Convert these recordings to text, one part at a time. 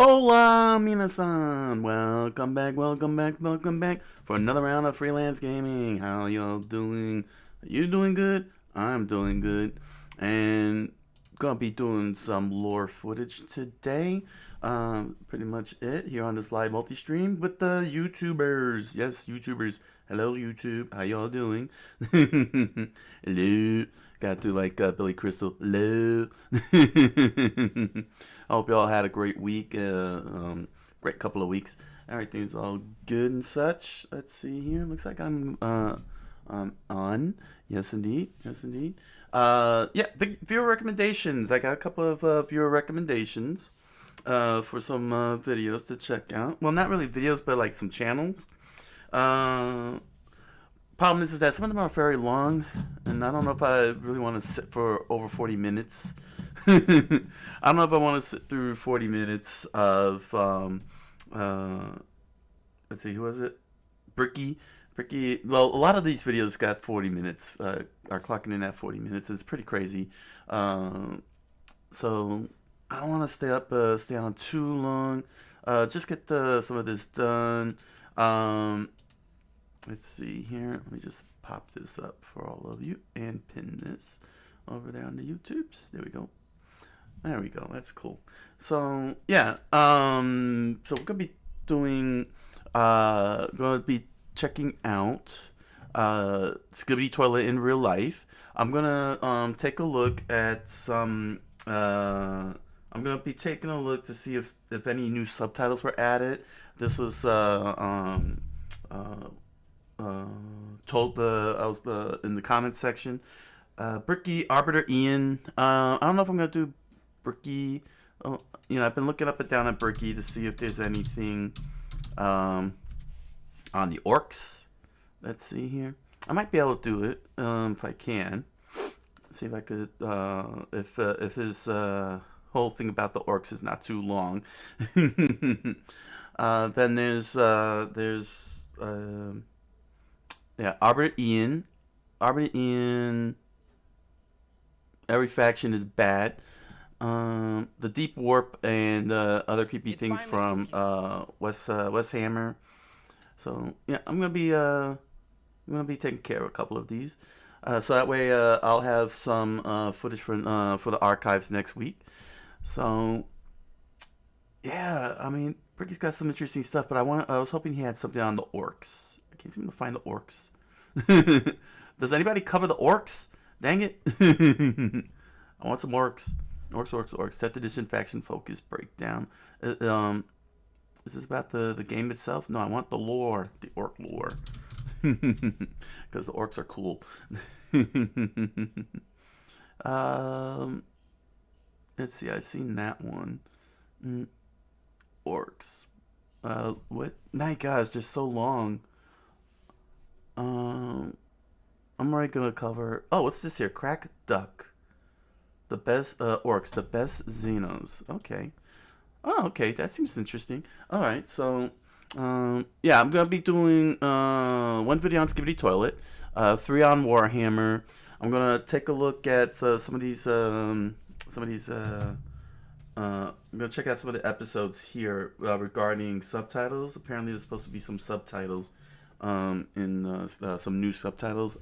Hola, minasan! Welcome back for another round of freelance gaming. How y'all doing? Are you doing good? I'm doing good. And gonna be doing some lore footage today. Pretty much it here on this live multi-stream with the YouTubers. Yes, YouTubers. Hello, YouTube. How y'all doing? Hello. Gotta do like Billy Crystal. Hello. I hope y'all had a great week. Great couple of weeks. Everything's all good and such. Let's see here. Looks like I'm on. Yes, indeed. Yes, indeed. Yeah, viewer recommendations. I got a couple of viewer recommendations for some videos to check out. Well, not really videos, but like some channels. Problem is that some of them are very long, and I don't know if I really want to sit for over 40 minutes. I don't know if I want to sit through 40 minutes of, let's see, who was it? Bricky. Well, a lot of these videos got 40 minutes, are clocking in at 40 minutes. It's pretty crazy. So I don't want to stay on too long. Just get some of this done. Let's see here. Let me just pop this up for all of you and pin this over there on the YouTubes. There we go. There we go. That's cool. So yeah. So we're gonna be doing. Gonna be checking out Skibidi Toilet in real life. I'm gonna take a look at some. I'm gonna be taking a look to see if any new subtitles were added. This was told I was in the comments section. Bricky, Arbiter Ian. I don't know if I'm gonna do Bricky. I've been looking up and down at Bricky to see if there's anything on the orcs. Let's see here. I might be able to do it if I can. Let's see if I could. If his whole thing about the orcs is not too long. Then there's yeah, Arbiter Ian. Every faction is bad. The Deep Warp and other creepy things from West Hammer. So yeah, I'm gonna be taking care of a couple of these. So that way I'll have some footage for the archives next week. So yeah, I mean, Bricky's got some interesting stuff, but I was hoping he had something on the orcs. I can't seem to find the orcs. Does anybody cover the orcs? Dang it. I want some orcs. Orcs. 10th edition faction focus breakdown. Is this about the game itself? No, I want the lore. The orc lore. Because the orcs are cool. Let's see. I've seen that one. Orcs. What? My God, it's just so long. I'm already gonna cover. Oh, what's this here? Crack Duck. The best orcs, the best Xenos. Okay. Oh, okay. That seems interesting. All right. So, yeah, I'm gonna be doing one video on Skibidi Toilet, 3 on Warhammer. I'm gonna take a look at some of these. I'm gonna check out some of the episodes here regarding subtitles. Apparently, there's supposed to be some subtitles, in some new subtitles.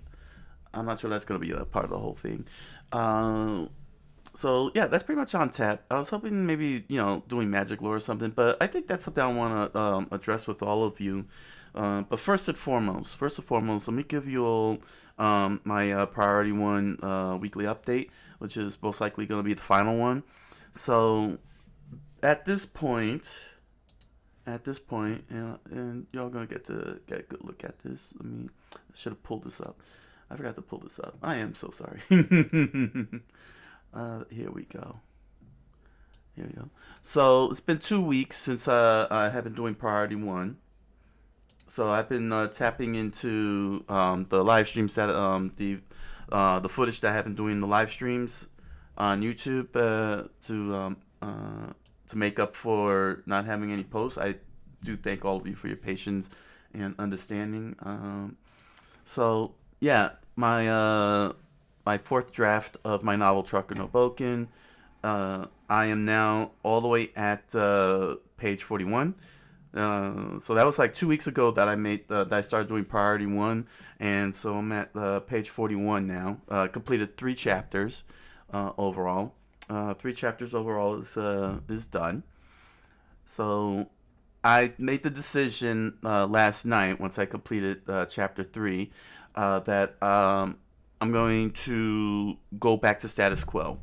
I'm not sure that's gonna be a part of the whole thing. So yeah, that's pretty much on tap. I was hoping maybe doing magic lore or something, but I think that's something I want to address with all of you. But first and foremost, let me give you all my priority one weekly update, which is most likely going to be the final one. So at this point, and y'all gonna get a good look at this. I should have pulled this up. I forgot to pull this up. I am so sorry. Here we go. So it's been 2 weeks since I have been doing priority one. So I've been tapping into the live streams that the footage that I have been doing the live streams on YouTube to make up for not having any posts. I do thank all of you for your patience and understanding. So yeah, my 4th draft of my novel Trucker no Bouken I am now all the way at page 41. So that was like 2 weeks ago that that I started doing priority 1, and so I'm at page 41 now. Completed 3 chapters overall. 3 chapters overall is done. So I made the decision last night, once I completed chapter 3, that I'm going to go back to status quo.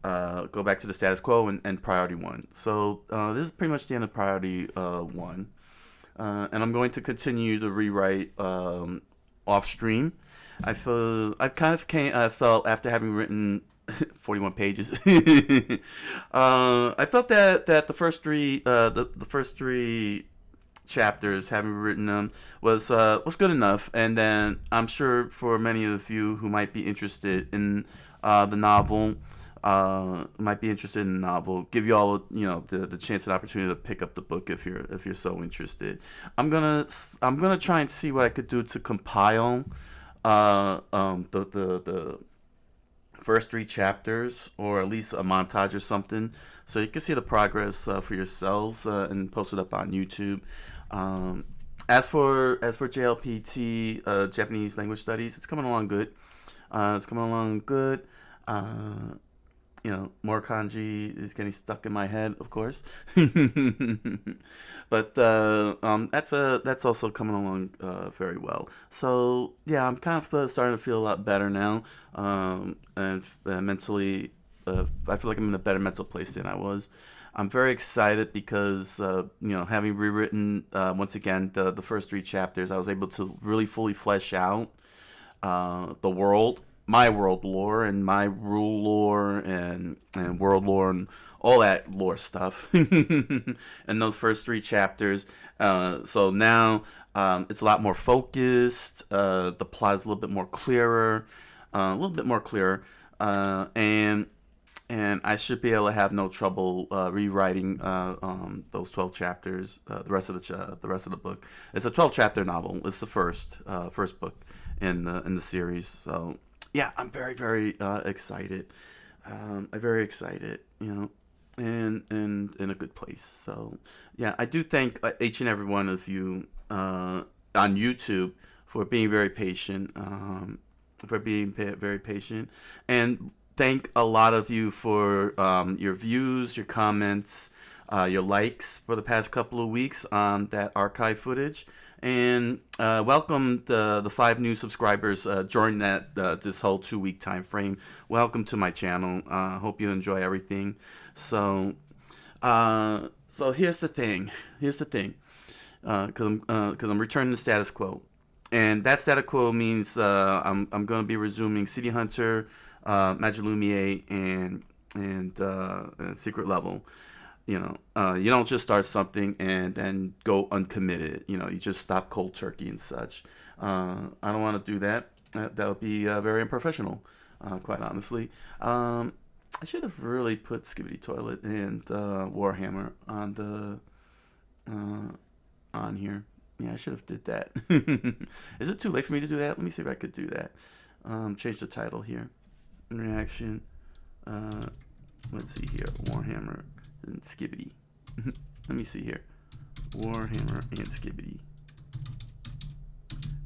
Go back to the status quo and priority 1. So this is pretty much the end of priority 1. And I'm going to continue to rewrite off stream. I felt after having written 41 pages. I felt that the first 3 the first 3 chapters, having written them, was good enough. And then I'm sure for many of you who might be interested in the novel, give you all the chance and opportunity to pick up the book if you're so interested. I'm gonna try and see what I could do to compile the first 3 chapters, or at least a montage or something, so you can see the progress for yourselves, and post it up on YouTube. As for JLPT, Japanese language studies, it's coming along good. More kanji is getting stuck in my head, of course. But that's also coming along very well. So yeah, I'm kind of starting to feel a lot better now, and mentally, I feel like I'm in a better mental place than I was. I'm very excited because having rewritten once again the first 3 chapters, I was able to really fully flesh out the world, my world lore, and my rule lore, and world lore, and all that lore stuff in those first 3 chapters. So now it's a lot more focused. The plot is a little bit more clearer, and I should be able to have no trouble rewriting those 12 chapters. The rest of the book. It's a 12-chapter novel. It's the first book in the series. So yeah, I'm very, very excited. I'm very excited, and in a good place. So yeah, I do thank each and every one of you on YouTube for being very patient, and thank a lot of you for your views, your comments, your likes for the past couple of weeks on that archive footage. And welcome the 5 new subscribers during this whole 2-week time frame. Welcome to my channel. Hope you enjoy everything. So here's the thing. Because I'm returning to status quo, and that status quo means I'm going to be resuming City Hunter, Magi, and Secret Level. You don't just start something and then go uncommitted. You just stop cold turkey and such. I don't want to do that. That would be very unprofessional, quite honestly. I should have really put Skibidi Toilet and Warhammer on here. Yeah, I should have did that. Is it too late for me to do that? Let me see if I could do that. Change the title here. Reaction. Let's see here. Warhammer and Skibidi. Let me see here. Warhammer and Skibidi.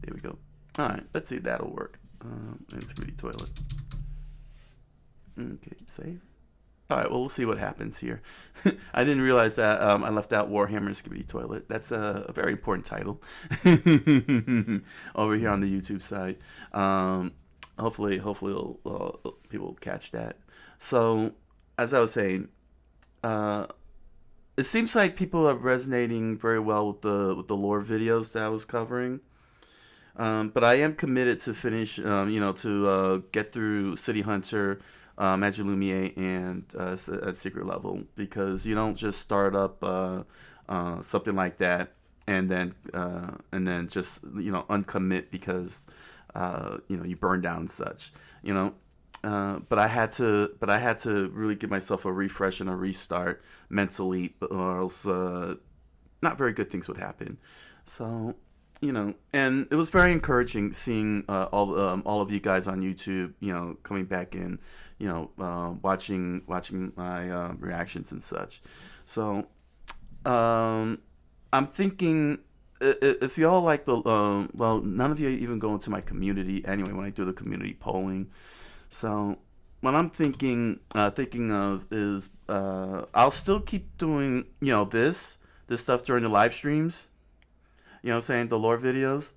There we go. Alright, let's see if that'll work. And Skibidi Toilet. Okay, save. Alright, well, we'll see what happens here. I didn't realize that I left out Warhammer and Skibidi Toilet. That's a very important title over here on the YouTube side. Hopefully people will catch that. So, as I was saying, it seems like people are resonating very well with the lore videos that I was covering. But I am committed to finish, to get through City Hunter, Magi, and Secret Level, because you don't just start up something like that and then just uncommit because you burn down and such, but I had to really give myself a refresh and a restart mentally, or else not very good things would happen. So you know, and it was very encouraging seeing all of you guys on YouTube, you know, coming back in, you know, watching my reactions and such. So I'm thinking if y'all like the well, none of you even go into my community anyway when I do the community polling. So what I'm thinking of is I'll still keep doing, you know, this stuff during the live streams. You know what I'm saying, the lore videos,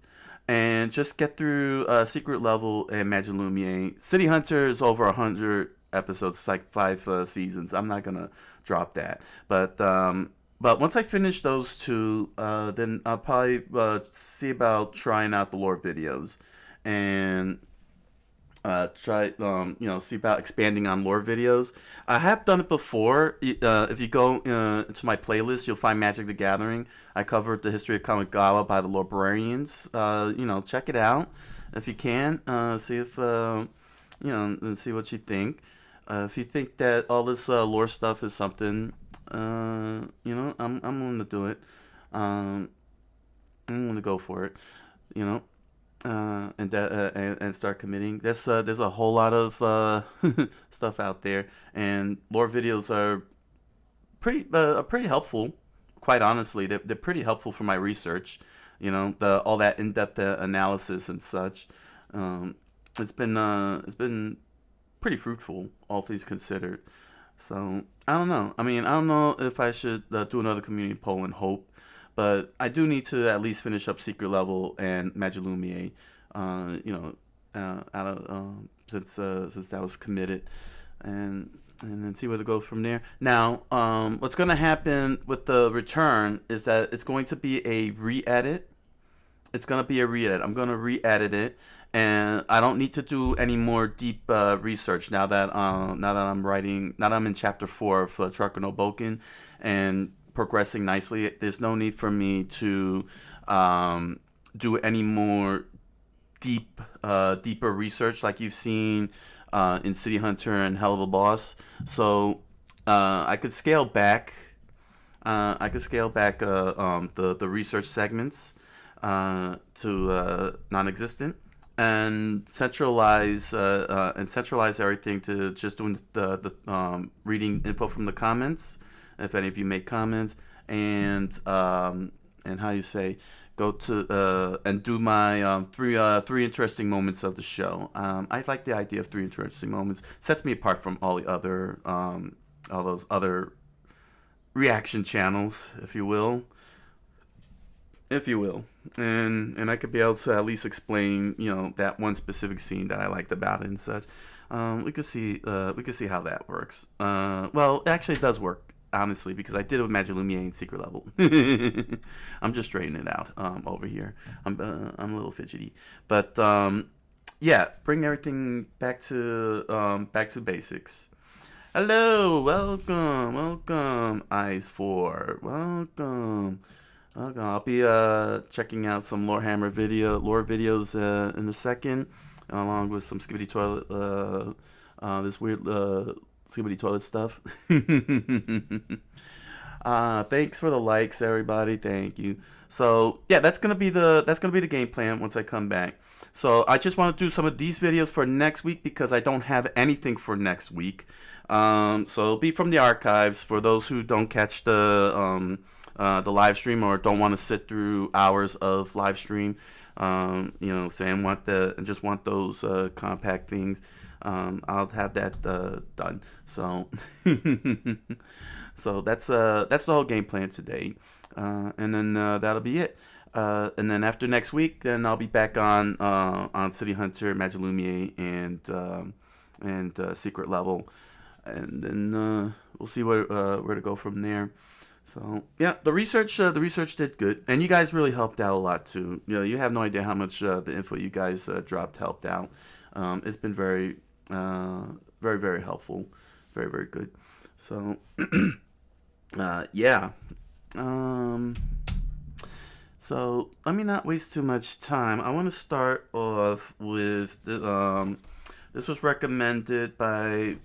and just get through Secret Level and Magilumier. City Hunter is over 100 episodes. It's like 5 seasons. I'm not gonna drop that, but once I finish those two, then I'll probably see about trying out the lore videos, and try you know, see about expanding on lore videos. I have done it before. If you go into my playlist, you'll find Magic the Gathering. I covered the history of Kamigawa by the Librarians. You know, check it out if you can. See if you know, and see what you think. If you think that all this lore stuff is something, you know, I'm willing to do it. I'm willing to go for it. You know, and start committing. There's a whole lot of stuff out there, and lore videos are pretty helpful. Quite honestly, they're pretty helpful for my research. You know, the all that in-depth analysis and such. Um, it's been pretty fruitful, all things considered. So I don't know. I mean, I don't know if I should do another community poll and hope, but I do need to at least finish up Secret Level and Magilumier. You know, out of since that was committed, and then see where to go from there. Now, what's going to happen with the return is that it's going to be a re-edit. It's going to be a re-edit. I'm going to re-edit it, and I don't need to do any more deep research now that I'm writing. Now that I'm in chapter 4 of Trucker no Bouken and progressing nicely. There's no need for me to do any more deeper research like you've seen in City Hunter and Hell of a Boss. So I could scale back. The research segments to non-existent, and centralize everything to just doing the reading info from the comments, if any of you make comments, and how you say, go to and do my three interesting moments of the show. I like the idea of 3 interesting moments. Sets me apart from all the other all those other reaction channels, if you will. And I could be able to at least explain, you know, that one specific scene that I liked about it and such. We could see how that works. Well, actually, it does work, honestly, because I did it with Magilumier in Secret Level. I'm just straightening it out over here. I'm a little fidgety, but yeah, bring everything back to basics. Hello, welcome, Eyes 4, welcome. I'll be checking out some lore videos in a second, along with some Skibidi toilet, this weird Skibidi toilet stuff. Thanks for the likes, everybody. Thank you. So yeah, that's gonna be the game plan once I come back. So I just want to do some of these videos for next week because I don't have anything for next week. So it'll be from the archives for those who don't catch the live stream or don't want to sit through hours of live stream. You know, saying just want those compact things. I'll have that done. So so that's the whole game plan today, and then that'll be it. And then after next week, then I'll be back on City Hunter, Magilumier, and Secret Level, and then we'll see where to go from there. So yeah, the research did good, and you guys really helped out a lot too. You know, you have no idea how much the info you guys dropped helped out. It's been very, very helpful, very good. So yeah. So let me not waste too much time. I want to start off with the this was recommended by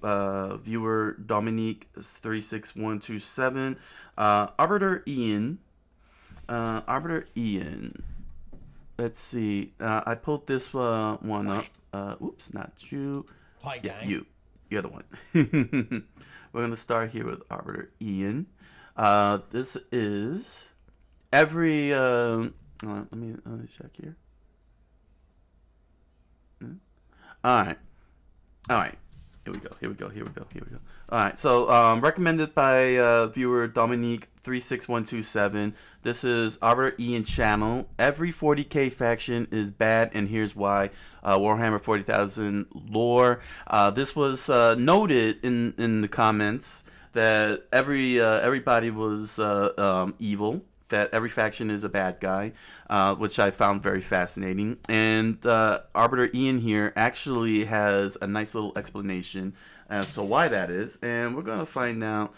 viewer Dominique 36127. Arbiter Ian. let's see. I pulled this one up. Oops, not you. Hi, gang. Yeah, you. You're the one. We're going to start here with Arbiter Ian. This is every... let me check here. All right. Here we go. All right. So, recommended by viewer Dominique36127. This is Arbiter Ian channel. Every 40k faction is bad, and here's why. Warhammer 40,000 lore. This was noted in the comments that everybody was evil. That every faction is a bad guy, which I found very fascinating. And Arbiter Ian here actually has a nice little explanation as to why that is, and we're gonna find out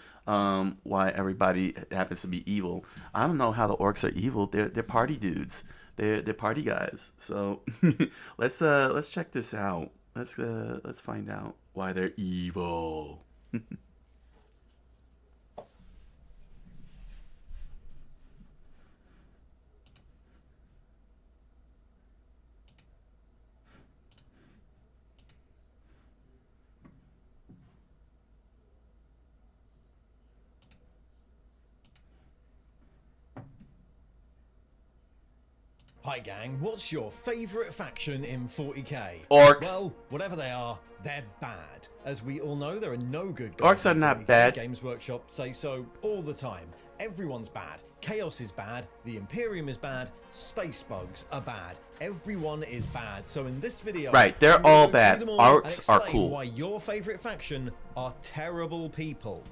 why everybody happens to be evil. I don't know how the orcs are evil. They're party dudes. They're party guys. So let's check this out. Let's find out why they're evil. Hi gang, what's your favourite faction in 40k? Orcs. Well, whatever they are, they're bad. As we all know, there are no good guys. Orcs are not bad. Games Workshop say so all the time. Everyone's bad. Chaos is bad. The Imperium is bad. Space bugs are bad. Everyone is bad. So in this video, right, they're all bad. Orcs are cool. Why your favourite faction are terrible people.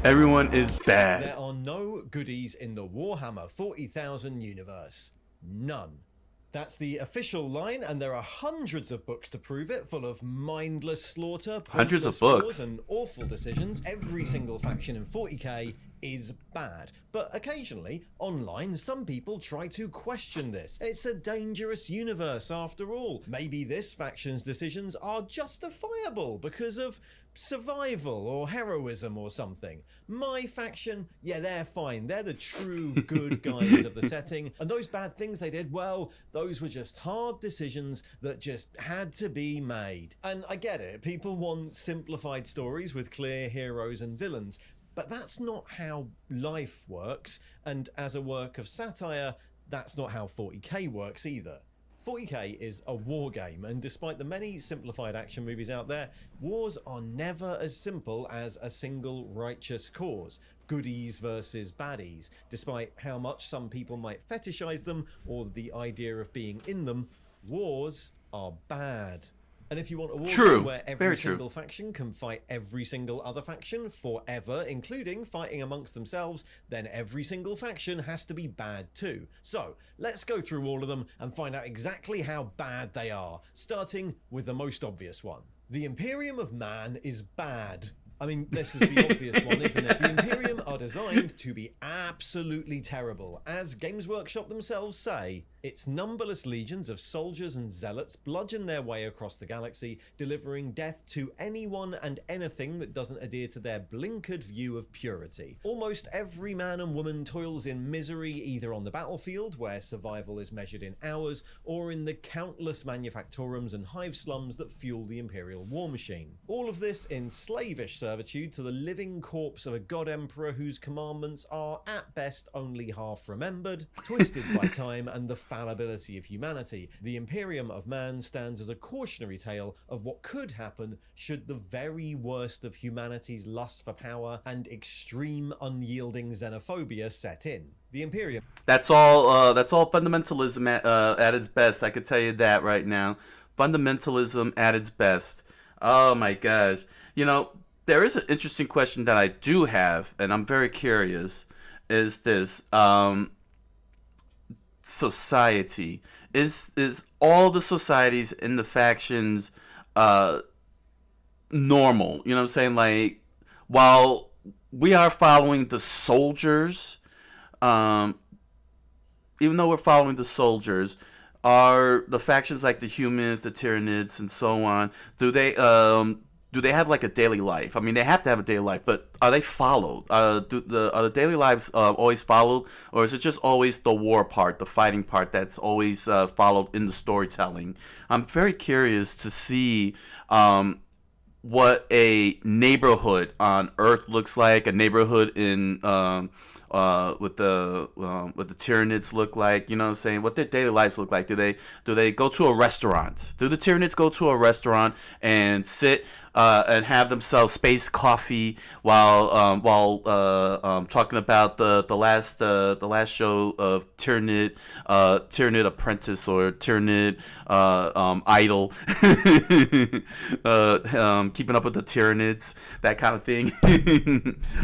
Everyone is bad. There are no goodies in the Warhammer 40,000 universe. None. That's the official line, and there are hundreds of books to prove it, full of mindless slaughter, hundreds of books, and awful decisions. Every single faction in 40k is bad. But occasionally, online, some people try to question this. It's a dangerous universe after all. Maybe this faction's decisions are justifiable because of survival or heroism or something. My faction, yeah, they're fine. They're the true good guys of the setting. And those bad things they did, well, those were just hard decisions that just had to be made. And I get it. People want simplified stories with clear heroes and villains. But that's not how life works, and as a work of satire, that's not how 40k works either. 40k is a war game, and despite the many simplified action movies out there, wars are never as simple as a single righteous cause. Goodies versus baddies. Despite how much some people might fetishize them, or the idea of being in them, wars are bad. And if you want a war game where every single faction can fight every single other faction forever, including fighting amongst themselves, then every single faction has to be bad too. So let's go through all of them and find out exactly how bad they are, starting with the most obvious one. The Imperium of Man is bad. I mean, this is the obvious one, isn't it? The Imperium are designed to be absolutely terrible. As Games Workshop themselves say, its numberless legions of soldiers and zealots bludgeon their way across the galaxy, delivering death to anyone and anything that doesn't adhere to their blinkered view of purity. Almost every man and woman toils in misery, either on the battlefield, where survival is measured in hours, or in the countless manufactorums and hive slums that fuel the Imperial war machine. All of this in slavish servitude to the living corpse of a god emperor whose commandments are at best only half remembered, twisted by time and the fallibility of humanity. The Imperium of Man stands as a cautionary tale of what could happen should the very worst of humanity's lust for power and extreme unyielding xenophobia set in. The Imperium. That's all fundamentalism at its best. I could tell you that right now. Fundamentalism at its best. Oh my gosh. You know, there is an interesting question that I do have, and I'm very curious, is this society. Is all the societies in the factions normal? You know what I'm saying? Like, while we are following the soldiers, even though we're following the soldiers, are the factions like the humans, the Tyranids, and so on, do they do they have like a daily life? I mean, they have to have a daily life, but are they followed? Are the daily lives always followed, or is it just always the war part, the fighting part that's always followed in the storytelling? I'm very curious to see what a neighborhood on Earth looks like, a neighborhood in with the Tyranids look like, you know what I'm saying? What their daily lives look like. Do they go to a restaurant? Do the Tyranids go to a restaurant and sit and have themselves space coffee while talking about the last show of Tyranid Apprentice or Tyranid Idol, keeping up with the Tyranids, that kind of thing.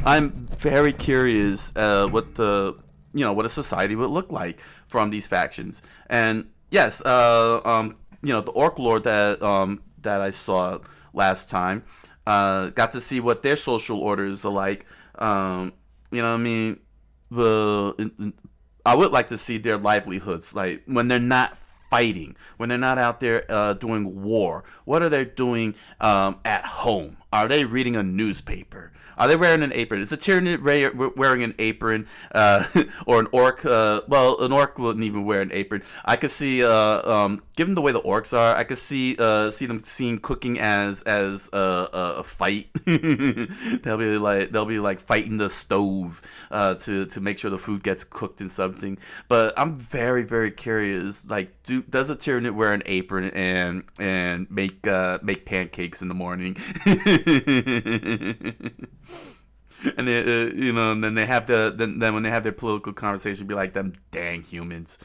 I'm very curious what a society would look like from these factions. And yes, the Orc Lord that I saw last time, got to see what their social orders are like. You know what I mean? I would like to see their livelihoods, like when they're not fighting, when they're not out there doing war. What are they doing at home? Are they reading a newspaper? Are they wearing an apron? Is a Tyranid wearing an apron, or an orc? Well, an orc wouldn't even wear an apron. I could see, given the way the orcs are, I could see them seeing cooking as a fight. they'll be like fighting the stove to make sure the food gets cooked in something. But I'm very, very curious. Like, does a Tyranid wear an apron and make pancakes in the morning? And and then they have then when they have their political conversation, be like, them dang humans.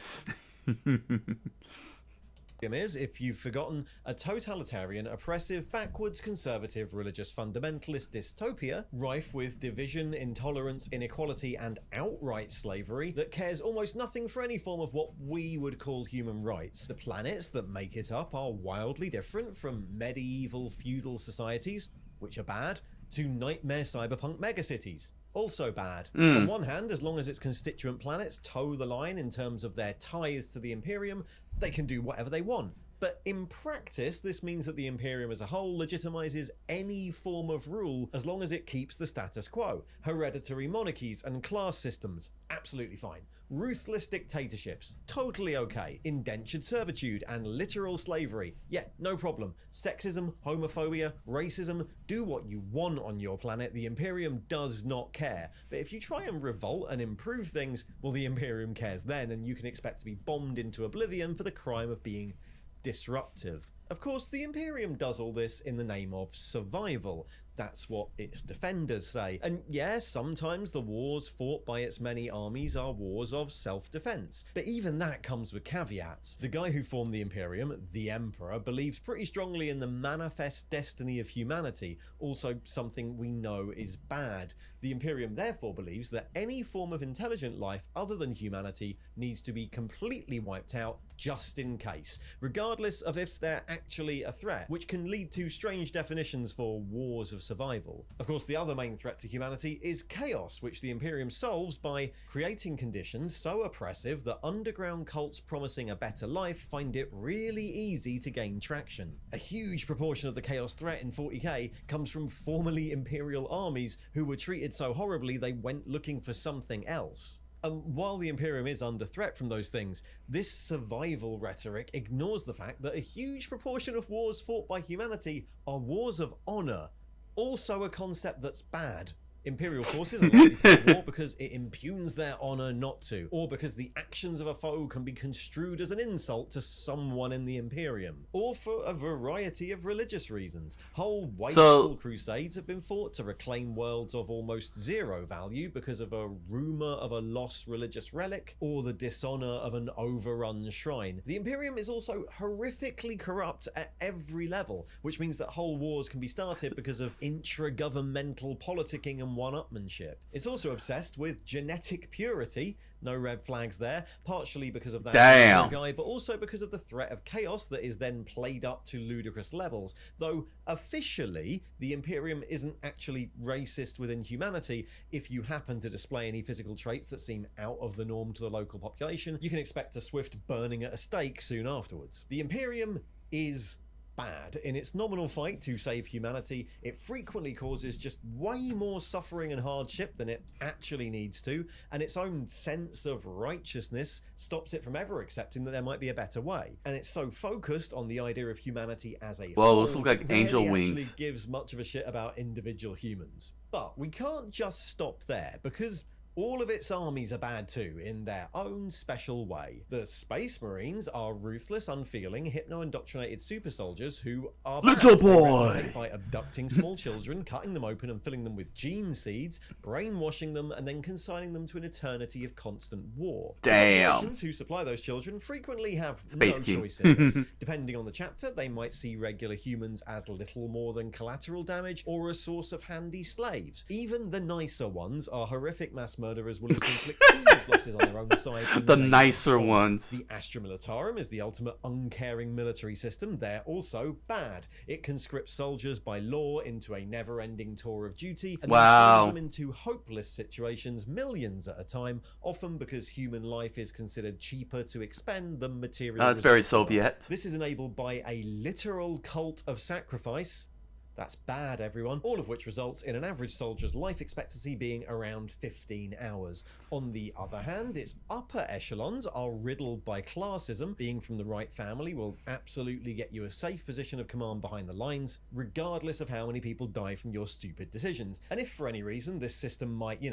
Is, if you've forgotten, a totalitarian, oppressive, backwards, conservative, religious fundamentalist dystopia, rife with division, intolerance, inequality, and outright slavery that cares almost nothing for any form of what we would call human rights. The planets that make it up are wildly different from medieval feudal societies, which are bad, to nightmare cyberpunk megacities. Also bad. On one hand, as long as its constituent planets toe the line in terms of their ties to the Imperium, they can do whatever they want. But in practice, this means that the Imperium as a whole legitimizes any form of rule as long as it keeps the status quo. Hereditary monarchies and class systems, absolutely fine. Ruthless dictatorships, totally okay. Indentured servitude and literal slavery, yeah, no problem. Sexism, homophobia, racism, do what you want on your planet, the Imperium does not care. But if you try and revolt and improve things, well, the Imperium cares then, and you can expect to be bombed into oblivion for the crime of being disruptive. Of course, the Imperium does all this in the name of survival. That's what its defenders say. And yeah, sometimes the wars fought by its many armies are wars of self-defense. But even that comes with caveats. The guy who formed the Imperium, the Emperor, believes pretty strongly in the manifest destiny of humanity, also something we know is bad. The Imperium therefore believes that any form of intelligent life other than humanity needs to be completely wiped out just in case, regardless of if they're actually a threat, which can lead to strange definitions for wars of survival. Of course, the other main threat to humanity is chaos, which the Imperium solves by creating conditions so oppressive that underground cults promising a better life find it really easy to gain traction. A huge proportion of the chaos threat in 40k comes from formerly Imperial armies who were treated so horribly they went looking for something else. And while the Imperium is under threat from those things, this survival rhetoric ignores the fact that a huge proportion of wars fought by humanity are wars of honor, also a concept that's bad. Imperial forces are likely to go to war because it impugns their honor not to, or because the actions of a foe can be construed as an insult to someone in the Imperium, or for a variety of religious reasons. Whole wasteful crusades have been fought to reclaim worlds of almost zero value because of a rumor of a lost religious relic, or the dishonor of an overrun shrine. The Imperium is also horrifically corrupt at every level, which means that whole wars can be started because of intra-governmental politicking and one-upmanship. It's also obsessed with genetic purity, no red flags there, partially because of that guy, but also because of the threat of chaos that is then played up to ludicrous levels. Though officially, the Imperium isn't actually racist within humanity. If you happen to display any physical traits that seem out of the norm to the local population, you can expect a swift burning at a stake soon afterwards. The Imperium is bad. In its nominal fight to save humanity, it frequently causes just way more suffering and hardship than it actually needs to, and its own sense of righteousness stops it from ever accepting that there might be a better way. And it's so focused on the idea of humanity as a Whoa, whole, those look like it angel barely wings. actually gives much of a shit about individual humans. But we can't just stop there, because all of its armies are bad too, in their own special way. The Space Marines are ruthless, unfeeling, hypno-indoctrinated super soldiers who are Little bad. They boy! regulate by abducting small children, cutting them open and filling them with gene seeds, brainwashing them, and then consigning them to an eternity of constant war. Damn. Corporations who supply those children frequently have Space no King. choice in this. Depending on the chapter, they might see regular humans as little more than collateral damage or a source of handy slaves. Even the nicer ones are horrific mass murderers willing to inflict huge losses on their own side. The nicer ones. The Astra Militarum is the ultimate uncaring military system. They're also bad. It conscripts soldiers by law into a never-ending tour of duty and then throws them into hopeless situations millions at a time, often because human life is considered cheaper to expend than material That's very resources are. Soviet. This is enabled by a literal cult of sacrifice. That's bad, everyone. All of which results in an average soldier's life expectancy being around 15 hours. On the other hand, its upper echelons are riddled by classism. Being from the right family will absolutely get you a safe position of command behind the lines, regardless of how many people die from your stupid decisions. And if for any reason this system might,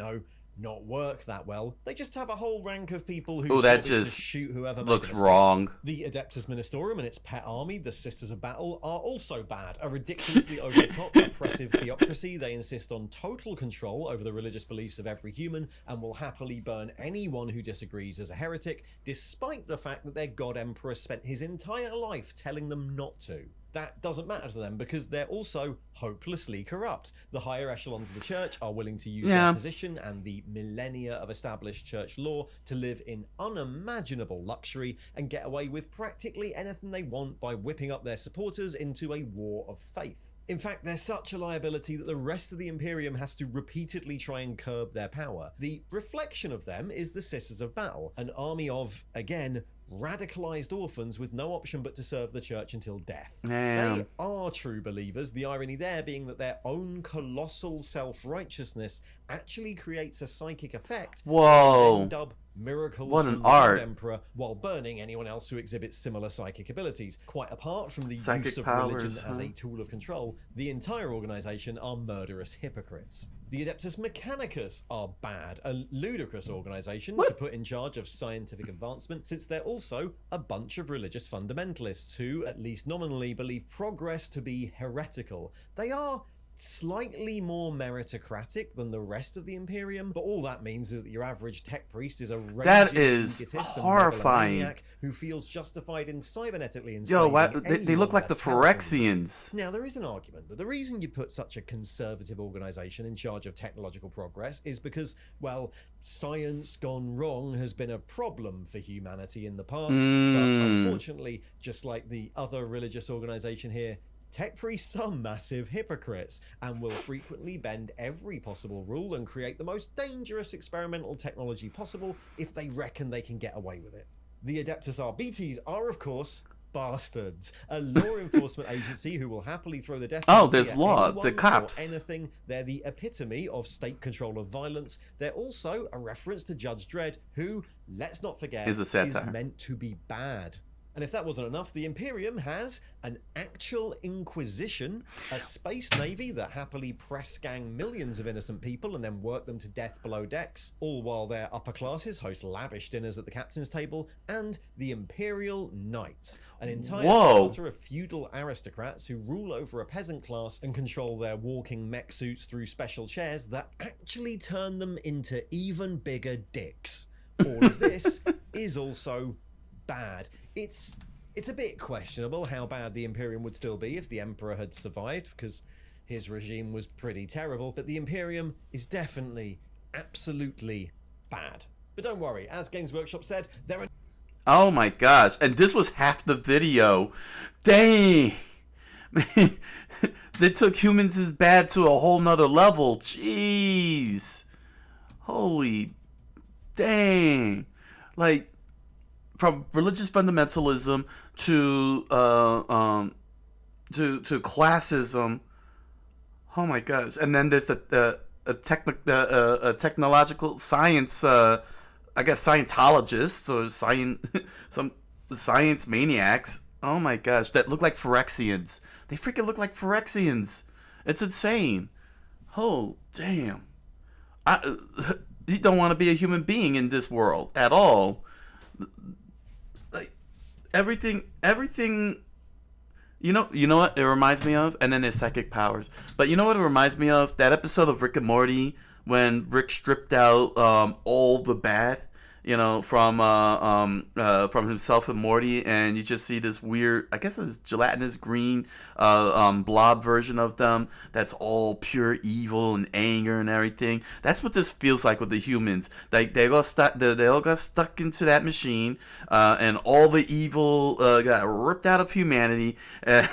not work that well, they just have a whole rank of people who just shoot whoever looks wrong. The Adeptus Ministorum and its pet army, the Sisters of Battle, are also bad. A ridiculously over-the-top, oppressive theocracy. They insist on total control over the religious beliefs of every human and will happily burn anyone who disagrees as a heretic, despite the fact that their God Emperor spent his entire life telling them not to. That doesn't matter to them because they're also hopelessly corrupt. The higher echelons of the church are willing to use their position and the millennia of established church law to live in unimaginable luxury and get away with practically anything they want by whipping up their supporters into a war of faith. In fact, they're such a liability that the rest of the Imperium has to repeatedly try and curb their power. The reflection of them is the Sisters of Battle, an army of, again, radicalized orphans with no option but to serve the church until death. They are true believers, the irony there being that their own colossal self-righteousness actually creates a psychic effect. Whoa. They dub miracles what from an the art. Emperor while burning anyone else who exhibits similar psychic abilities. Quite apart from the Psychic use of powers, religion as a tool of control, the entire organization are murderous hypocrites. The Adeptus Mechanicus are bad, a ludicrous organization to put in charge of scientific advancement, since they're also a bunch of religious fundamentalists who, at least nominally, believe progress to be heretical. They are slightly more meritocratic than the rest of the Imperium, but all that means is that your average tech priest is a raging egotist horrifying. and megalomaniac who feels justified in cybernetically enslaving Yo, they look anyone like the less powerful than Phyrexians. them. Now, there is an argument that the reason you put such a conservative organization in charge of technological progress is because, well, science gone wrong has been a problem for humanity in the past, but unfortunately, just like the other religious organization here, tech priests are massive hypocrites and will frequently bend every possible rule and create the most dangerous experimental technology possible if they reckon they can get away with it. The Adeptus Arbites are, of course, bastards, a law enforcement agency who will happily throw the death penalty there's at law, anyone the cops. or anything. They're the epitome of state control of violence. They're also a reference to Judge Dredd, who, let's not forget, is a satire. is meant to be bad. And if that wasn't enough, the Imperium has an actual Inquisition, a space navy that happily press gang millions of innocent people and then work them to death below decks, all while their upper classes host lavish dinners at the captain's table, and the Imperial Knights, an entire strata of feudal aristocrats who rule over a peasant class and control their walking mech suits through special chairs that actually turn them into even bigger dicks. All of this is also bad. It's a bit questionable how bad the Imperium would still be if the Emperor had survived, because his regime was pretty terrible, but the Imperium is definitely, absolutely bad. But don't worry, as Games Workshop said, there are... Oh my gosh, and this was half the video. Dang! They took humans as bad to a whole nother level. Jeez. Holy dang. Like, from religious fundamentalism to to classism. Oh my gosh! And then there's a technological science. I guess Scientologists or some science maniacs. Oh my gosh, that look like Phyrexians. They freaking look like Phyrexians. It's insane. Oh damn! You don't want to be a human being in this world at all. Like everything. You know what it reminds me of? And then there's psychic powers. But you know what it reminds me of? That episode of Rick and Morty when Rick stripped out all the bad, from himself and Morty, and you just see this weird, I guess it's gelatinous green blob version of them that's all pure evil and anger and everything. That's what this feels like with the humans. They all got stuck into that machine, and all the evil got ripped out of humanity, and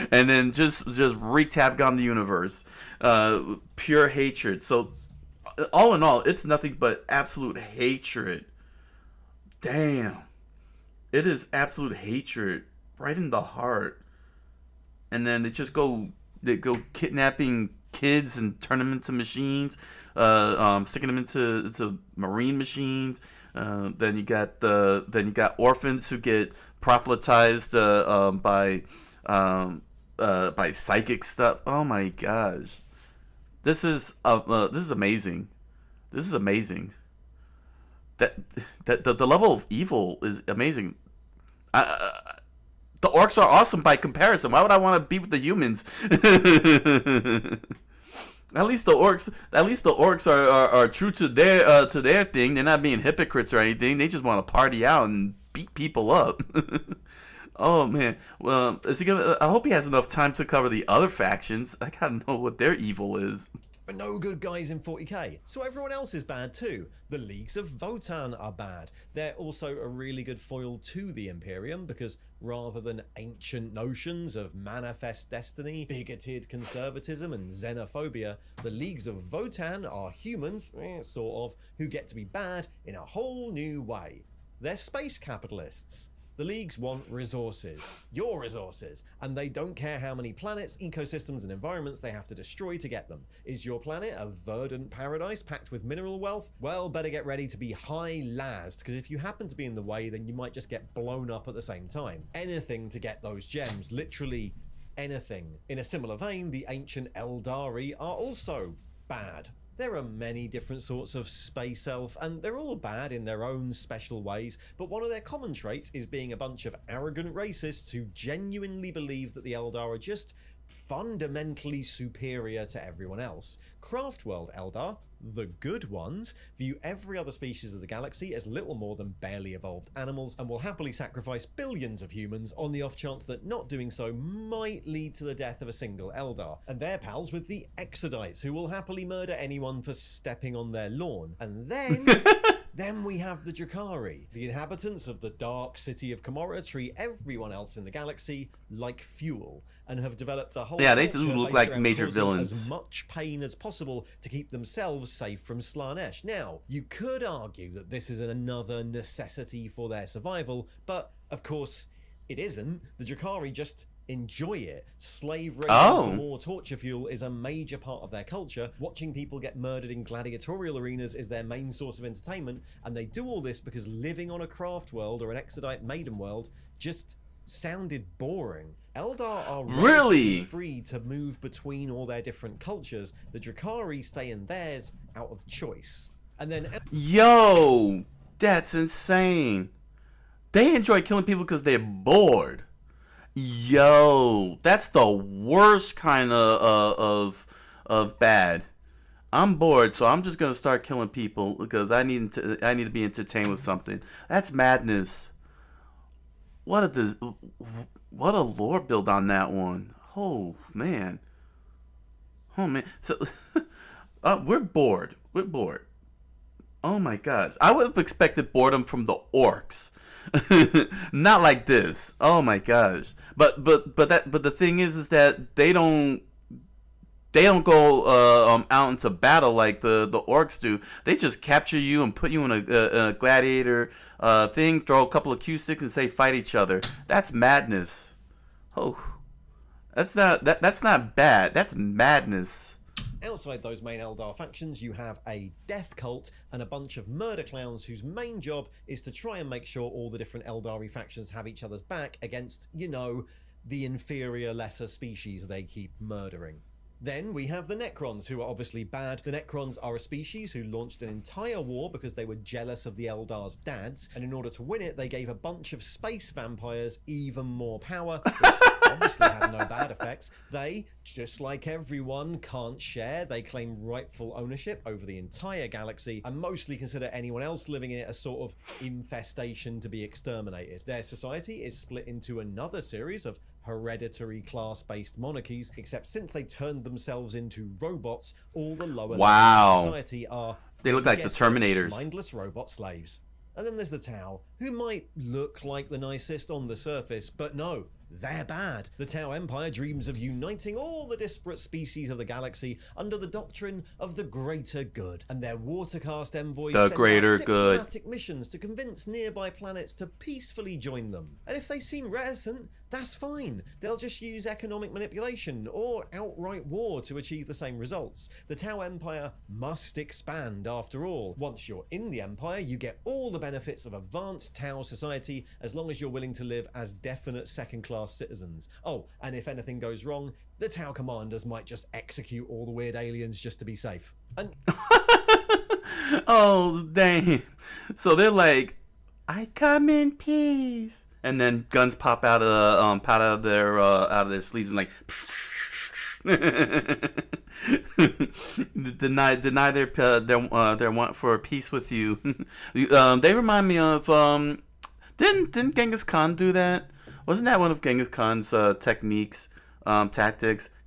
then just wreaked havoc on the universe. Pure hatred. So all in all, it's nothing but absolute hatred. Damn. It is absolute hatred right in the heart. And then they go kidnapping kids and turn them into machines, sticking them into marine machines. Then you got orphans who get proselytized by psychic stuff. Oh my gosh. This is amazing. This is amazing. That the level of evil is amazing. The orcs are awesome by comparison. Why would I want to be with the humans? At least the orcs are true to their thing. They're not being hypocrites or anything. They just want to party out and beat people up. Oh man. Well, is he gonna? I hope he has enough time to cover the other factions. I gotta know what their evil is. But no good guys in 40k, so everyone else is bad too. The Leagues of Votan are bad. They're also a really good foil to the Imperium because rather than ancient notions of manifest destiny, bigoted conservatism and xenophobia, the Leagues of Votan are humans, sort of, who get to be bad in a whole new way. They're space capitalists. The Leagues want resources, your resources, and they don't care how many planets, ecosystems, and environments they have to destroy to get them. Is your planet a verdant paradise packed with mineral wealth? Well, better get ready to be high-lased, because if you happen to be in the way, then you might just get blown up at the same time. Anything to get those gems, literally anything. In a similar vein, the ancient Eldari are also bad. There are many different sorts of space elf, and they're all bad in their own special ways, but one of their common traits is being a bunch of arrogant racists who genuinely believe that the Eldar are just fundamentally superior to everyone else. Craftworld Eldar, the good ones, view every other species of the galaxy as little more than barely evolved animals and will happily sacrifice billions of humans on the off chance that not doing so might lead to the death of a single Eldar. And they're pals with the Exodites, who will happily murder anyone for stepping on their lawn. And then Then we have the Drukhari. The inhabitants of the dark city of Komorra treat everyone else in the galaxy like fuel and have developed a whole they do look like major villains. As much pain as possible to keep themselves safe from Slaanesh. Now, you could argue that this is another necessity for their survival, but of course it isn't. The Drukhari just enjoy it. Slave raiding for more torture fuel is a major part of their culture. Watching people get murdered in gladiatorial arenas is their main source of entertainment, and they do all this because living on a craft world or an Exodite maiden world just sounded boring. Eldar are really free to move between all their different cultures. The Drukhari stay in theirs out of choice. And then yo, that's insane. They enjoy killing people because they're bored. Yo, that's the worst kind of bad. I'm bored, so I'm just gonna start killing people because I need to be entertained with something. That's madness. What a lore build on that one. Oh man. So we're bored. We're bored. Oh my gosh. I would have expected boredom from the orcs. Not like this. Oh my gosh. But the thing is that they don't go out into battle like the orcs do. They just capture you and put you in a gladiator thing, throw a couple of Q sticks and say fight each other. That's madness. Oh, that's not bad. That's madness. Outside those main Eldar factions, you have a death cult and a bunch of murder clowns whose main job is to try and make sure all the different Eldari factions have each other's back against, you know, the inferior, lesser species they keep murdering. Then we have the Necrons, who are obviously bad. The Necrons are a species who launched an entire war because they were jealous of the Eldar's dads, and in order to win it, they gave a bunch of space vampires even more power, which obviously had no bad effects. They, just like everyone, can't share. They claim rightful ownership over the entire galaxy, and mostly consider anyone else living in it a sort of infestation to be exterminated. Their society is split into another series of hereditary class-based monarchies, except since they turned themselves into robots, all the lower levels of society are, they look like the Terminators, mindless robot slaves. And then there's the Tau, who might look like the nicest on the surface, but no, they're bad. The Tau Empire dreams of uniting all the disparate species of the galaxy under the doctrine of the greater good, and their watercast envoys send out diplomatic missions to convince nearby planets to peacefully join them. And if they seem reticent, that's fine. They'll just use economic manipulation or outright war to achieve the same results. The Tau Empire must expand after all. Once you're in the Empire, you get all the benefits of advanced Tau society as long as you're willing to live as definite second-class citizens. Oh, and if anything goes wrong, the Tau commanders might just execute all the weird aliens just to be safe. And oh, dang. So they're like, I come in peace. And then guns pop out of their sleeves and like deny their want for peace with you. They remind me of didn't Genghis Khan do that? Wasn't that one of Genghis Khan's tactics?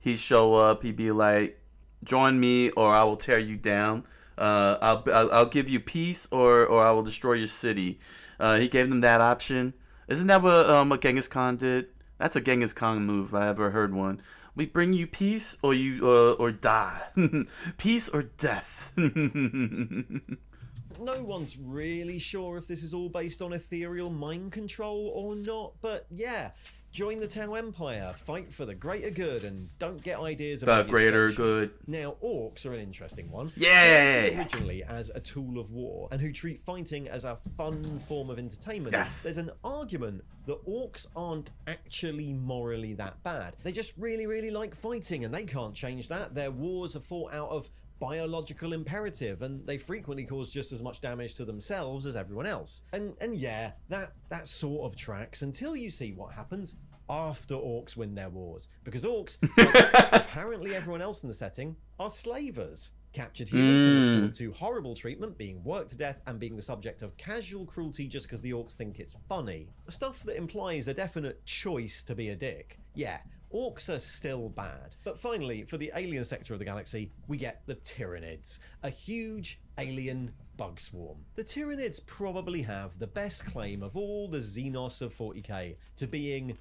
He'd show up, he'd be like, join me or I will tear you down. I'll give you peace or I will destroy your city. He gave them that option. Isn't that what Genghis Khan did? That's a Genghis Khan move if I ever heard one. We bring you peace or you or die. Peace or death. No one's really sure if this is all based on ethereal mind control or not, but yeah. Join the Tau Empire, fight for the greater good, and don't get ideas about the greater good. Now, orcs are an interesting one. Yeah! Originally as a tool of war, and who treat fighting as a fun form of entertainment. Yes. There's an argument that orcs aren't actually morally that bad. They just really, really like fighting, and they can't change that. Their wars are fought out of biological imperative, and they frequently cause just as much damage to themselves as everyone else. And yeah, that sort of tracks until you see what happens after orcs win their wars. Because orcs, like apparently everyone else in the setting, are slavers. Captured humans can look forward to horrible treatment, being worked to death, and being the subject of casual cruelty just because the orcs think it's funny. Stuff that implies a definite choice to be a dick. Yeah, orcs are still bad. But finally, for the alien sector of the galaxy, we get the Tyranids, a huge alien bug swarm. The Tyranids probably have the best claim of all the Xenos of 40k to being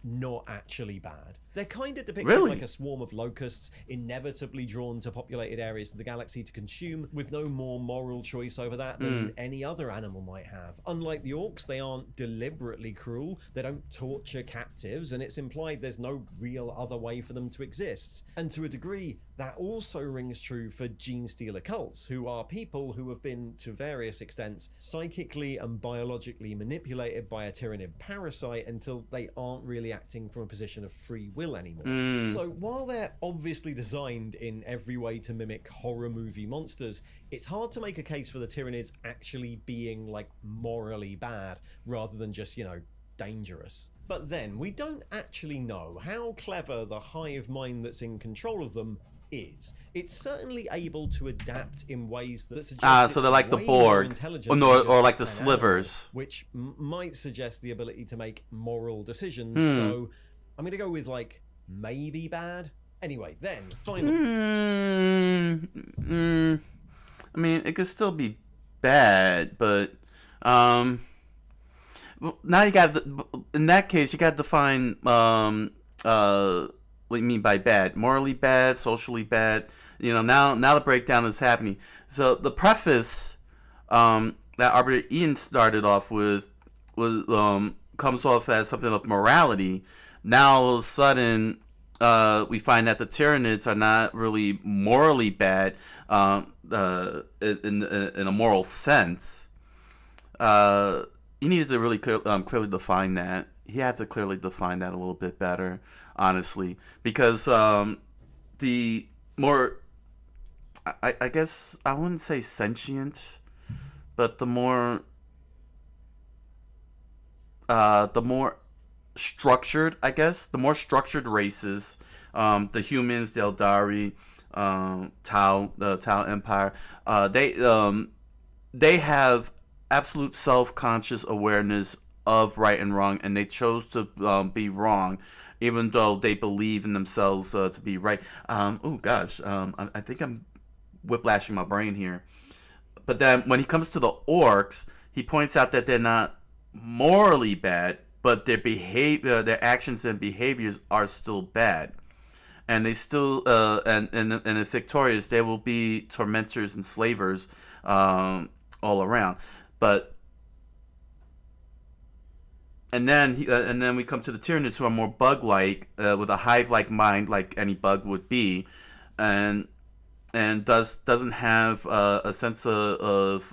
not actually bad. They're kind of depicted like a swarm of locusts, inevitably drawn to populated areas of the galaxy to consume, with no more moral choice over that than any other animal might have. Unlike the orcs, they aren't deliberately cruel, they don't torture captives, and it's implied there's no real other way for them to exist. And to a degree, that also rings true for gene-stealer cults, who are people who have been, to various extents, psychically and biologically manipulated by a Tyranid parasite until they aren't really acting from a position of free will anymore. So while they're obviously designed in every way to mimic horror movie monsters, it's hard to make a case for the Tyranids actually being like morally bad rather than just, you know, dangerous. But then we don't actually know how clever the hive mind that's in control of them is. It's certainly able to adapt in ways that suggest so they're like the Borg or like the slivers, which might suggest the ability to make moral decisions. So I'm gonna go with like maybe bad. Anyway, then finally, I mean, it could still be bad, but now you got in that case you got to define what you mean by bad. Morally bad, socially bad. You know, now the breakdown is happening. So the preface that Arbiter Ian started off with was comes off as something of morality. Now all of a sudden, we find that the Tyranids are not really morally bad, in a moral sense. He needed to really clearly define that. He had to clearly define that a little bit better, honestly, because the more, I guess I wouldn't say sentient, but the more structured, I guess, the more structured races, the humans, the Eldari, the Tau Empire, they have absolute self-conscious awareness of right and wrong, and they chose to be wrong, even though they believe in themselves to be right. Oh gosh, I think I'm whiplashing my brain here. But then when he comes to the orcs, he points out that they're not morally bad, but their behavior, their actions and behaviors are still bad, and they still and in Victorious they will be tormentors and slavers all around. But and then we come to the Tyranids, who are more bug-like, with a hive-like mind, like any bug would be, and doesn't have a sense of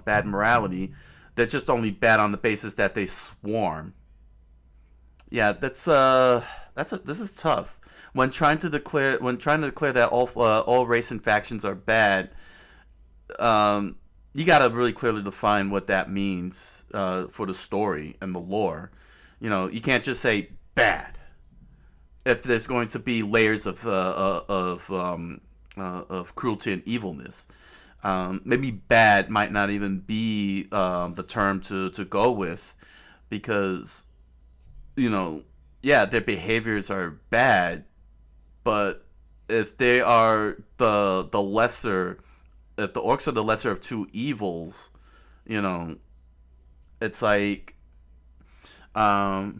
bad morality. They're just only bad on the basis that they swarm. Yeah, this is tough. When trying to declare that all race and factions are bad, you gotta really clearly define what that means for the story and the lore. You know, you can't just say bad if there's going to be layers of cruelty and evilness. Maybe bad might not even be the term to go with, because, you know, yeah, their behaviors are bad, but if they are the lesser, if the orcs are the lesser of two evils, you know, it's like, are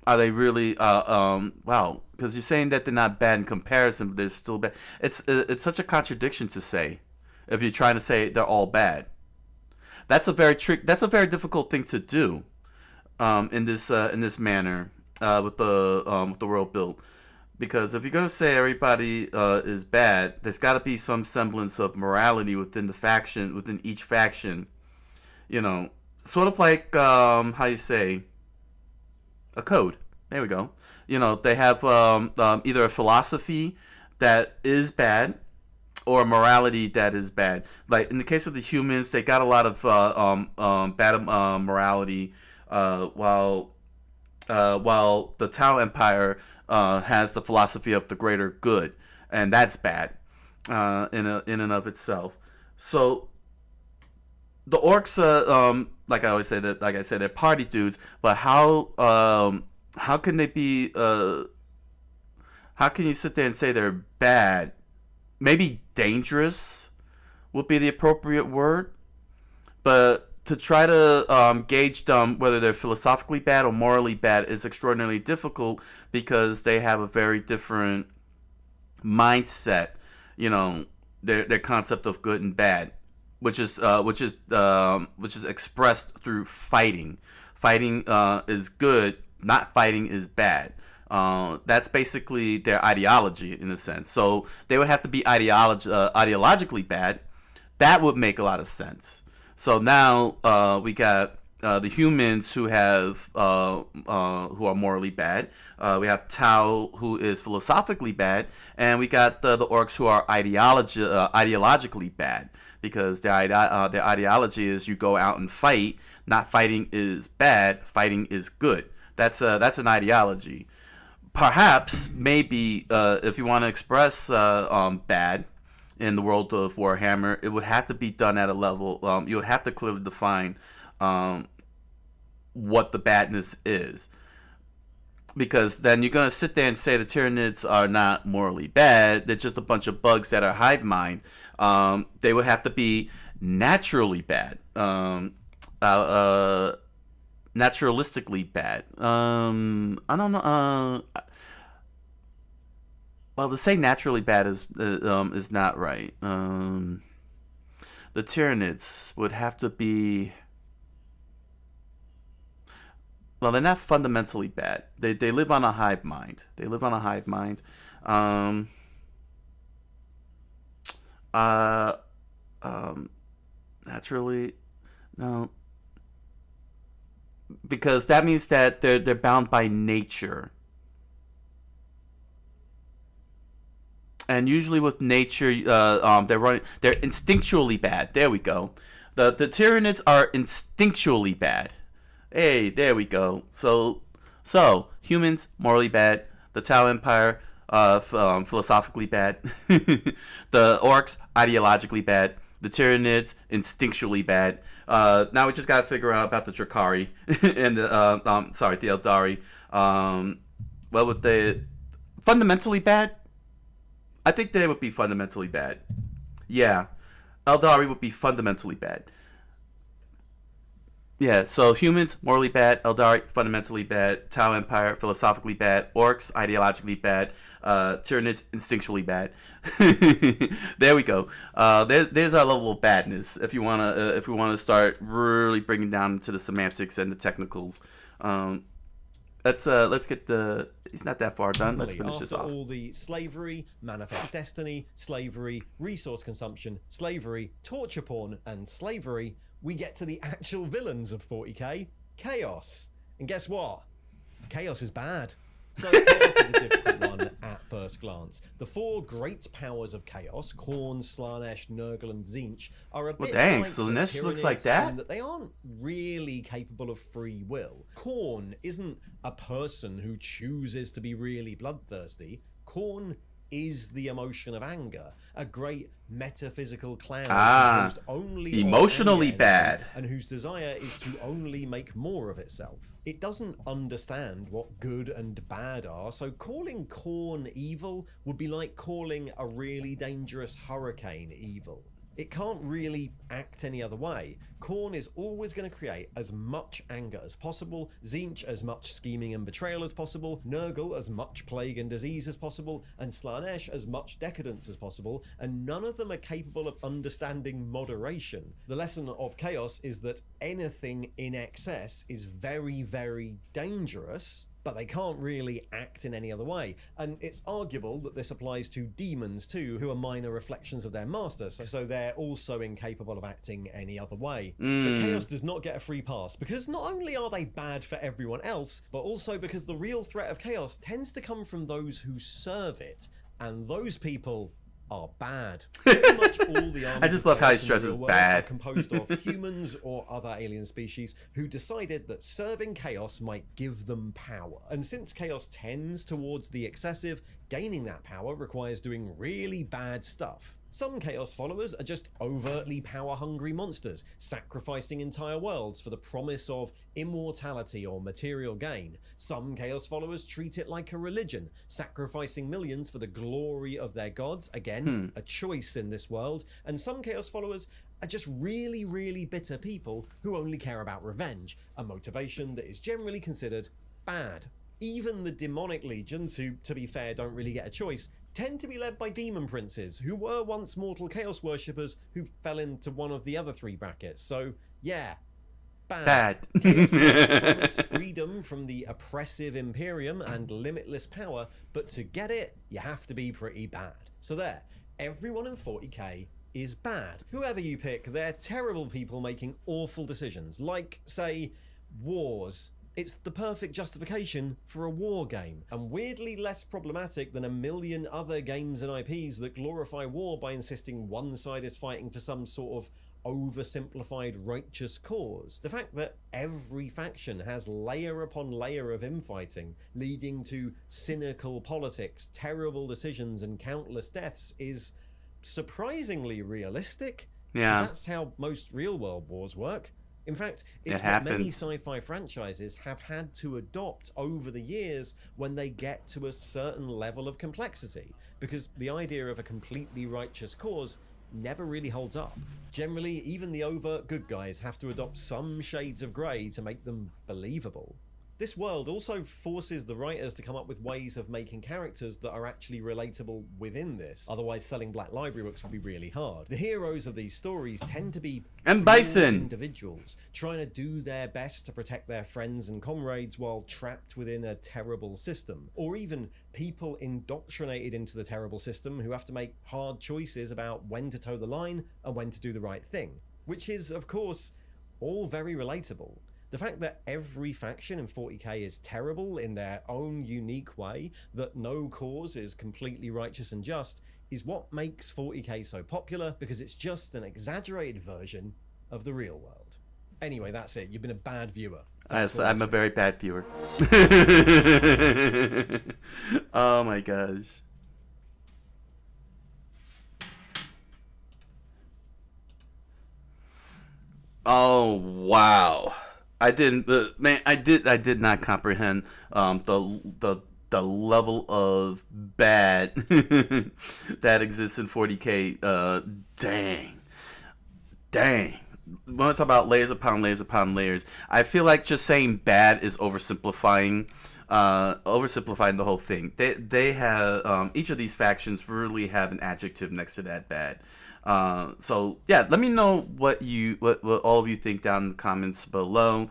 they really? Wow, because you're saying that they're not bad in comparison, but they're still bad. It's such a contradiction to say, if you're trying to say they're all bad. That's a very difficult thing to do, in this manner, with the world built. Because if you're gonna say everybody is bad, there's got to be some semblance of morality within each faction. You know, sort of like how you say, a code. There we go. You know, they have either a philosophy that is bad or a morality that is bad. Like in the case of the humans, they got a lot of bad morality, while the Tau Empire has the philosophy of the greater good, and that's bad in and of itself. So the orcs, like I said, they're party dudes. But how can they be? How can you sit there and say they're bad? Maybe dangerous would be the appropriate word, but to try to gauge them whether they're philosophically bad or morally bad is extraordinarily difficult, because they have a very different mindset. You know, their concept of good and bad, which is expressed through fighting. Fighting is good. Not fighting is bad. That's basically their ideology in a sense. So they would have to be ideologically bad. That would make a lot of sense. So now we got the humans who are morally bad. We have Tau, who is philosophically bad, and we got the orcs, who are ideologically bad, because their ideology is you go out and fight. Not fighting is bad. Fighting is good. That's an ideology. Perhaps, maybe, if you want to express bad in the world of Warhammer, it would have to be done at a level. You would have to clearly define what the badness is, because then you're gonna sit there and say the Tyranids are not morally bad. They're just a bunch of bugs that are hive mind. They would have to be naturally bad, naturalistically bad. I don't know. Well, to say naturally bad is not right. The Tyranids would have to be. well, they're not fundamentally bad. They live on a hive mind. They live on a hive mind. Naturally, no, because that means that they're bound by nature. And usually with nature, they're instinctually bad. There we go. The Tyranids are instinctually bad. Hey, there we go. So humans morally bad. The Tau Empire philosophically bad. The Orcs ideologically bad. The Tyranids instinctually bad. Now we just gotta figure out about the Drakari and the the Eldari. Well, with the fundamentally bad, I think they would be fundamentally bad. Yeah, Eldari would be fundamentally bad. Yeah, so humans, morally bad. Eldari, fundamentally bad. Tau Empire, philosophically bad. Orcs, ideologically bad. Tyranids, instinctually bad. There we go. There's our level of badness. If we wanna start really bringing down into the semantics and the technicals. Let's get the. It's not that far done. Let's finish this off. After all the slavery, manifest destiny, slavery, resource consumption, slavery, torture porn, and slavery, we get to the actual villains of 40k, Chaos. And guess what? Chaos is bad. So Chaos is a difficult one at first glance. The four great powers of Chaos, Khorne, Slaanesh, Nurgle, and Tzeentch, are a bit like Slaanesh looks like that? In that they aren't really capable of free will. Khorne isn't a person who chooses to be really bloodthirsty. Khorne is the emotion of anger, a great metaphysical cloud composed only emotionally bad, and whose desire is to only make more of itself. It doesn't understand what good and bad are, so calling Khorne evil would be like calling a really dangerous hurricane evil. It can't really act any other way. Khorne is always going to create as much anger as possible, Tzeentch as much scheming and betrayal as possible, Nurgle as much plague and disease as possible, and Slaanesh as much decadence as possible, and none of them are capable of understanding moderation. The lesson of Chaos is that anything in excess is very, very dangerous, but they can't really act in any other way. And it's arguable that this applies to demons too, who are minor reflections of their master, so they're also incapable of acting any other way. But Chaos does not get a free pass, because not only are they bad for everyone else, but also because the real threat of Chaos tends to come from those who serve it, and those people are bad. Pretty much all the I just love how he stresses bad. Are composed of humans or other alien species who decided that serving Chaos might give them power. And since Chaos tends towards the excessive, gaining that power requires doing really bad stuff. Some Chaos followers are just overtly power-hungry monsters, sacrificing entire worlds for the promise of immortality or material gain. Some Chaos followers treat it like a religion, sacrificing millions for the glory of their gods, again, a choice in this world. And some Chaos followers are just really, really bitter people who only care about revenge, a motivation that is generally considered bad. Even the demonic legions, who, to be fair, don't really get a choice, tend to be led by demon princes, who were once mortal chaos worshippers who fell into one of the other three brackets. So, yeah, bad. Chaos promise freedom from the oppressive Imperium and limitless power, but to get it, you have to be pretty bad. So there, everyone in 40k is bad. Whoever you pick, they're terrible people making awful decisions, like, say, wars. It's the perfect justification for a war game, and weirdly less problematic than a million other games and IPs that glorify war by insisting one side is fighting for some sort of oversimplified righteous cause. The fact that every faction has layer upon layer of infighting, leading to cynical politics, terrible decisions, and countless deaths is surprisingly realistic. Yeah. That's how most real-world wars work. In fact, it's what many sci-fi franchises have had to adopt over the years when they get to a certain level of complexity, because the idea of a completely righteous cause never really holds up. Generally, even the overt good guys have to adopt some shades of grey to make them believable. This world also forces the writers to come up with ways of making characters that are actually relatable within this. Otherwise, selling Black Library books would be really hard. The heroes of these stories tend to be and Bison individuals trying to do their best to protect their friends and comrades while trapped within a terrible system, or even people indoctrinated into the terrible system who have to make hard choices about when to toe the line and when to do the right thing, which is, of course, all very relatable. The fact that every faction in 40k is terrible in their own unique way, that no cause is completely righteous and just, is what makes 40k so popular, because it's just an exaggerated version of the real world. Anyway, that's it. You've been a bad viewer. I'm a very bad viewer. Oh my gosh. Oh wow. I didn't, I did not comprehend the level of bad that exists in 40k. Dang. When I talk about layers upon layers upon layers, I feel like just saying bad is oversimplifying the whole thing. They have each of these factions really have an adjective next to that bad. So yeah, let me know what all of you think down in the comments below.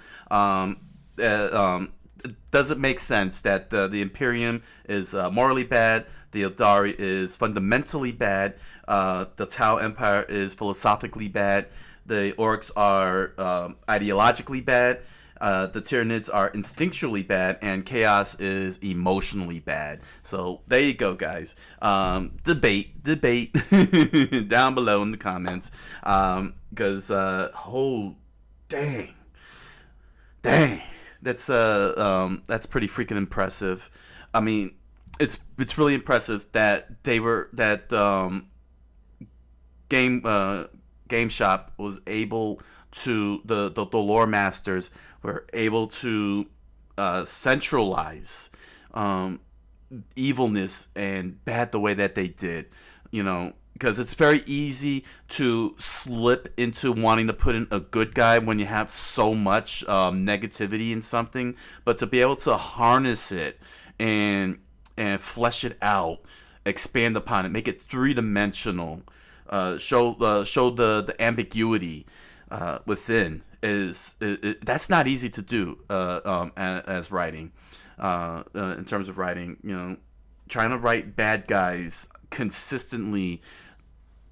Does it make sense that the Imperium is morally bad, the Eldari is fundamentally bad, the Tau Empire is philosophically bad, the Orcs are ideologically bad, the Tyranids are instinctually bad, and Chaos is emotionally bad? So there you go, guys. Debate down below in the comments, because dang, that's pretty freaking impressive. I mean, it's really impressive that Game Shop was able to, the lore masters were able to centralize evilness and bad the way that they did, because it's very easy to slip into wanting to put in a good guy when you have so much negativity in something, but to be able to harness it and flesh it out, expand upon it, make it three-dimensional, show the ambiguity within, that's not easy to do as writing, in terms of writing. Trying to write bad guys consistently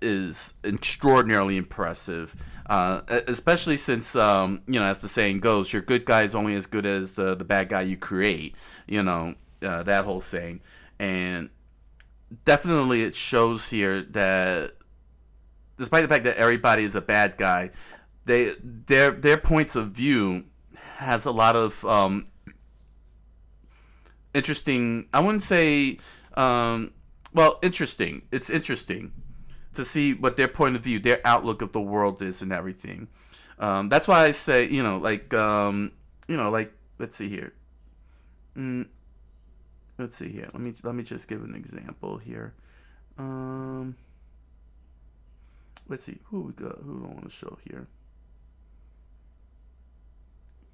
is extraordinarily impressive, especially since as the saying goes, your good guy is only as good as the bad guy you create, that whole saying. And definitely it shows here that despite the fact that everybody is a bad guy, their points of view has a lot of interesting, I wouldn't say interesting. It's interesting to see what their point of view, their outlook of the world is and everything. That's why I say, let's see here. Let's see here. Let me just give an example here. Let's see who we got. Who do I want to show here?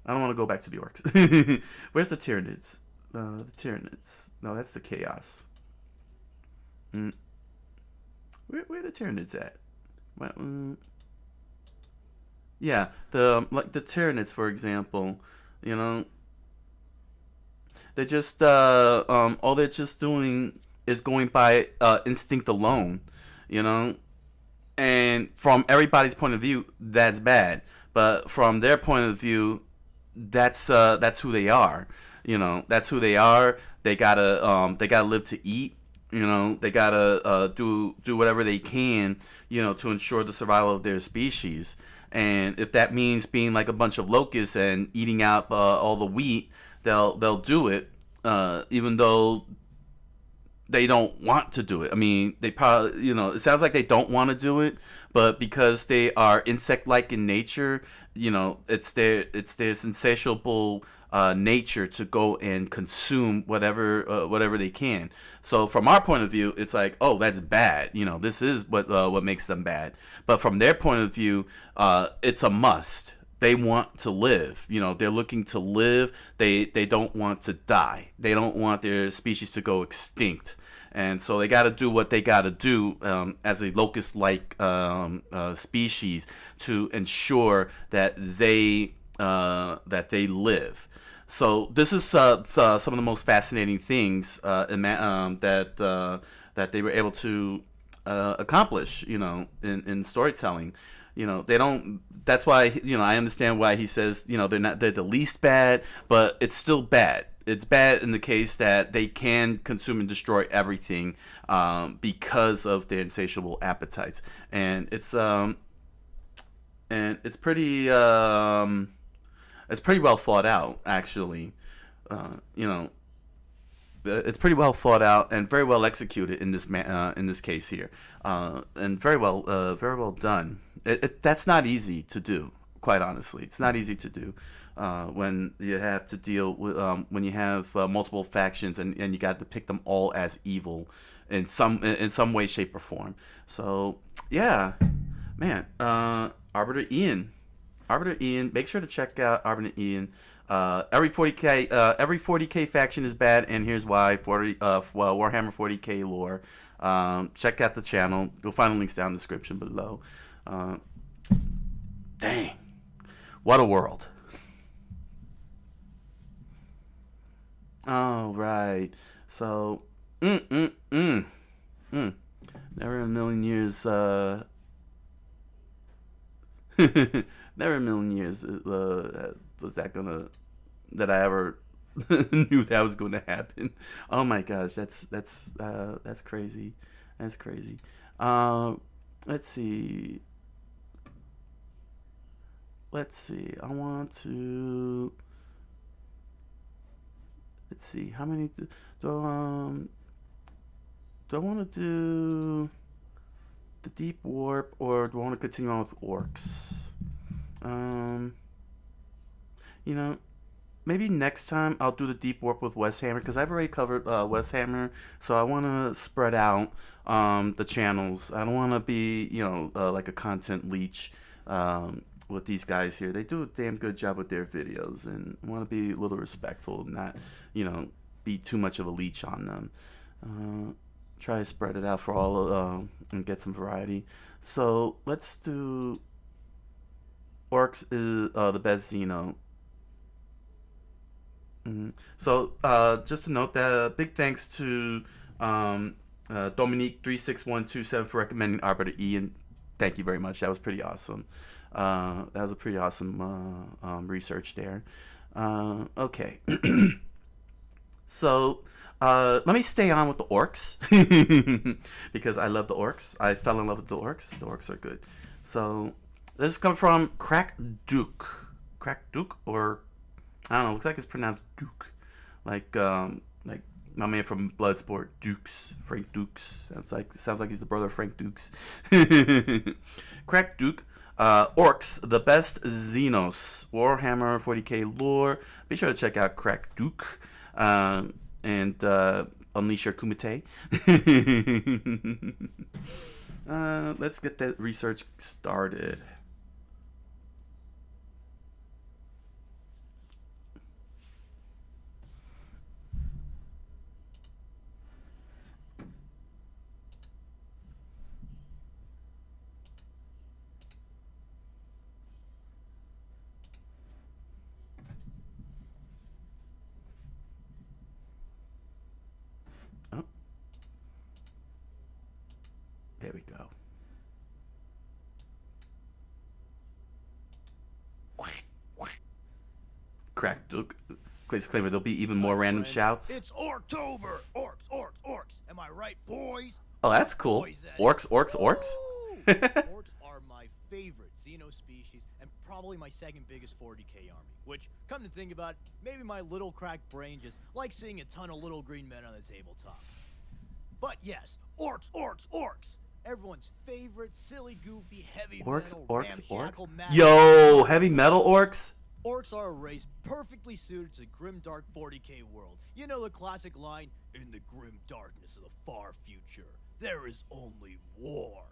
I don't want to go back to the Orcs. Where's the Tyranids? The Tyranids. No, that's the Chaos. Where are the Tyranids at? Yeah, the Tyranids, for example. They're just all they're just doing is going by instinct alone. And from everybody's point of view, that's bad. But from their point of view, that's who they are. That's who they are. They gotta live to eat. They gotta do whatever they can, to ensure the survival of their species. And if that means being like a bunch of locusts and eating out all the wheat, they'll do it, even though they don't want to do it. I mean, they probably, it sounds like they don't want to do it, but because they are insect-like in nature, it's their insatiable nature to go and consume whatever they can. So from our point of view, it's like, oh, that's bad. This is what makes them bad. But from their point of view, it's a must. they want to live. You know, they're looking to live. They don't want to die. They don't want their species to go extinct. And so they got to do what they got to do as a locust-like species to ensure that they live. So this is some of the most fascinating things that they were able to accomplish, you know, in storytelling. You know, they don't. That's why, you know, I understand why he says, you know, they're the least bad, but it's still bad. It's bad in the case that they can consume and destroy everything because of their insatiable appetites, and it's pretty well thought out, actually. You know, it's pretty well thought out and very well executed in this case here, and very well done. That's not easy to do, quite honestly. It's not easy to do when you have to deal with when you have multiple factions and you got to pick them all as evil in some way, shape, or form. So yeah, man, Arbiter Ian. Make sure to check out Arbiter Ian. Every 40k faction is bad, and here's why. Warhammer 40k lore. Check out the channel. You'll find the links down in the description below. Dang, what a world! All right, so never in a million years. Never in a million years was that I ever knew that was gonna happen. Oh my gosh, that's crazy. That's crazy. Let's see. I want to. Let's see. How many do I want to do the deep warp, or do I want to continue on with orcs? You know, maybe next time I'll do the deep warp with Westhammer, because I've already covered Westhammer, so I want to spread out the channels. I don't want to be, you know, like a content leech with these guys here. They do a damn good job with their videos, and I want to be a little respectful, not, you know, be too much of a leech on them. Try to spread it out for all and get some variety. So let's do orcs is the best Xeno. So just to note that big thanks to Dominique36127 for recommending Arbiter Ian. Thank you very much. That was pretty awesome. That was a pretty awesome research there. Okay. So let me stay on with the orcs because I love the orcs. I fell in love with the orcs. The orcs are good. So this is coming from Crack Duke, or I don't know. Looks like it's pronounced Duke, like my man from Bloodsport, Frank Dukes. Sounds like he's the brother of Frank Dukes. Crack Duke. Orcs, the best Xenos, Warhammer 40k lore. Be sure to check out Crack Duke and unleash your kumite. Let's get that research started. There we go. Crack Duke. Disclaimer, there'll be even more random shouts. It's Orktober! Orcs! Am I right, boys? Oh, that's cool. Boys, that Orcs. Orcs are my favorite Xeno species, and probably my second biggest 40k army. Which, come to think about it, maybe my little cracked brain just likes seeing a ton of little green men on the tabletop. But yes, Orcs! Everyone's favorite, silly, goofy, heavy metal, ramshackle, Yo, heavy metal orcs? Orcs are a race perfectly suited to grim dark 40k world. You know the classic line, in the grim darkness of the far future, there is only war.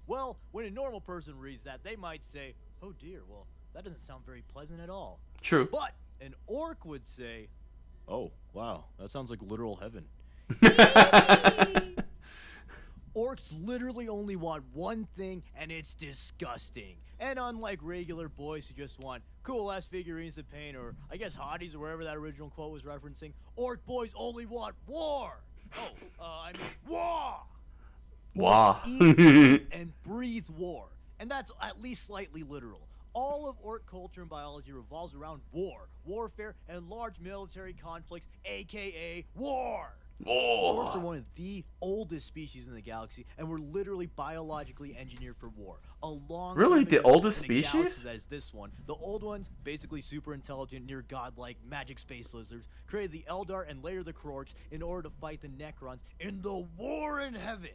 Well, when a normal person reads that, they might say, oh dear, well, that doesn't sound very pleasant at all. True. But an orc would say, oh, wow, that sounds like literal heaven. Orcs literally only want one thing, and it's disgusting. And unlike regular boys who just want cool-ass figurines to paint, or I guess hotties or wherever that original quote was referencing, orc boys only want war. I mean war. Wow. Eat and breathe war, and that's at least slightly literal. All of orc culture and biology revolves around war, warfare, and large military conflicts, aka war. Orcs are one of the oldest species in the galaxy, and were literally biologically engineered for war. Really? The oldest species? That is this one. The old ones, basically super intelligent, near godlike, magic space lizards, created the Eldar and later the Kroorks in order to fight the Necrons in the war in heaven.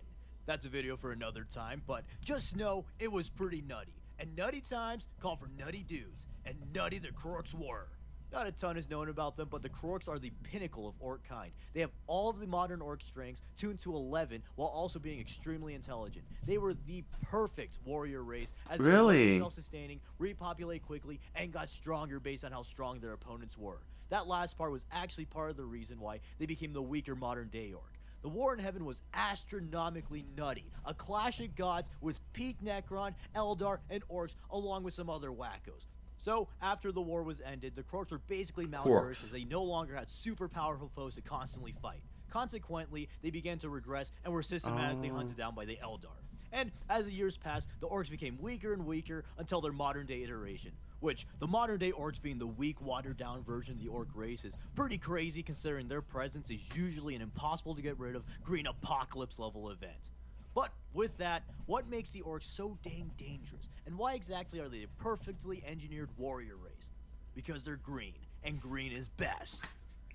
That's a video for another time, but just know it was pretty nutty. And nutty times call for nutty dudes, and nutty the Kroorks were. Not a ton is known about them, but the Kroorks are the pinnacle of orc kind. They have all of the modern orc strengths, tuned to 11, while also being extremely intelligent. They were the perfect warrior race, as they were self-sustaining, repopulate quickly, and got stronger based on how strong their opponents were. That last part was actually part of the reason why they became the weaker modern-day orc. The War in Heaven was astronomically nutty, a clash of gods with peak Necron, Eldar, and orcs, along with some other wackos. So, after the war was ended, the Kroorks were basically malnourished as they no longer had super powerful foes to constantly fight. Consequently, they began to regress and were systematically hunted down by the Eldar. And as the years passed, the orcs became weaker and weaker until their modern-day iteration. Which, the modern-day orcs being the weak, watered-down version of the orc race is pretty crazy considering their presence is usually an impossible-to-get-rid-of green apocalypse-level event. But with that, what makes the orcs so dang dangerous? And why exactly are they a perfectly engineered warrior race? Because they're green, and green is best.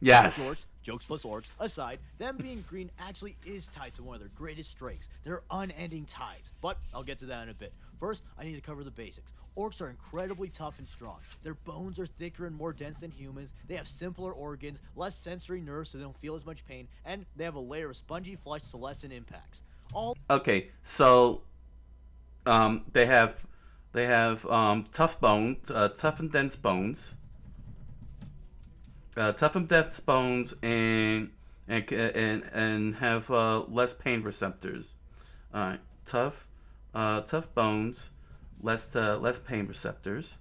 Yes. Orcs, jokes plus orcs aside, them being green actually is tied to one of their greatest strengths, their unending tides. But I'll get to that in a bit. First, I need to cover the basics. Orcs are incredibly tough and strong. Their bones are thicker and more dense than humans, they have simpler organs, less sensory nerves so they don't feel as much pain, and they have a layer of spongy flesh to lessen impacts. Okay, so they have tough bones, tough and dense bones, and have less pain receptors. All right, tough bones, less pain receptors.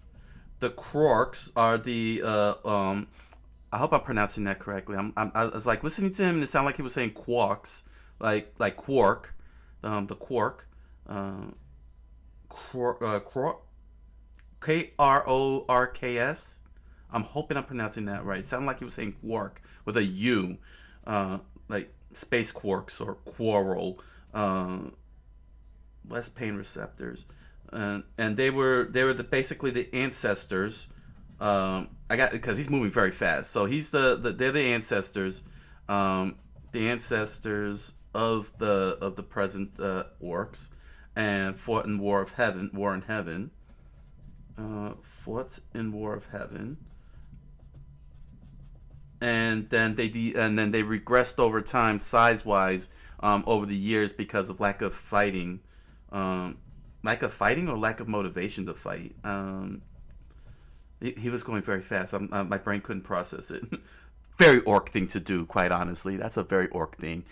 The Kroorks are the I hope I'm pronouncing that correctly. I was like listening to him and it sounded like he was saying quarks, like quark. The quark, Krorks. I'm hoping I'm pronouncing that right. It sounded like he was saying quark with a U, like space quarks or quarrel. Less pain receptors, and they were basically the ancestors. I got because he's moving very fast, so they're the ancestors, the ancestors of the present orcs, and fought in War in Heaven, fought in War of Heaven, and then they regressed over time size wise over the years because of lack of fighting or lack of motivation to fight. He was going very fast. My brain couldn't process it. Very orc thing to do, quite honestly. That's a very orc thing.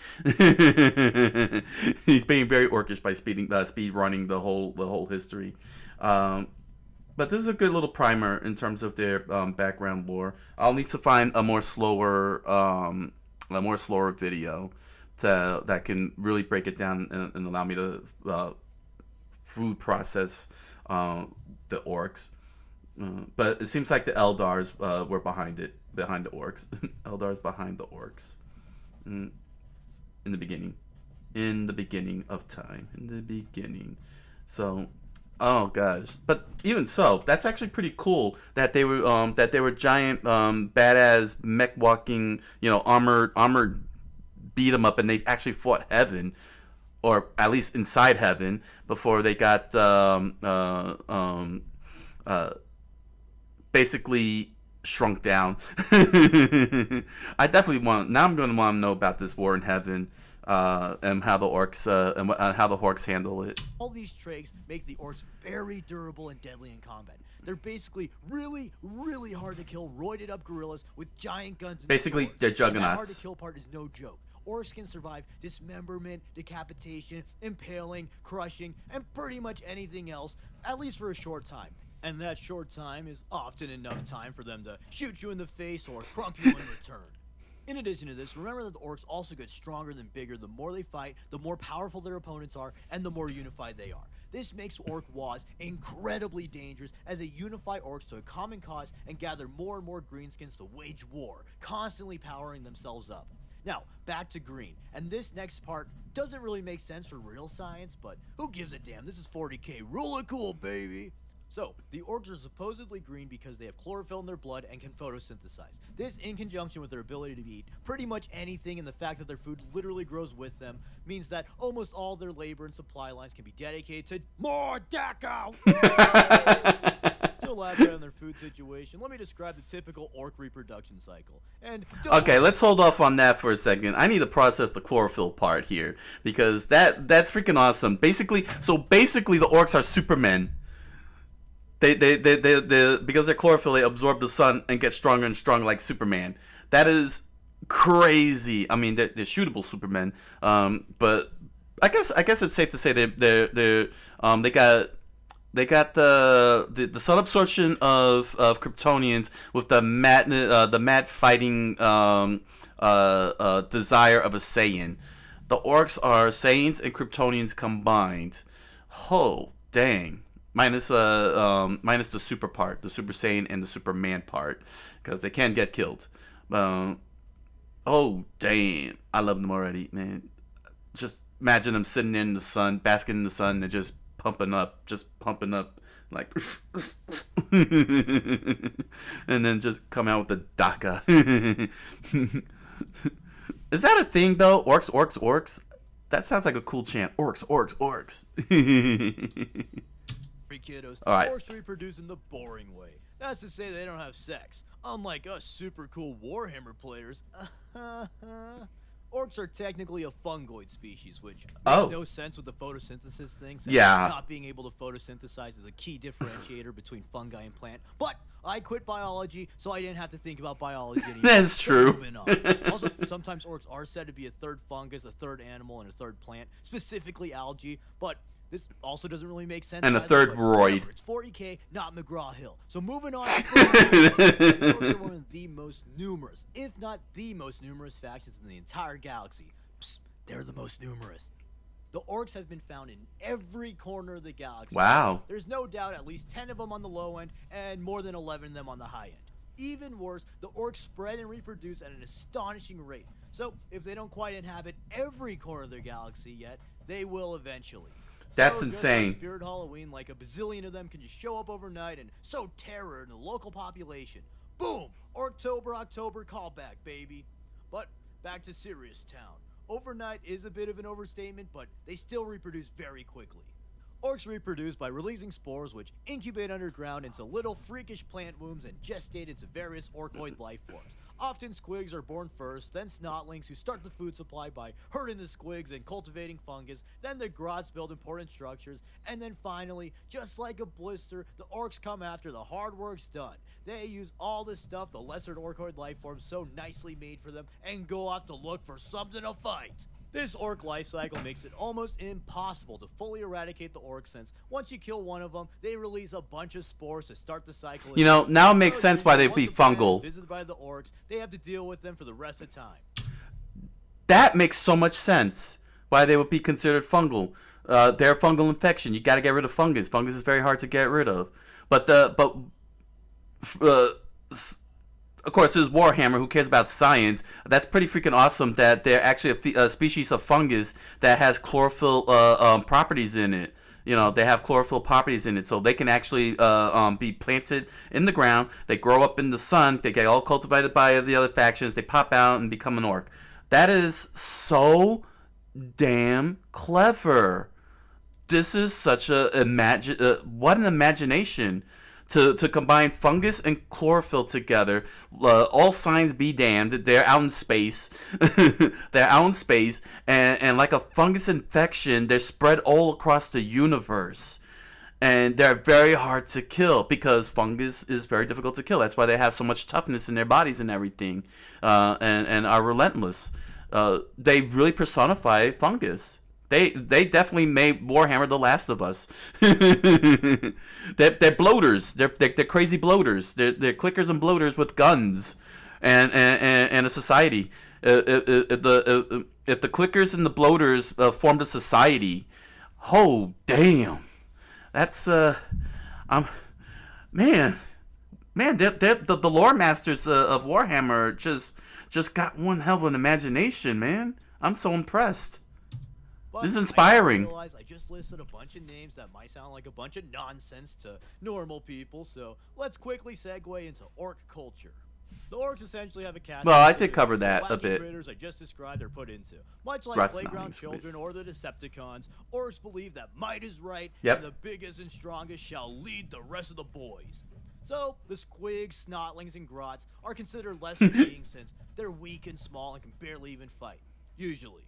He's being very orcish by speed running the whole history. But this is a good little primer in terms of their background lore. I'll need to find a more slower video that can really break it down and allow me to food process the orcs. But it seems like the Eldars were behind the orcs. Eldars behind the orcs. In the beginning of time. So, oh gosh. But even so, that's actually pretty cool that they were giant, badass, mech walking, armored beat 'em up, and they actually fought heaven, or at least inside heaven, before they got basically shrunk down. I definitely I'm going to want to know about this War in Heaven. and how the orcs and how the orcs handle it. All these traits make the orcs very durable and deadly in combat. They're basically really, really hard to kill, roided up gorillas with giant guns. And basically, swords. they're And juggernauts. that hard to kill part is no joke. Orcs can survive dismemberment, decapitation, impaling, crushing, and pretty much anything else, at least for a short time. And that short time is often enough time for them to shoot you in the face or crump you in return. In addition to this, remember that the orcs also get stronger than bigger the more they fight, the more powerful their opponents are, and the more unified they are. This makes orc wars incredibly dangerous as they unify orcs to a common cause and gather more and more greenskins to wage war, constantly powering themselves up. Now, back to green, and this next part doesn't really make sense for real science, but who gives a damn? This is 40k, rule of cool, baby! So, the orcs are supposedly green because they have chlorophyll in their blood and can photosynthesize. This, in conjunction with their ability to eat pretty much anything and the fact that their food literally grows with them, means that almost all their labor and supply lines can be dedicated to more Deco! To elaborate on their food situation, let me describe the typical orc reproduction cycle. And okay, let's hold off on that for a second. I need to process the chlorophyll part here because that's freaking awesome. Basically the orcs are supermen. They because they're chlorophyll, they absorb the sun and get stronger and stronger like Superman. That is crazy. I mean, they're shootable Supermen. But I guess it's safe to say they got the sun absorption of Kryptonians with the mad fighting desire of a Saiyan. The orcs are Saiyans and Kryptonians combined. Oh dang. Minus the super part, the Super Saiyan and the Superman part, because they can get killed. Oh damn, I love them already, man. Just imagine them sitting in the sun, basking in the sun, and just pumping up, like, and then just come out with the DACA. Is that a thing though? Orcs. That sounds like a cool chant. Orcs. Kiddos, right. Orcs reproduce in the boring way. That's to say they don't have sex. Unlike us super cool Warhammer players. Orcs are technically a fungoid species, which makes no sense with the photosynthesis thing. Since not being able to photosynthesize is a key differentiator between fungi and plant. But I quit biology, so I didn't have to think about biology anymore. That's true. Moving on. Also, sometimes orcs are said to be a third fungus, a third animal, and a third plant, specifically algae, but this also doesn't really make sense. And a third roid. It's 40k, not McGraw-Hill. So moving on. Orcs are one of the most numerous, if not the most numerous factions in the entire galaxy. Psst, they're the most numerous. The orcs have been found in every corner of the galaxy. Wow. There's no doubt at least 10 of them on the low end and more than 11 of them on the high end. Even worse, the orcs spread and reproduce at an astonishing rate. So if they don't quite inhabit every corner of their galaxy yet, they will eventually. That's so insane. Spirit Halloween, like a bazillion of them can just show up overnight and sow terror in the local population. Boom! October callback, baby. But back to Serious Town. Overnight is a bit of an overstatement, but they still reproduce very quickly. Orcs reproduce by releasing spores which incubate underground into little freakish plant wombs and gestate into various orcoid life forms. Often squigs are born first, then snotlings who start the food supply by herding the squigs and cultivating fungus, then the grots build important structures, and then finally, just like a blister, the orcs come after the hard work's done. They use all the stuff the lesser orcoid life forms so nicely made for them and go off to look for something to fight. This orc life cycle makes it almost impossible to fully eradicate the orcs since once you kill one of them, they release a bunch of spores to start the cycle. You know, now it makes sense why they'd be fungal. Visited by the orcs, they have to deal with them for the rest of the time. That makes so much sense. Why they would be considered fungal. They're a fungal infection. You got to get rid of fungus. Fungus is very hard to get rid of. Of course, there's Warhammer. Who cares about science? That's pretty freaking awesome that they're actually a species of fungus that has chlorophyll properties in it. You know, they have chlorophyll properties in it, so they can actually be planted in the ground. They grow up in the sun. They get all cultivated by the other factions. They pop out and become an orc. That is so damn clever. This is such what an imagination. to combine fungus and chlorophyll together. All signs be damned. They're out in space. They're out in space, and like a fungus infection, they're spread all across the universe. And they're very hard to kill because fungus is very difficult to kill. That's why they have so much toughness in their bodies and everything, and are relentless. They really personify fungus. They definitely made Warhammer The Last of Us. They're bloaters. They're crazy bloaters. They're clickers and bloaters with guns, and a society. If the clickers and the bloaters formed a society, oh damn. That's man, the lore masters of Warhammer just got one hell of an imagination, man. I'm so impressed. But This is inspiring. I realize I just listed a bunch of names that might sound like a bunch of nonsense to normal people, so let's quickly segue into orc culture. The orcs essentially have a cast. Well, I did cover that a bit. Critters I just described are put into. Much like Rat's playground not children or the Decepticons, orcs believe that might is right, Yep. and the biggest and strongest shall lead the rest of the boys. So, the squigs, snotlings, and grots are considered lesser beings since they're weak and small and can barely even fight, usually.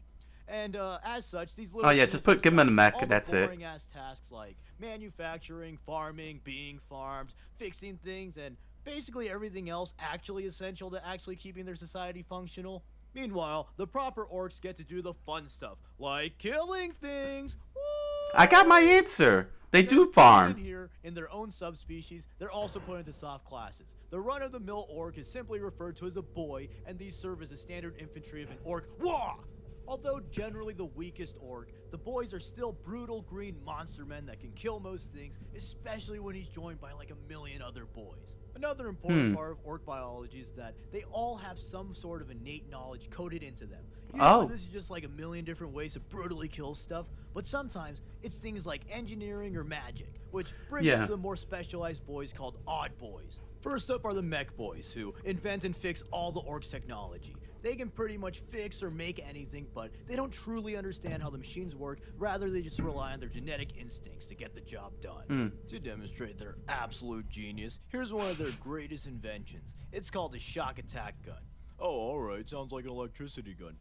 And as such, these little Just give them a mech, all the that's it. boring ass tasks like manufacturing, farming, being farmed, fixing things, and basically everything else actually essential to actually keeping their society functional. Meanwhile, the proper orcs get to do the fun stuff, like killing things. Woo! I got my answer. They do In farm. here, in their own subspecies, they're also put into soft classes. The run-of-the-mill orc is simply referred to as a boy, and these serve as the standard infantry of an orc. Wah! Although generally the weakest orc, the boys are still brutal green monster men that can kill most things, especially when he's joined by like a million other boys. Another important part of orc biology is that they all have some sort of innate knowledge coded into them. Usually this is just like a million different ways to brutally kill stuff, but sometimes it's things like engineering or magic, which brings us to the more specialized boys called odd boys. First up are the mech boys, who invent and fix all the orcs' technology. They can pretty much fix or make anything, but they don't truly understand how the machines work. Rather, they just rely on their genetic instincts to get the job done. To demonstrate their absolute genius, here's one of their greatest inventions. It's called a shock attack gun. Oh, alright, sounds like an electricity gun.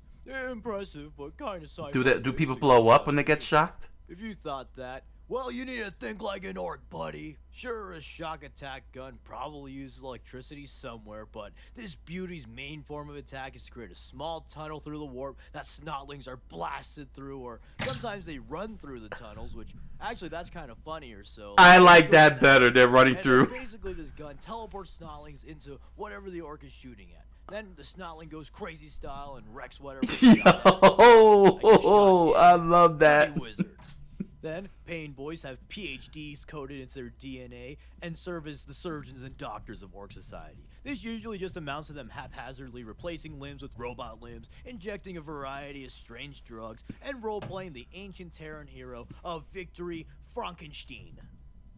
Impressive, but kind of sci-fi. Do people blow up when they get shocked? If you thought that, well, you need to think like an orc, buddy. Sure, a shock attack gun probably uses electricity somewhere, but this beauty's main form of attack is to create a small tunnel through the warp that snotlings are blasted through, or sometimes they run through the tunnels, which actually that's kind of funnier. So I like that better. They're running and through. Basically, this gun teleports snotlings into whatever the orc is shooting at. Then the snotling goes crazy style and wrecks whatever. Yo, I love that. Wizard. Then, pain boys have PhDs coded into their DNA and serve as the surgeons and doctors of orc society. This usually just amounts to them haphazardly replacing limbs with robot limbs, injecting a variety of strange drugs, and role-playing the ancient Terran hero of Victory, Frankenstein.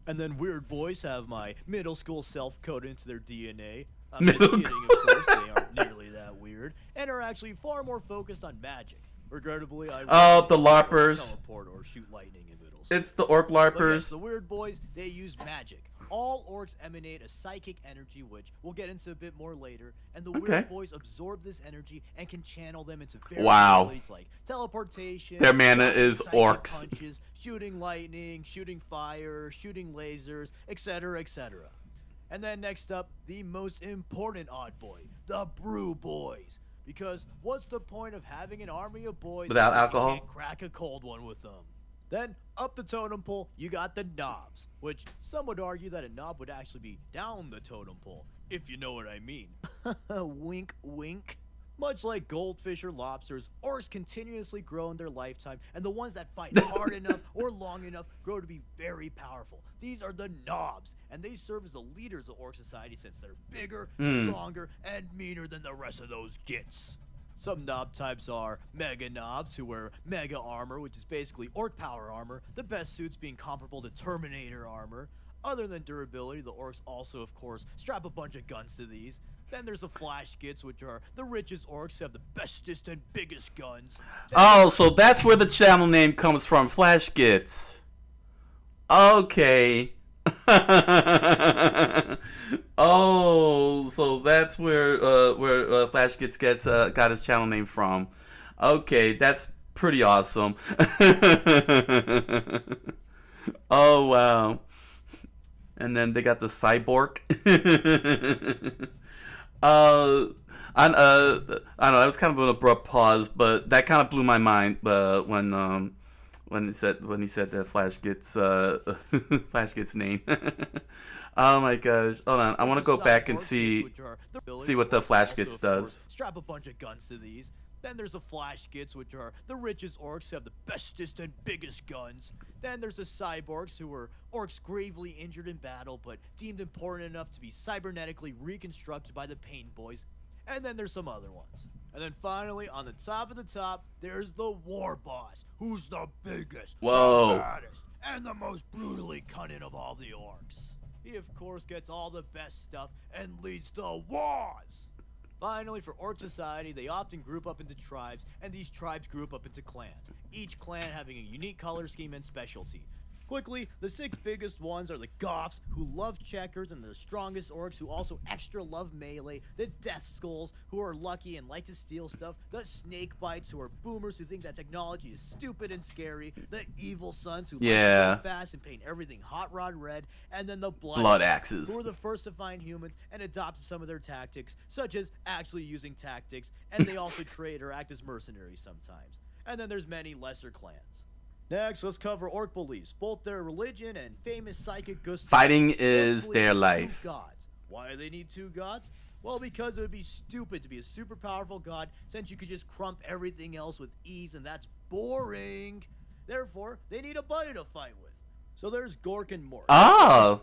And then weird boys have my middle school self coded into their DNA. I'm just kidding, of course, they aren't nearly that weird, and are actually far more focused on magic. Regrettably, I the LARPers. Teleport or shoot lightning in middle school. It's the orc But yes, LARPers. the weird boys, they use magic. All orcs emanate a psychic energy, which we'll get into a bit more later, and the weird boys absorb this energy and can channel them into various abilities like teleportation. Their mana is psychic orcs. punches, shooting lightning, shooting fire, shooting lasers, etc., etc. And then next up, the most important odd boy, the brew boys. Because what's the point of having an army of boys Without if you alcohol? can't crack a cold one with them? Then, up the totem pole, you got the knobs, which some would argue that a knob would actually be down the totem pole, if you know what I mean. Wink, wink. Much like goldfish or lobsters, orcs continuously grow in their lifetime, and the ones that fight hard enough or long enough grow to be very powerful. These are the knobs, and they serve as the leaders of orc society since they're bigger, stronger, and meaner than the rest of those gits. Some knob types are mega knobs, who wear mega armor, which is basically orc power armor, the best suits being comparable to Terminator armor. Other than durability, the orcs also, of course, strap a bunch of guns to these. Then there's the flash gits, which are the richest orcs who have the bestest and biggest guns. Oh, so that's where the channel name comes from, Flash Gits. Okay. Oh, so that's where Flash gets got his channel name from. Okay, that's pretty awesome. Oh wow. And then they got the cyborg. I don't know. That was kind of an abrupt pause, but that kind of blew my mind. When he said that Flash gets Flash gets name. Oh my gosh! Hold on, I want to go back and see what the Flash gets does. Strap a bunch of guns to these. Then there's the Flash Gits, which are the richest orcs who have the bestest and biggest guns. Then there's the Cyborgs, who are orcs gravely injured in battle, but deemed important enough to be cybernetically reconstructed by the Pain Boys. And then there's some other ones. And then finally, on the top of the top, there's the War Boss, who's the biggest, Whoa. the baddest, and the most brutally cunning of all the orcs. He, of course, gets all the best stuff and leads the wars. Finally, for Orc Society, they often group up into tribes, and these tribes group up into clans, each clan having a unique color scheme and specialty. Quickly, the 6 biggest ones are the Goths, who love checkers, and the strongest orcs, who also extra love melee, the Death Skulls, who are lucky and like to steal stuff, the Snake Bites, who are boomers who think that technology is stupid and scary, the Evil Sons, who like to go fast and paint everything hot rod red, and then the Blood Axes, who are the first to find humans and adopt some of their tactics, such as actually using tactics, and they also trade or act as mercenaries sometimes. And then there's many lesser clans. Next, let's cover orc beliefs, both their religion and famous psychic ghost. Fighting is their life. 2 gods. Why do they need 2 gods? Well, because it would be stupid to be a super powerful god, since you could just crump everything else with ease, and that's boring. Therefore, they need a buddy to fight with. So there's Gork and Mork. Oh,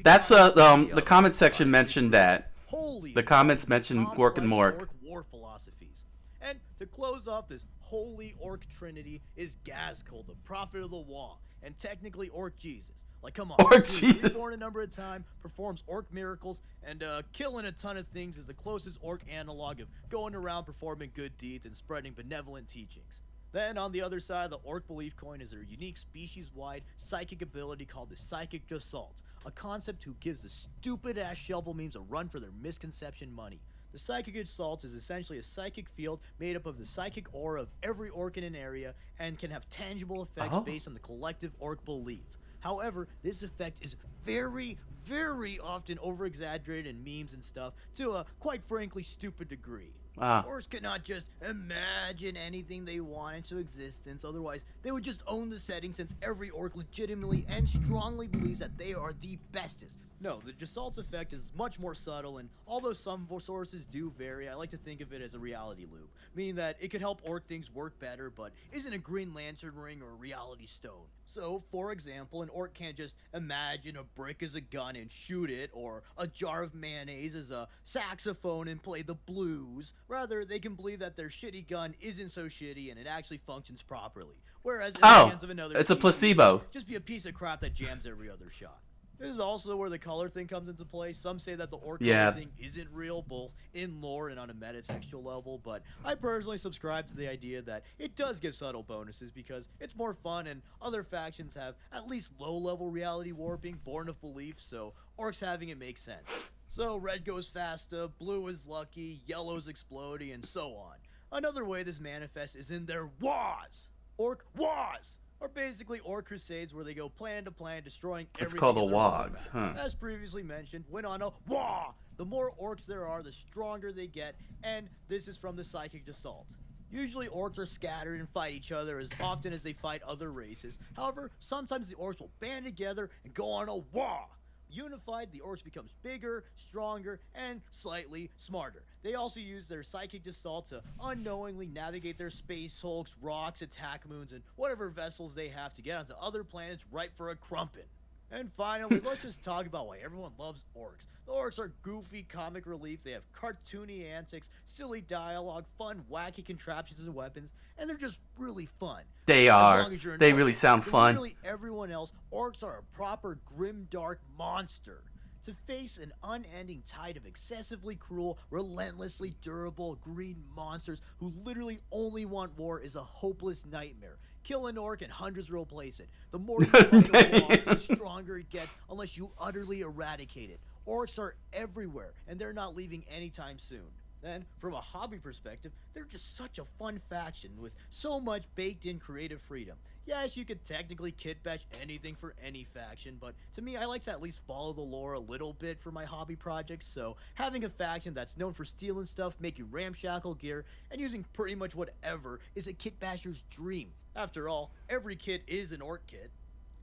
that's the comment section mentioned that. The comments mentioned Gork and Mork. Orc war philosophies. And to close off this holy orc trinity is Gazkul, the prophet of the wall, and technically Orc Jesus. Like, come on, Orc Jesus, reborn a number of times, performs orc miracles, and killing a ton of things is the closest orc analog of going around performing good deeds and spreading benevolent teachings. Then on the other side of the orc belief coin is their unique species-wide psychic ability called the Psychic Assault, a concept who gives the stupid-ass shovel memes a run for their misconception money. The Psychic Assault is essentially a psychic field made up of the psychic aura of every orc in an area and can have tangible effects based on the collective orc belief. However, this effect is very, very often over-exaggerated in memes and stuff to a, quite frankly, stupid degree. Orcs cannot just imagine anything they want into existence, otherwise they would just own the setting, since every orc legitimately and strongly believes that they are the bestest. No, the Gestalt effect is much more subtle, and although some sources do vary, I like to think of it as a reality loop, meaning that it could help orc things work better, but isn't a Green Lantern ring or a reality stone. So, for example, an orc can't just imagine a brick as a gun and shoot it, or a jar of mayonnaise as a saxophone and play the blues. Rather, they can believe that their shitty gun isn't so shitty and it actually functions properly. Whereas in the hands of another, it's a placebo. Just be a piece of crap that jams every other shot. This is also where the color thing comes into play. Some say that the orc color thing isn't real, both in lore and on a metatextual level, but I personally subscribe to the idea that it does give subtle bonuses because it's more fun, and other factions have at least low-level reality warping born of belief, so orcs having it makes sense. So red goes faster, blue is lucky, yellow's exploding, and so on. Another way this manifests is in their wars! Orc wars! Or basically orc crusades where they go plan to plan, destroying everything. It's called a wogs, huh? As previously mentioned, when on a war, the more orcs there are, the stronger they get, and this is from the Psychic Assault. Usually orcs are scattered and fight each other as often as they fight other races. However, sometimes the orcs will band together and go on a war. Unified, the orcs becomes bigger, stronger, and slightly smarter. They also use their Psychic Gestalt to unknowingly navigate their space hulks, rocks, attack moons, and whatever vessels they have to get onto other planets ripe for a crumpin'. And finally, let's just talk about why everyone loves orcs. The orcs are goofy comic relief, they have cartoony antics, silly dialogue, fun, wacky contraptions and weapons, and they're just really fun. They are. They really sound fun. Literally everyone else, orcs are a proper grim, dark monster. To face an unending tide of excessively cruel, relentlessly durable green monsters who literally only want war is a hopeless nightmare. Kill an orc and hundreds will replace it. The more you fight a orc, the stronger it gets unless you utterly eradicate it. Orcs are everywhere, and they're not leaving anytime soon. Then, from a hobby perspective, they're just such a fun faction with so much baked-in creative freedom. Yes, you could technically kit bash anything for any faction, but to me, I like to at least follow the lore a little bit for my hobby projects, so having a faction that's known for stealing stuff, making ramshackle gear, and using pretty much whatever is a kit basher's dream. After all, every kit is an orc kit.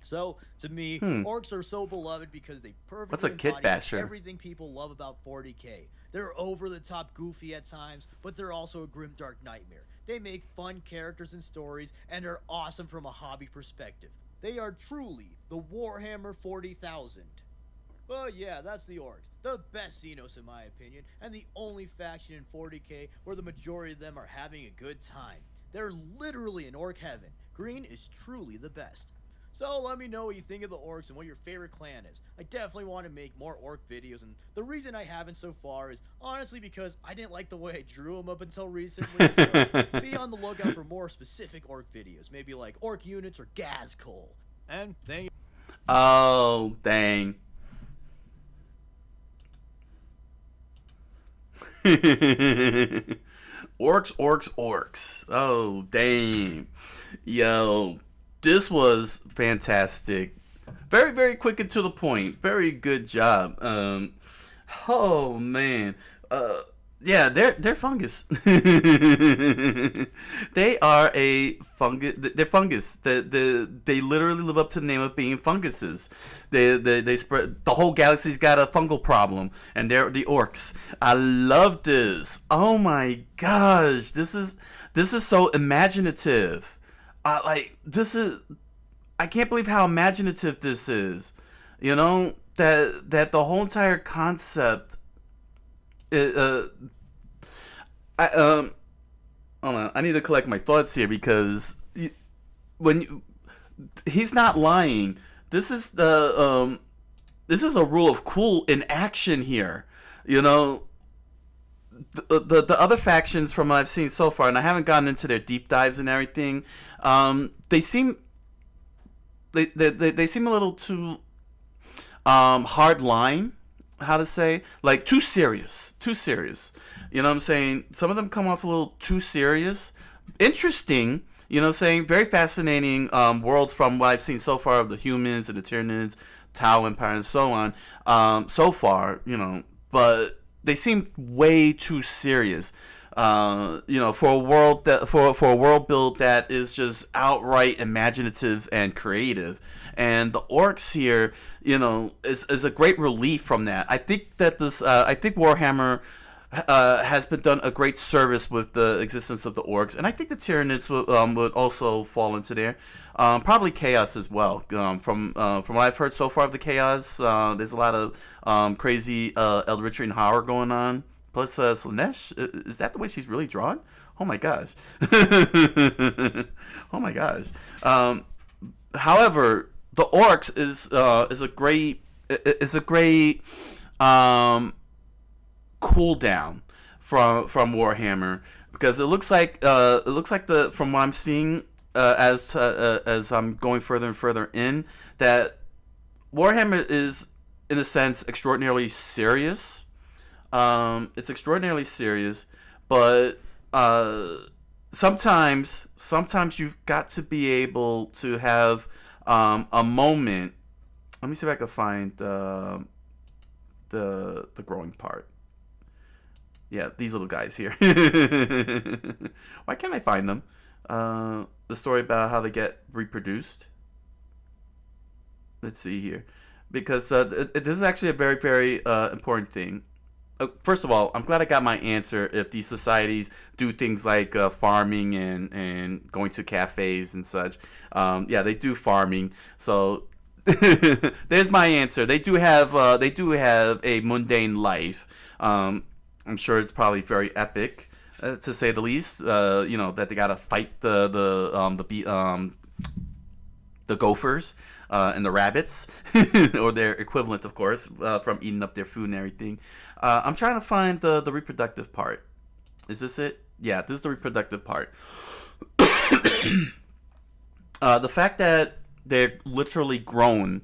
So, to me, orcs are so beloved because they perfectly embody everything people love about 40k. They're over-the-top goofy at times, but they're also a grimdark nightmare. They make fun characters and stories, and are awesome from a hobby perspective. They are truly the Warhammer 40,000. But yeah, that's the orcs. The best Xenos in my opinion, and the only faction in 40k where the majority of them are having a good time. They're literally in orc heaven. Green is truly the best. So let me know what you think of the orcs and what your favorite clan is. I definitely want to make more orc videos, and the reason I haven't so far is honestly because I didn't like the way I drew them up until recently, so be on the lookout for more specific orc videos, maybe like orc units or gas coal. And thank you. Oh, dang. Orcs. Oh, dang. Yo. This was fantastic. Very, very quick and to the point. Very good job. Oh man. Yeah, they're fungus. They are a fungus. They're fungus. They literally live up to the name of being funguses. They spread. The whole galaxy's got a fungal problem, and they're the orcs. I love this. Oh my gosh, this is so imaginative. I can't believe how imaginative this is. You know, that the whole entire concept. Hold on, I need to collect my thoughts here because he's not lying. This is a rule of cool in action here. You know. The other factions from what I've seen so far, and I haven't gotten into their deep dives and everything, they seem a little too hard line, how to say, like too serious. You know what I'm saying? Some of them come off a little too serious. Interesting, you know what I'm saying? Very fascinating worlds from what I've seen so far of the humans and the Tyranids, Tau Empire, and so on. So far, you know, but they seem way too serious, you know, for a world build that is just outright imaginative and creative. And the orcs here, you know, is a great relief from that. I think that I think Warhammer has been done a great service with the existence of the orcs, and I think the Tyranids would also fall into there. Probably Chaos as well. From what I've heard so far of the Chaos, there's a lot of crazy Eldritch horror going on. Plus, Slanesh, is that the way she's really drawn? Oh my gosh. Oh my gosh. However, the orcs is a great cool down from Warhammer, because it looks like from what I'm seeing as I'm going further and further in, that Warhammer is in a sense extraordinarily serious. It's extraordinarily serious, but sometimes you've got to be able to have a moment. Let me see if I can find the growing part. Yeah, these little guys here. Why can't I find them? The story about how they get reproduced. Let's see here, because this is actually a very, very important thing. First of all, I'm glad I got my answer. If these societies do things like farming and going to cafes and such, yeah, they do farming. So there's my answer. They do have a mundane life. I'm sure it's probably very epic, to say the least. You know, that they gotta fight the gophers and the rabbits, or their equivalent, of course, from eating up their food and everything. I'm trying to find the reproductive part. Is this it? Yeah, this is the reproductive part. The fact that they're literally grown,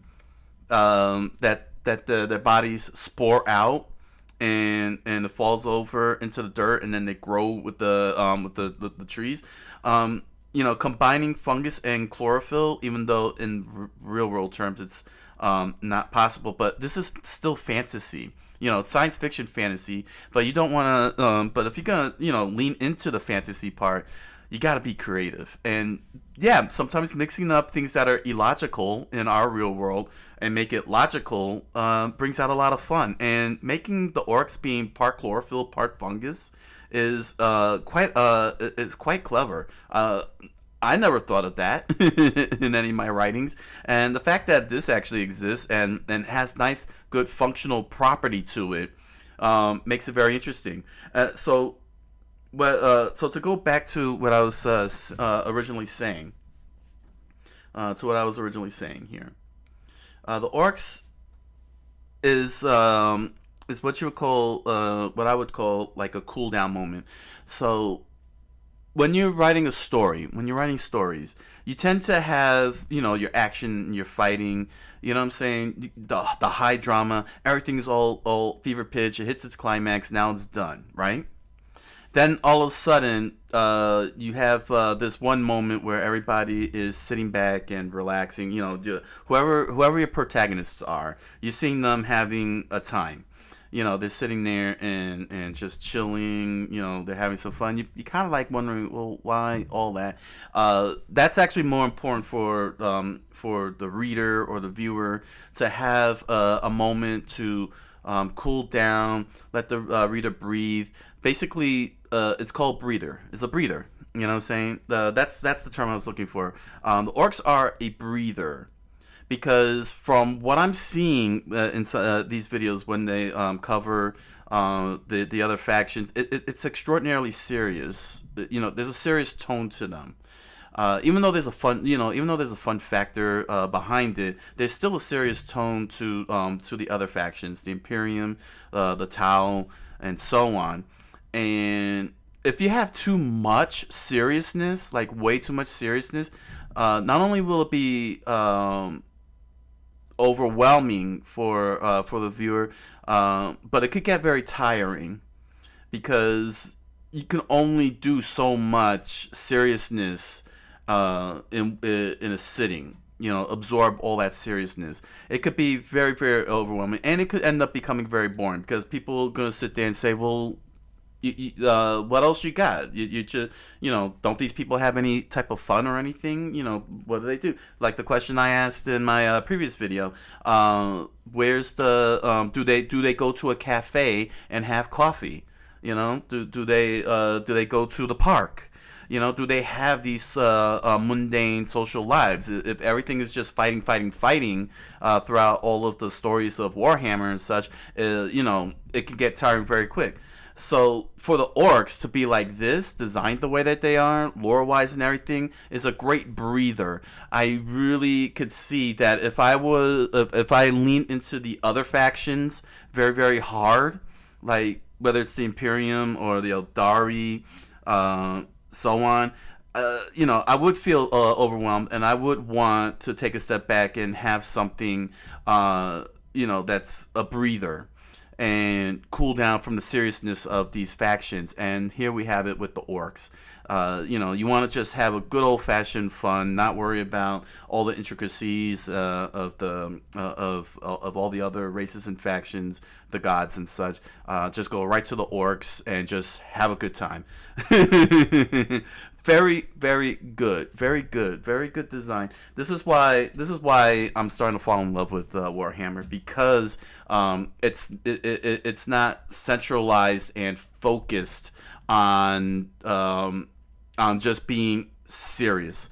that their bodies spore out and it falls over into the dirt, and then they grow with the trees. Combining fungus and chlorophyll, even though in real world terms it's not possible, but this is still fantasy. Science fiction fantasy, but you don't want to. But if you're gonna, lean into the fantasy part, you got to be creative. And yeah, sometimes mixing up things that are illogical in our real world and make it logical brings out a lot of fun. And making the orcs being part chlorophyll, part fungus is quite clever. I never thought of that in any of my writings, and the fact that this actually exists and has nice, good functional property to it makes it very interesting. So to go back to what I was originally saying, here, the orcs is what you would call what I would call like a cool down moment. So when you're writing stories, you tend to have, your action, your fighting, you know what I'm saying, the high drama, everything is all fever pitch, it hits its climax, now it's done, right? Then all of a sudden, you have this one moment where everybody is sitting back and relaxing. Whoever your protagonists are, you're seeing them having a time. They're sitting there and just chilling. They're having some fun. You kind of like wondering, well, why all that? That's actually more important for the reader or the viewer to have a moment to cool down, let the reader breathe. Basically, it's called breather. It's a breather. You know what I'm saying? That's the term I was looking for. The orcs are a breather. Because from what I'm seeing in these videos when they cover the other factions, it's extraordinarily serious. There's a serious tone to them. Even though there's a fun factor behind it, there's still a serious tone to the other factions, the Imperium, the Tau, and so on. And if you have too much seriousness, like way too much seriousness, not only will it be overwhelming for the viewer, but it could get very tiring because you can only do so much seriousness in a sitting. Absorb all that seriousness. It could be very, very overwhelming, and it could end up becoming very boring because people are gonna sit there and say, "Well, what else you got? You just, don't these people have any type of fun or anything? What do they do?" Like the question I asked in my previous video, where's the do they go to a cafe and have coffee? Do they go to the park? Do they have these mundane social lives? If everything is just fighting throughout all of the stories of Warhammer and such, it can get tiring very quick. So for the orcs to be like this, designed the way that they are, lore-wise and everything, is a great breather. I really could see that if I leaned into the other factions very, very hard, like whether it's the Imperium or the Eldari, so on, I would feel overwhelmed, and I would want to take a step back and have something, that's a breather and cool down from the seriousness of these factions. And here we have it with the orcs. You want to just have a good old-fashioned fun, not worry about all the intricacies of all the other races and factions, the gods and such. Just go right to the orcs and just have a good time. Very, very good, very good design. This is why I'm starting to fall in love with Warhammer, because it's not centralized and focused on just being serious,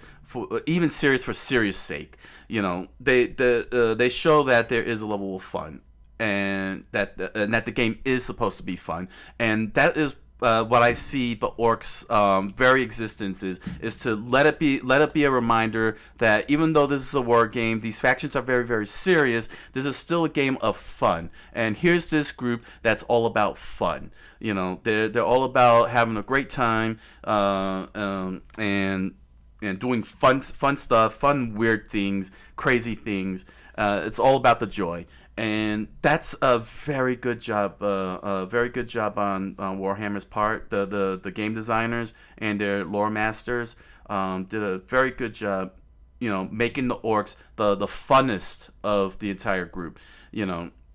even serious for serious sake. They show that there is a level of fun, and that the game is supposed to be fun, and that is what I see the orcs' very existence is to let it be a reminder that even though this is a war game, these factions are very, very serious. This is still a game of fun, and here's this group that's all about fun. They're all about having a great time, and and doing fun stuff, fun weird things, crazy things. It's all about the joy, and that's a very good job. A very good job on Warhammer's part. The game designers and their lore masters did a very good job. Making the orcs the funnest of the entire group.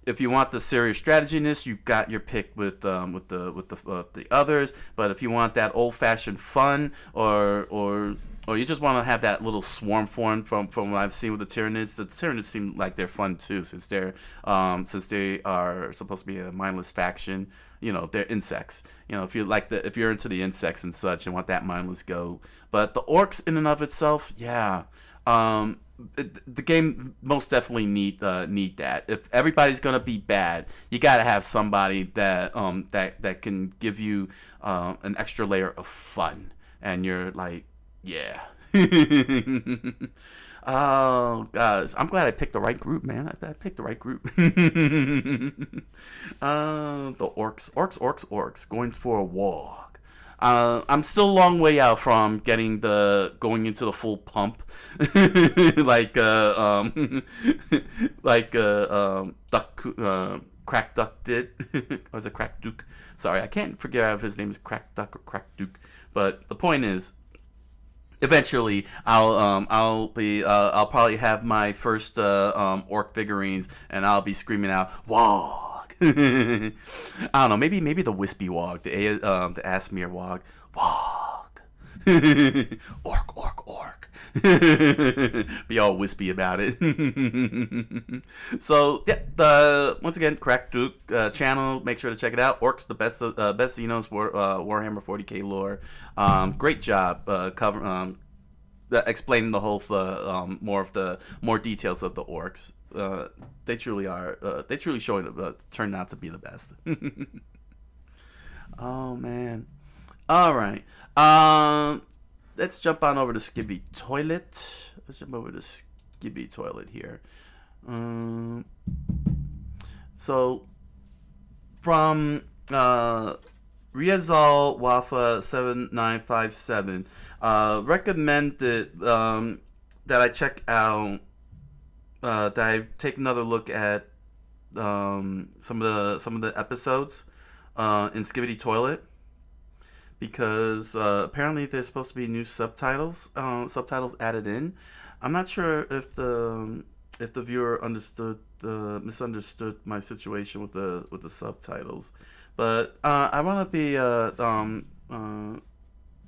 If you want the serious strategy in this, you got your pick with the others. But if you want that old fashioned fun, or you just want to have that little swarm form from what I've seen with the Tyranids seem like they're fun too, since they are supposed to be a mindless faction. They're insects. If you're into the insects and such and want that mindless go. But the orcs in and of itself, yeah. The game most definitely need that. If everybody's gonna be bad, you gotta have somebody that can give you an extra layer of fun, and you're like, yeah. Oh gosh, I'm glad I picked the right group, man. I picked the right group. The orcs going for a walk. I'm still a long way out from going into the full pump, Crack Duck did. Or is it Crack Duke? Sorry, I can't figure out if his name is Crack Duck or Crack Duke. But the point is, eventually I'll probably have my first orc figurines, and I'll be screaming out "Wog!" I don't know, maybe the Wispy Wog, the Asmere Wog, Wog, orc, be all wispy about it. So yeah, once again, Crack Duke channel, make sure to check it out. Orcs, the best Xenos Warhammer 40k lore. Great job explaining the whole more details of the orcs. They truly are. They truly turned out to be the best. Oh man. All right. Let's jump on over to Skibidi Toilet. Let's jump over to Skibidi Toilet here. So from Riazal Wafa 7957 recommended that I check out. That I take another look at some of the episodes in Skibidi Toilet, because apparently there's supposed to be new subtitles added in. I'm not sure if the viewer misunderstood my situation with the subtitles, but I want to be I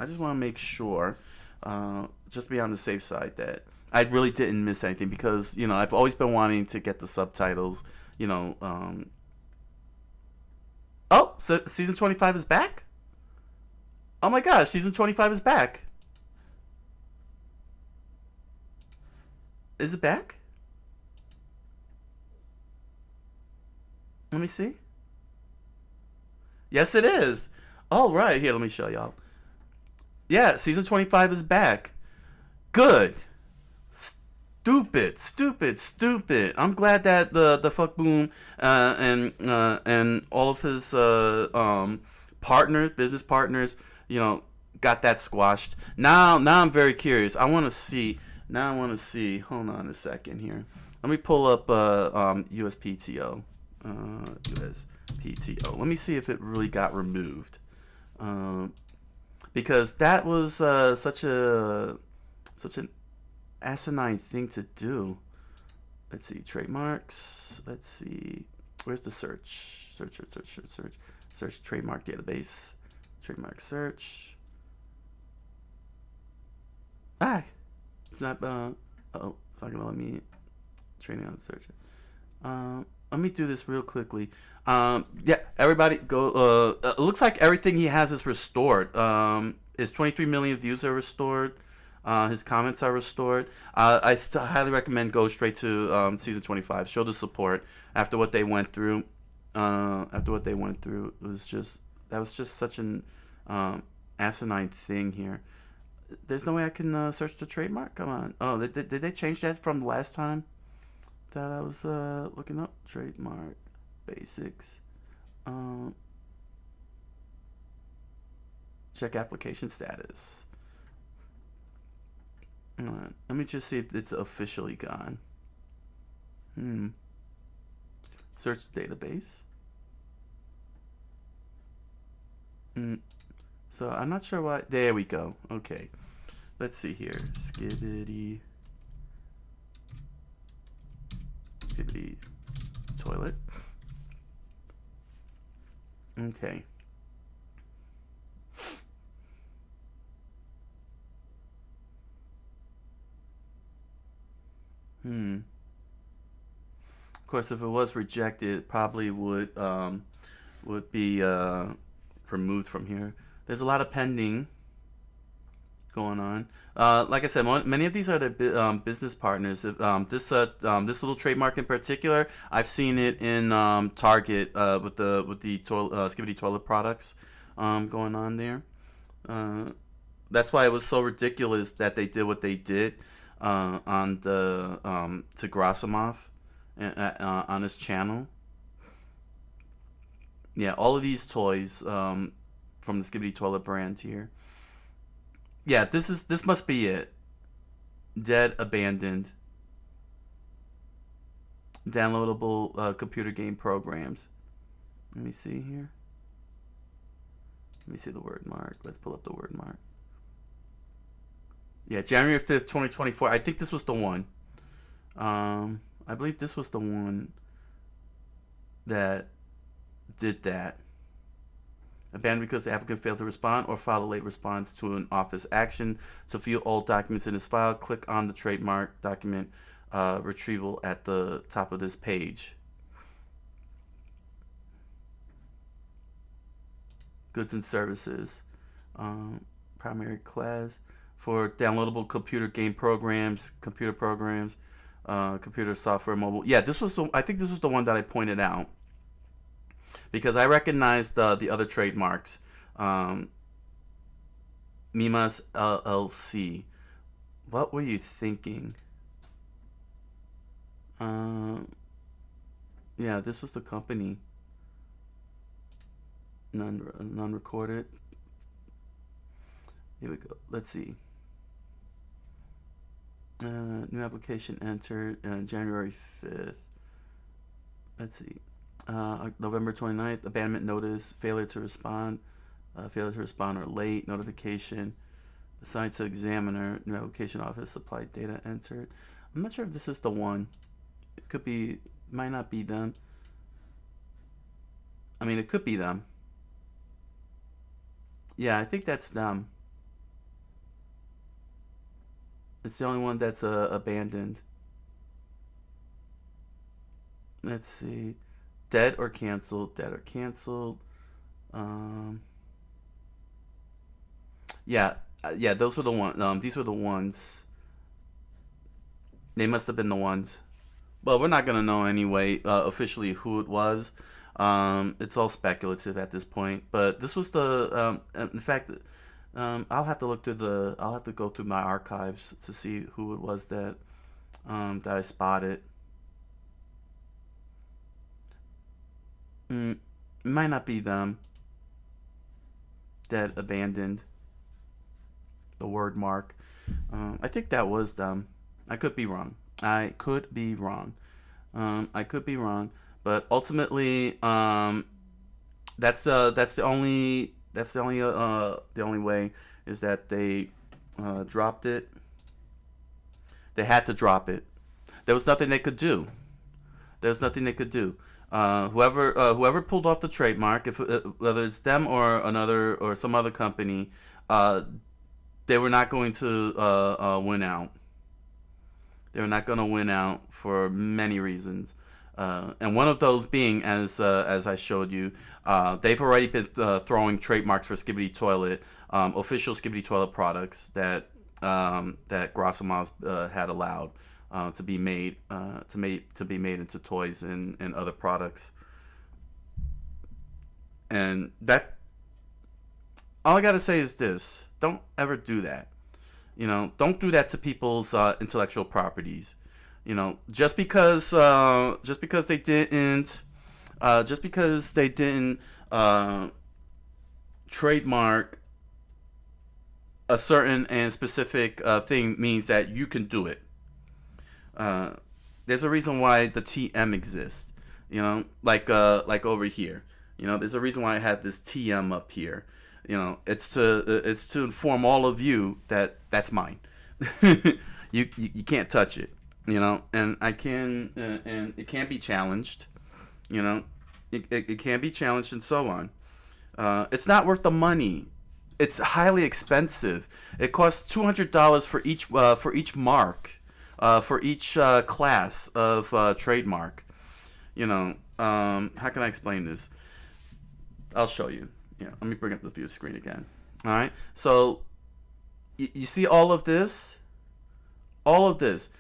just want to make sure, just be on the safe side, that I really didn't miss anything, because I've always been wanting to get the subtitles. Oh, so season 25 is back. Oh my gosh, season 25 is back. Is it back? Let me see. Yes, it is. All right, here, let me show y'all. Yeah, season 25 is back. Good. Stupid. I'm glad that the fuck boom and all of his business partners, got that squashed. Now I'm very curious. I want to see. Hold on a second here. Let me pull up USPTO. USPTO. Let me see if it really got removed. Because that was such an asinine thing to do. Let's see, trademarks. Let's see, where's the search trademark database, trademark search. It's not it's not gonna let me training on search. Let me do this real quickly. Yeah, everybody go. It looks like everything he has is restored. His 23 million views are restored. His comments are restored. I still highly recommend go straight to season 25. Show the support after what they went through. It was just such an asinine thing here. There's no way I can search the trademark. Come on. Oh, did they change that from the last time that I was looking up? Trademark basics. Check application status. Let me just see if it's officially gone. Search database. So I'm not sure why. There we go. Okay. Let's see here. Skibidi toilet. Okay. Of course, if it was rejected, it probably would be removed from here. There's a lot of pending going on. Like I said, many of these are their business partners. This little trademark in particular, I've seen it in Target with the Skibidi toilet products going on there. That's why it was so ridiculous that they did what they did on the to Grasimov on his channel. Yeah, all of these toys from the Skibidi toilet brand here. Yeah, this must be it. Dead, abandoned. Downloadable computer game programs. Let me see here. Let me see the word mark. Let's pull up the word mark. Yeah, January 5th, 2024. I think this was the one. I believe this was the one that did that. Abandoned because the applicant failed to respond or filed a late response to an office action. To view all documents in this file, click on the trademark document retrieval at the top of this page. Goods and services. Primary class for downloadable computer game programs, computer programs, computer software, mobile. Yeah, this was I think this was the one that I pointed out. Because I recognized the other trademarks. Mimas LLC. What were you thinking? Yeah, this was the company. Non-recorded. Here we go. Let's see. New application entered January 5th. Let's see. November 29th, abandonment notice, failure to respond or late notification, assigned to examiner, new application office, supplied data entered. I'm not sure if this is the one. It could be, might not be them. I mean, it could be them. Yeah, I think that's them. It's the only one that's abandoned. Let's see. Dead or canceled. Dead or canceled. Yeah, those were the ones. These were the ones. They must have been the ones. Well, we're not gonna know anyway officially who it was. It's all speculative at this point. But this was the. In fact, I'll have to look through I'll have to go through my archives to see who it was that that I spotted. It might not be them. Dead, abandoned. The word mark. I think that was them. I could be wrong. I could be wrong. But ultimately, that's the only way is that they dropped it. They had to drop it. There was nothing they could do. Whoever pulled off the trademark, whether it's them or some other company, they were not going to win out. They were not going to win out for many reasons, and one of those being, as I showed you, they've already been throwing trademarks for Skibidi Toilet, official Skibidi Toilet products that Grasimov had allowed. To be made into toys and other products, and that all I gotta say is this: don't ever do that. Don't do that to people's intellectual properties. Just because they didn't trademark a certain and specific thing means that you can do it. There's a reason why the TM exists. You know, like over here. You know, there's a reason why I had this TM up here. You know, it's to inform all of you that that's mine. you can't touch it. You know, and I can and it can be challenged. You know, it can be challenged and so on. It's not worth the money. It's highly expensive. It costs $200 for each mark, for each class of trademark. You know, how can I explain this? I'll show you. Yeah, let me bring up the view screen again. All right. So you see all of this. All of this.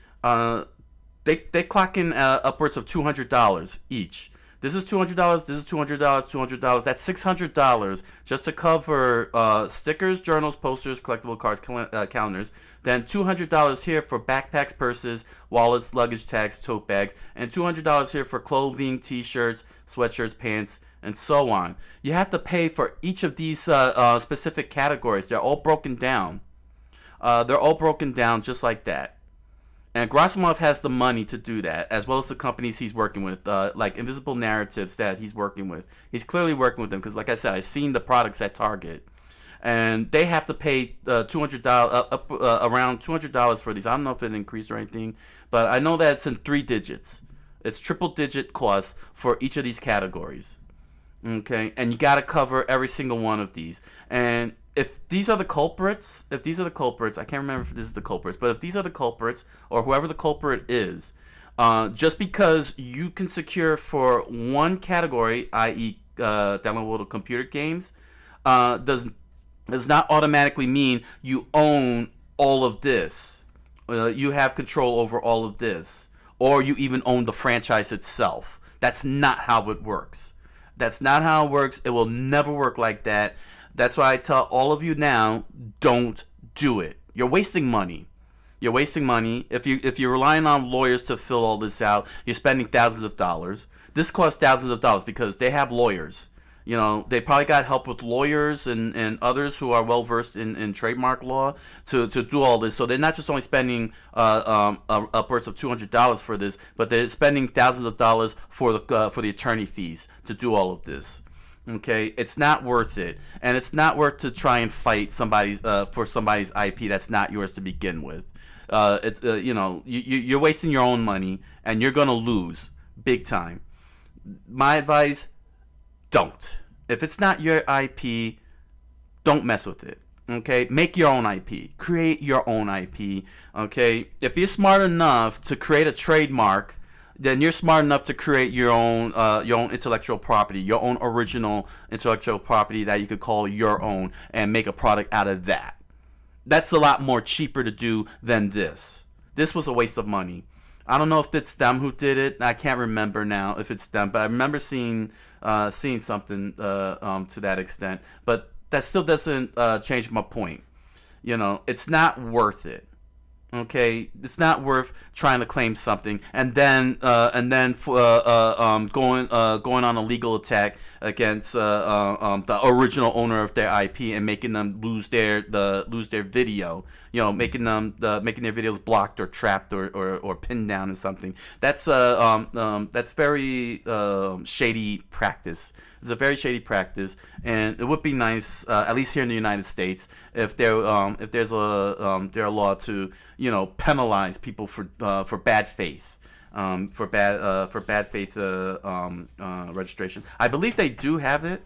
They clock in upwards of $200 each. This is $200. This is $200. $200. That's $600 just to cover stickers, journals, posters, collectible cards, calendars. Then $200 here for backpacks, purses, wallets, luggage tags, tote bags, and $200 here for clothing, T-shirts, sweatshirts, pants, and so on. You have to pay for each of these specific categories. They're all broken down. They're all broken down just like that. And Grasimov has the money to do that, as well as the companies he's working with, like Invisible Narratives that he's working with. He's clearly working with them because, like I said, I've seen the products at Target. And they have to pay $200 around $200 for these. I don't know if it increased or anything, but I know that it's in 3 digits. It's triple-digit costs for each of these categories. Okay, and you got to cover every single one of these. And if these are the culprits, I can't remember if this is the culprits, but if these are the culprits, or whoever the culprit is, just because you can secure for one category, i.e. downloadable computer games, does not automatically mean you own all of this. You have control over all of this, or you even own the franchise itself. That's not how it works. That's not how it works. It will never work like that. That's why I tell all of you now, don't do it. You're wasting money. You're wasting money. If you're relying on lawyers to fill all this out, you're spending thousands of dollars. This costs thousands of dollars because they have lawyers. You know, they probably got help with lawyers and others who are well versed in trademark law to do all this. So they're not just only spending upwards of $200 for this, but they're spending thousands of dollars for the attorney fees to do all of this. Okay, it's not worth it, and it's not worth to try and fight for somebody's IP that's not yours to begin with. It's you know, you're wasting your own money, and you're gonna lose big time. My advice: don't. If it's not your IP, don't mess with it. Okay, make your own IP. Create your own IP. Okay, if you're smart enough to create a trademark, then you're smart enough to create your own intellectual property, your own original intellectual property that you could call your own, and make a product out of that. That's a lot more cheaper to do than this. This was a waste of money. I don't know if it's them who did it. I can't remember now if it's them, but I remember seeing something to that extent. But that still doesn't change my point. You know, it's not worth it. Okay, it's not worth trying to claim something and then going on a legal attack against the original owner of their IP and making them lose their video. You know, making their videos blocked or trapped or pinned down or something. That's very shady practice. It's a very shady practice, and it would be nice, at least here in the United States, if there's a law to, you know, penalize people for bad faith, for bad faith registration. I believe they do have it.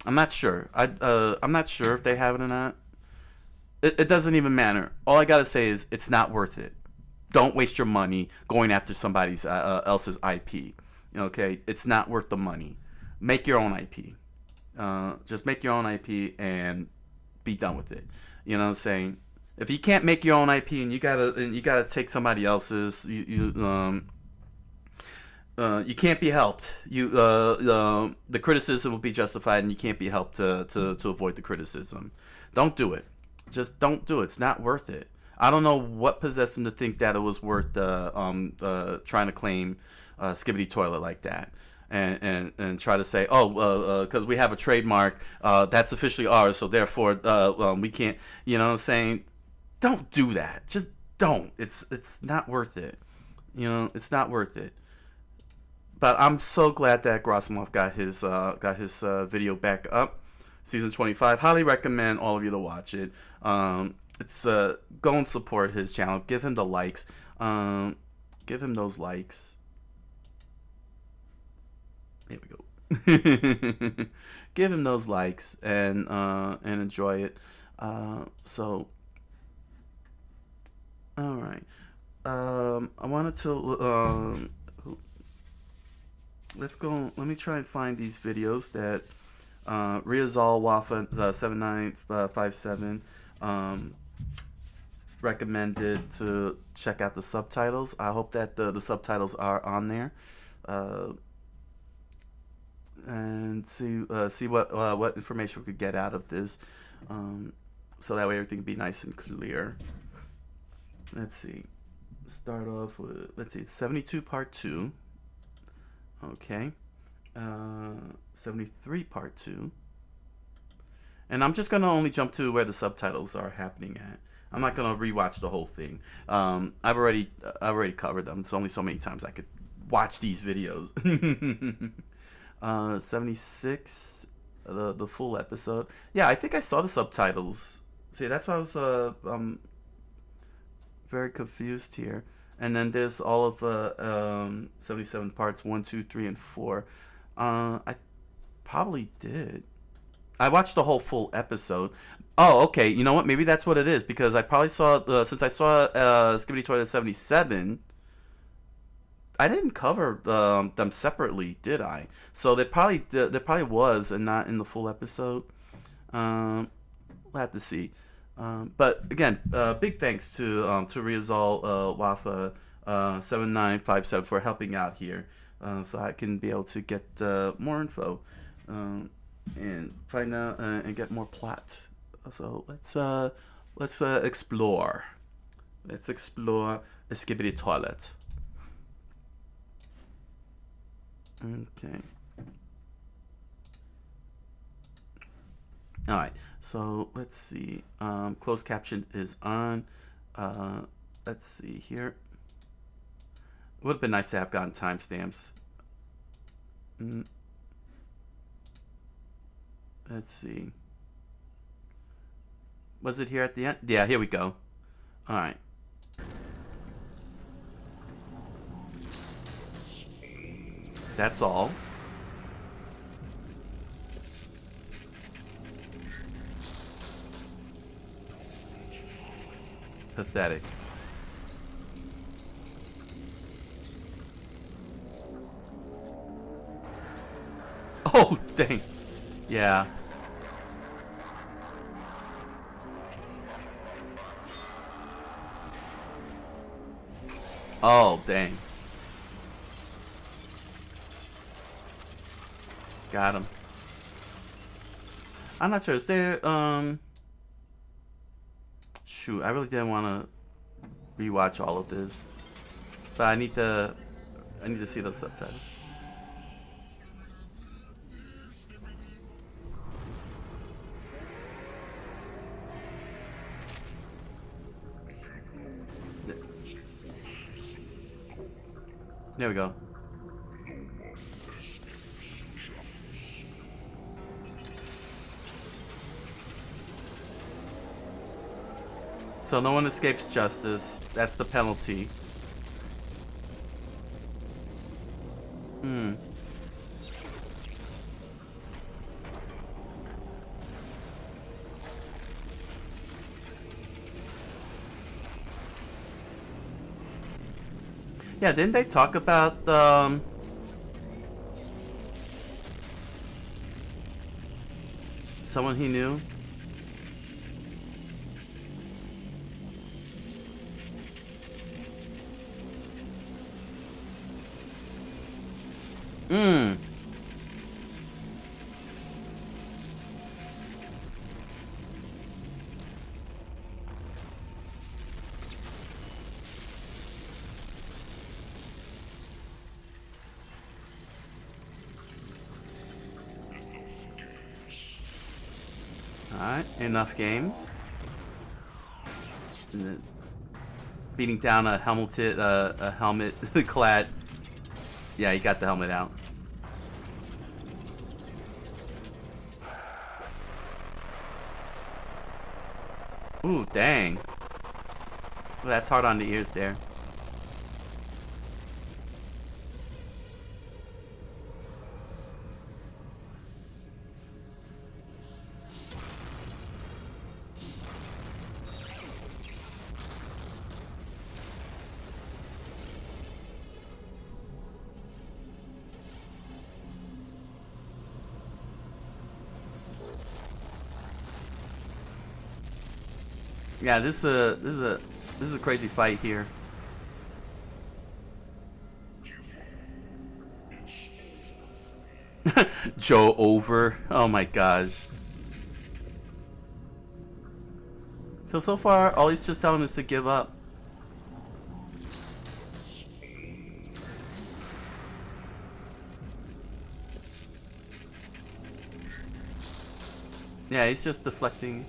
I'm not sure. I'm not sure if they have it or not. It doesn't even matter. All I gotta say is it's not worth it. Don't waste your money going after somebody's else's IP. Okay, it's not worth the money. Make your own IP. Just make your own IP and be done with it. You know what I'm saying? If you can't make your own IP and you gotta take somebody else's, you can't be helped. The criticism will be justified, and you can't be helped to avoid the criticism. Don't do it. Just don't do it. It's not worth it. I don't know what possessed him to think that it was worth trying to claim Skibidi toilet like that. and try to say, oh, because we have a trademark, that's officially ours, so therefore we can't. You know what I'm saying? Don't do that. Just don't. It's not worth it. You know, it's not worth it. But I'm so glad that Grossimov got his video back up. Season 25. Highly recommend all of you to watch it. It's go and support his channel. Give him the likes. Give him those likes. Here we go. Give him those likes and enjoy it. So, all right. I wanted to let's go. Let me try and find these videos that Riazal Wafa 7957 recommended to check out the subtitles. I hope that the subtitles are on there, and see what information we could get out of this, so that way everything can be nice and clear. Let's see. Start off with, let's see, 72 part 2. Okay. 73 part 2. And I'm just gonna only jump to where the subtitles are happening at. I'm not gonna rewatch the whole thing. I've already covered them. It's only so many times I could watch these videos. 76, the full episode. Yeah, I think I saw the subtitles. See, that's why I was very confused here. And then there's all of 77 parts 1, 2, 3, and 4. I probably did. I watched the whole full episode. Oh, okay. You know what? Maybe that's what it is, because I probably saw since I saw Skibidi Toilet 77. I didn't cover them separately, did I? So there probably was, and not in the full episode. We'll have to see. But again, big thanks to Riazal Wafa 7957 for helping out here, so I can be able to get more info and find out and get more plot. So let's explore. Let's explore a Skibidi Toilet. Okay. All right, so let's see. Closed caption is on. Let's see here. It would have been nice to have gotten timestamps. Let's see. Was it here at the end? Yeah, here we go. All right. That's all. Pathetic. Oh, dang. Yeah. Oh, dang. Got him. I'm not sure. Is there, shoot, I really didn't want to rewatch all of this, but I need to see those subtitles. There we go. So no one escapes justice. That's the penalty. Yeah, didn't they talk about someone he knew? Alright, enough games. And then beating down a helmet clad. Yeah, he got the helmet out. Ooh, dang. Well, that's hard on the ears there. Yeah, this is a crazy fight here. Joe over. Oh my gosh. So far, all he's just telling him is to give up. Yeah, he's just deflecting.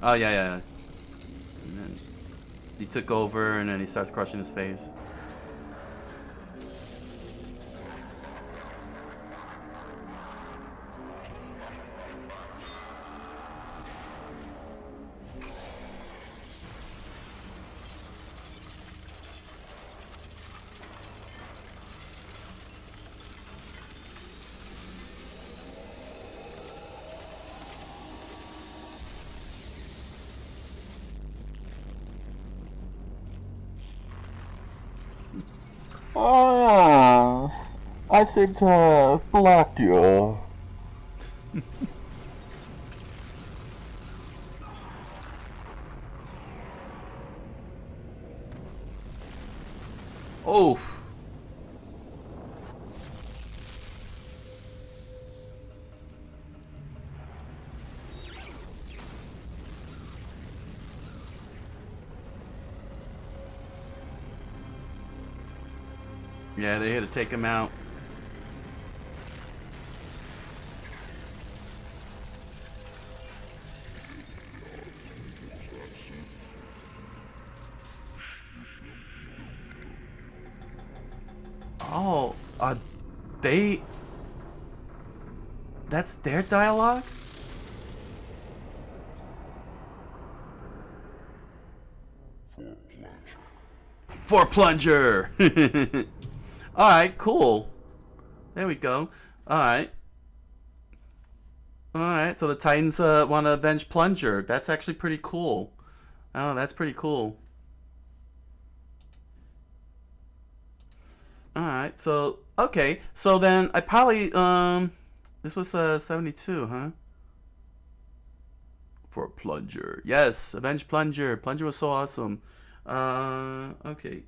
Oh yeah. And then he took over, and then he starts crushing his face. Oh, I seem to have blocked you. Oh. Yeah, they had to take him out. Oh, that's their dialogue? For plunger. Alright, cool. There we go. Alright. Alright, so the Titans want to avenge Plunger. That's actually pretty cool. Oh, that's pretty cool. Alright, so, okay. So then, I probably, this was 72, huh? For Plunger. Yes, avenge Plunger. Plunger was so awesome. Okay.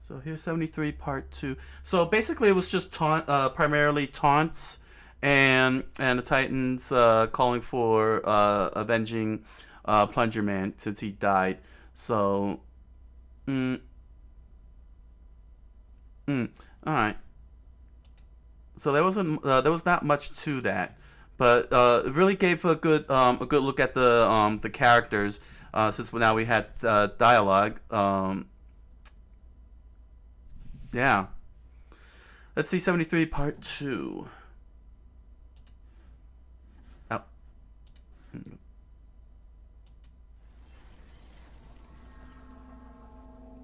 So here's 73 part 2. So basically it was just primarily taunts and the Titans calling for avenging Plunger Man since he died. So alright. So there was not much to that. But it really gave a good look at the characters since now we had dialogue. Yeah. Let's see 73 part 2. Oh.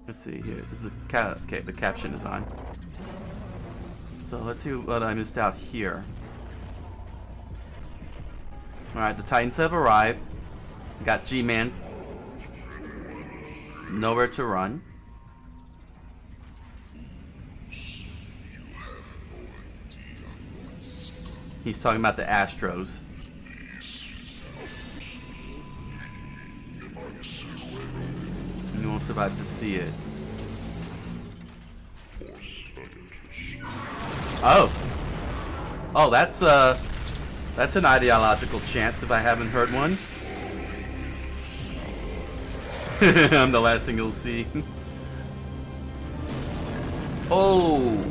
Let's see here. This is okay, the caption is on. So let's see what I missed out here. Alright, the Titans have arrived. We got G-Man. Nowhere to run. He's talking about the Astros. And you won't survive to see it. Oh. Oh, that's an ideological chant if I haven't heard one. I'm the last thing you'll see. Oh.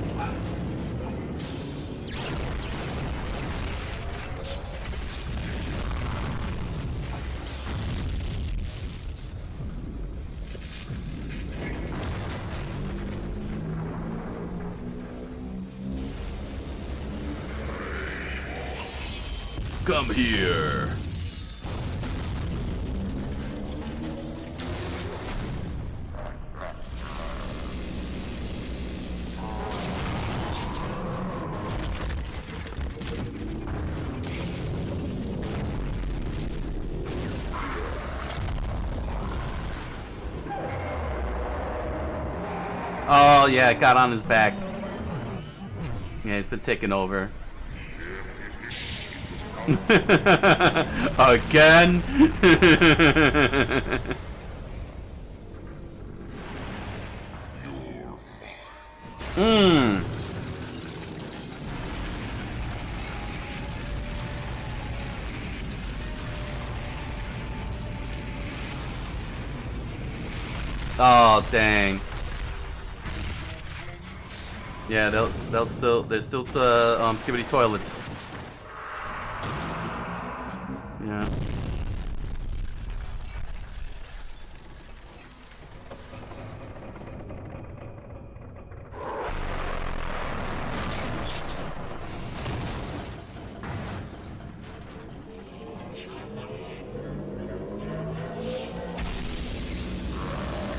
Come here. Oh yeah, it got on his back. Yeah, he's been taken over. Again? Oh dang. Yeah, there's still Skibidi toilets. Yeah.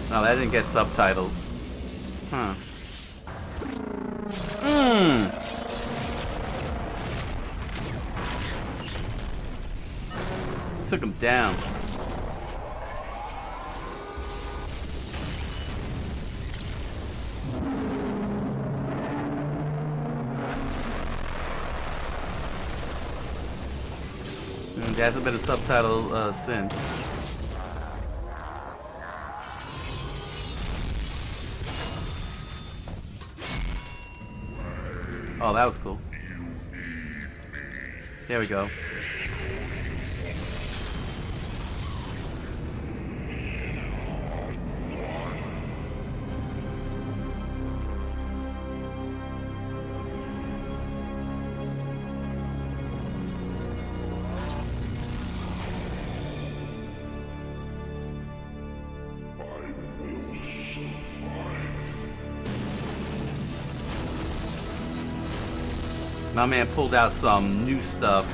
Oh, that didn't get subtitled. Huh. Took him down. There hasn't been a subtitle since. Oh, that was cool. There we go. My man pulled out some new stuff.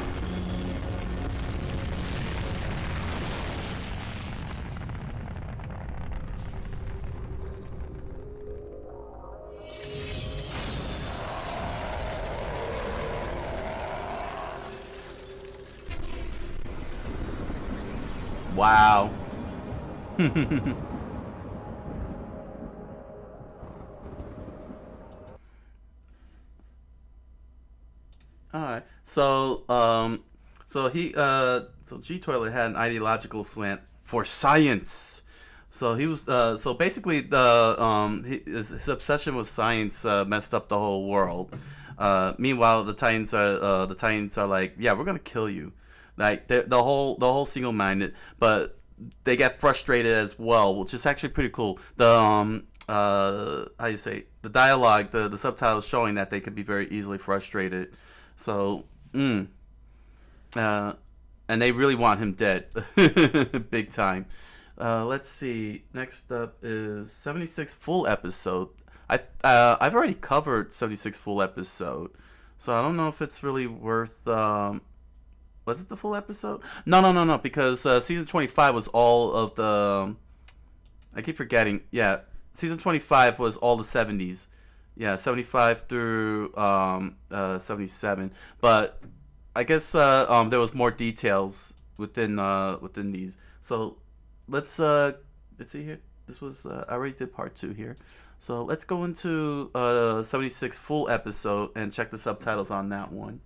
Wow. Alright, so G Toilet had an ideological slant for science. So he was so basically his obsession with science messed up the whole world. Meanwhile, the Titans are like, yeah, we're gonna kill you, like the whole single-minded, but they get frustrated as well, which is actually pretty cool. The how you say, the dialogue, the subtitles showing that they could be very easily frustrated. So, and they really want him dead, big time. Let's see. Next up is 76 full episode. I've already covered 76 full episode, so I don't know if it's really worth. Was it the full episode? No, because season 25 was all of the. I keep forgetting. Yeah, season 25 was all the 70s. Yeah, 75 through 77. But I guess there was more details within these. So let's see here. This was I already did part 2 here. So let's go into 76 full episode and check the subtitles on that one.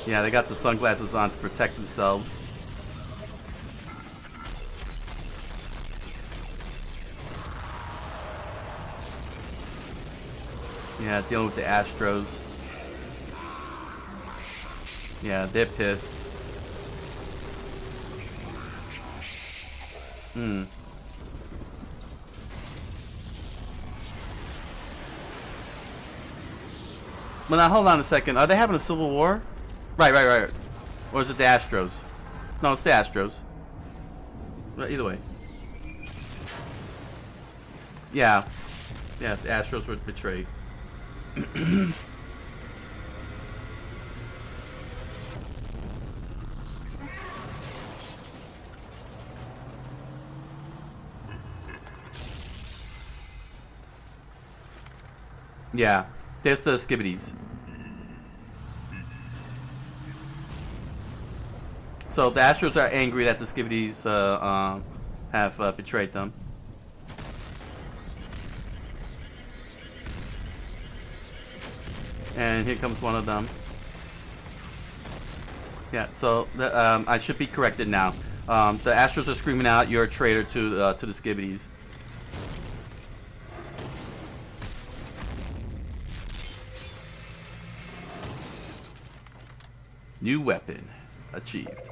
Yeah, they got the sunglasses on to protect themselves. Yeah, dealing with the Astros. Yeah, they're pissed. Well, now hold on a second. Are they having a civil war? Right. Or is it the Astros? No, it's the Astros. Well, either way. Yeah. Yeah, the Astros were betrayed. Yeah, there's the Skibidis. So the Astros are angry that the Skibidis have betrayed them. And here comes one of them. Yeah, so the, I should be corrected now. The Astros are screaming out, "You're a traitor" to the Skibidis. New weapon achieved.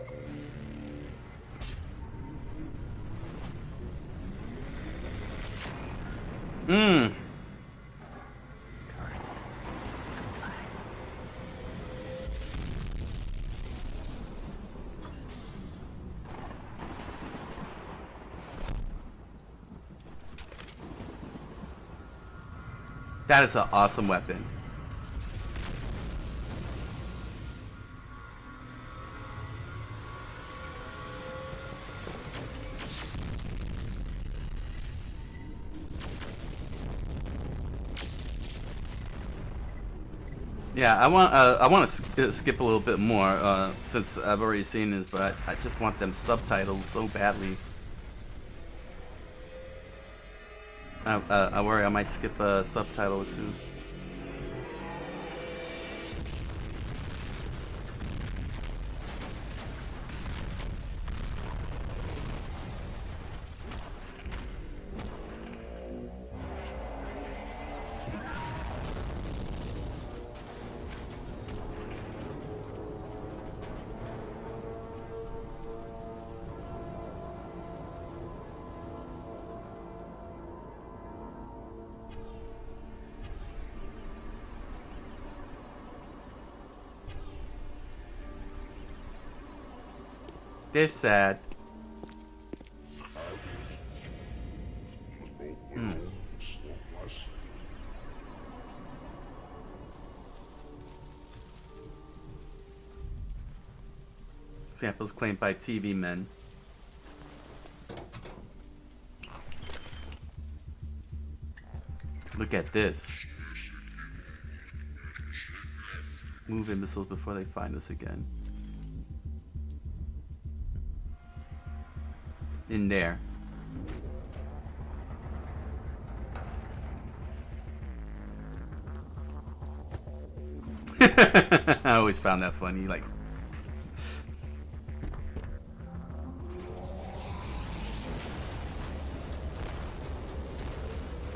That is an awesome weapon. Yeah, I want to skip a little bit more since I've already seen this, but I just want them subtitles so badly. I worry I might skip a subtitle or two. They're sad. Examples claimed by TV men. Look at this. Move imbeciles before they find us again. In there. I always found that funny, like.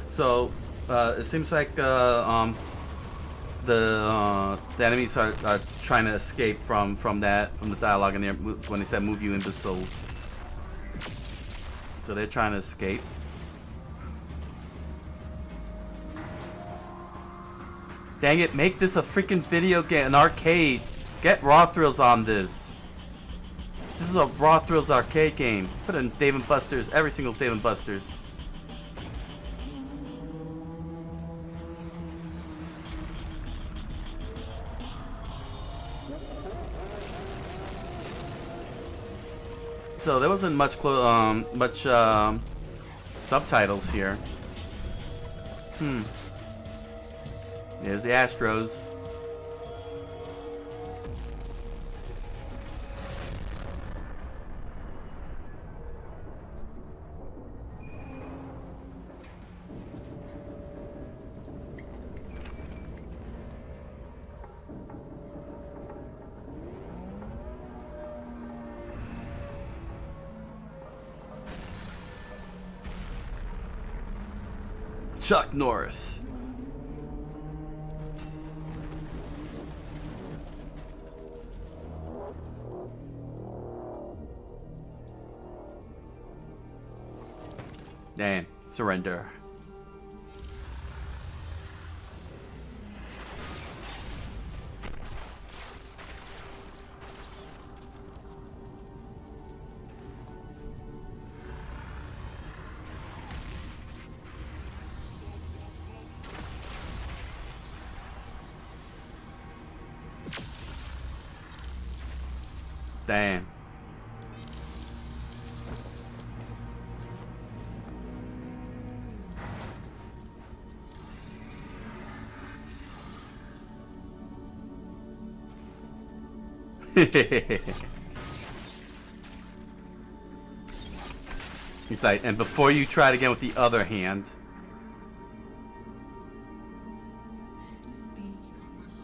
So, it seems like the enemies are trying to escape from the dialogue in there when they said "move you imbeciles." So they're trying to escape. Dang it, make this a freaking video game, an arcade. Get Raw Thrills on this. This is a Raw Thrills arcade game. Put in Dave & Buster's, every single Dave & Buster's. So there wasn't much subtitles here. There's the Astros. Chuck Norris. Damn, surrender. Damn. He's like, and before you try it again with the other hand,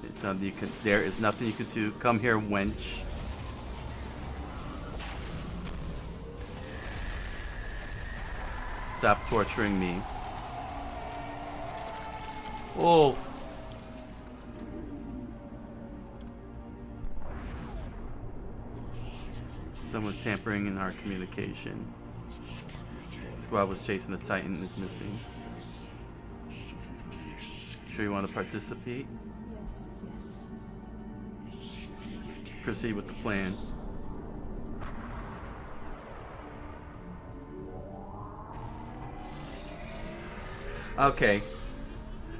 it's nothing you can, there is nothing you can do. Come here, wench. Stop torturing me. Oh. Someone tampering in our communication. Squad was chasing the Titan and is missing. Sure you want to participate? Proceed with the plan. Okay.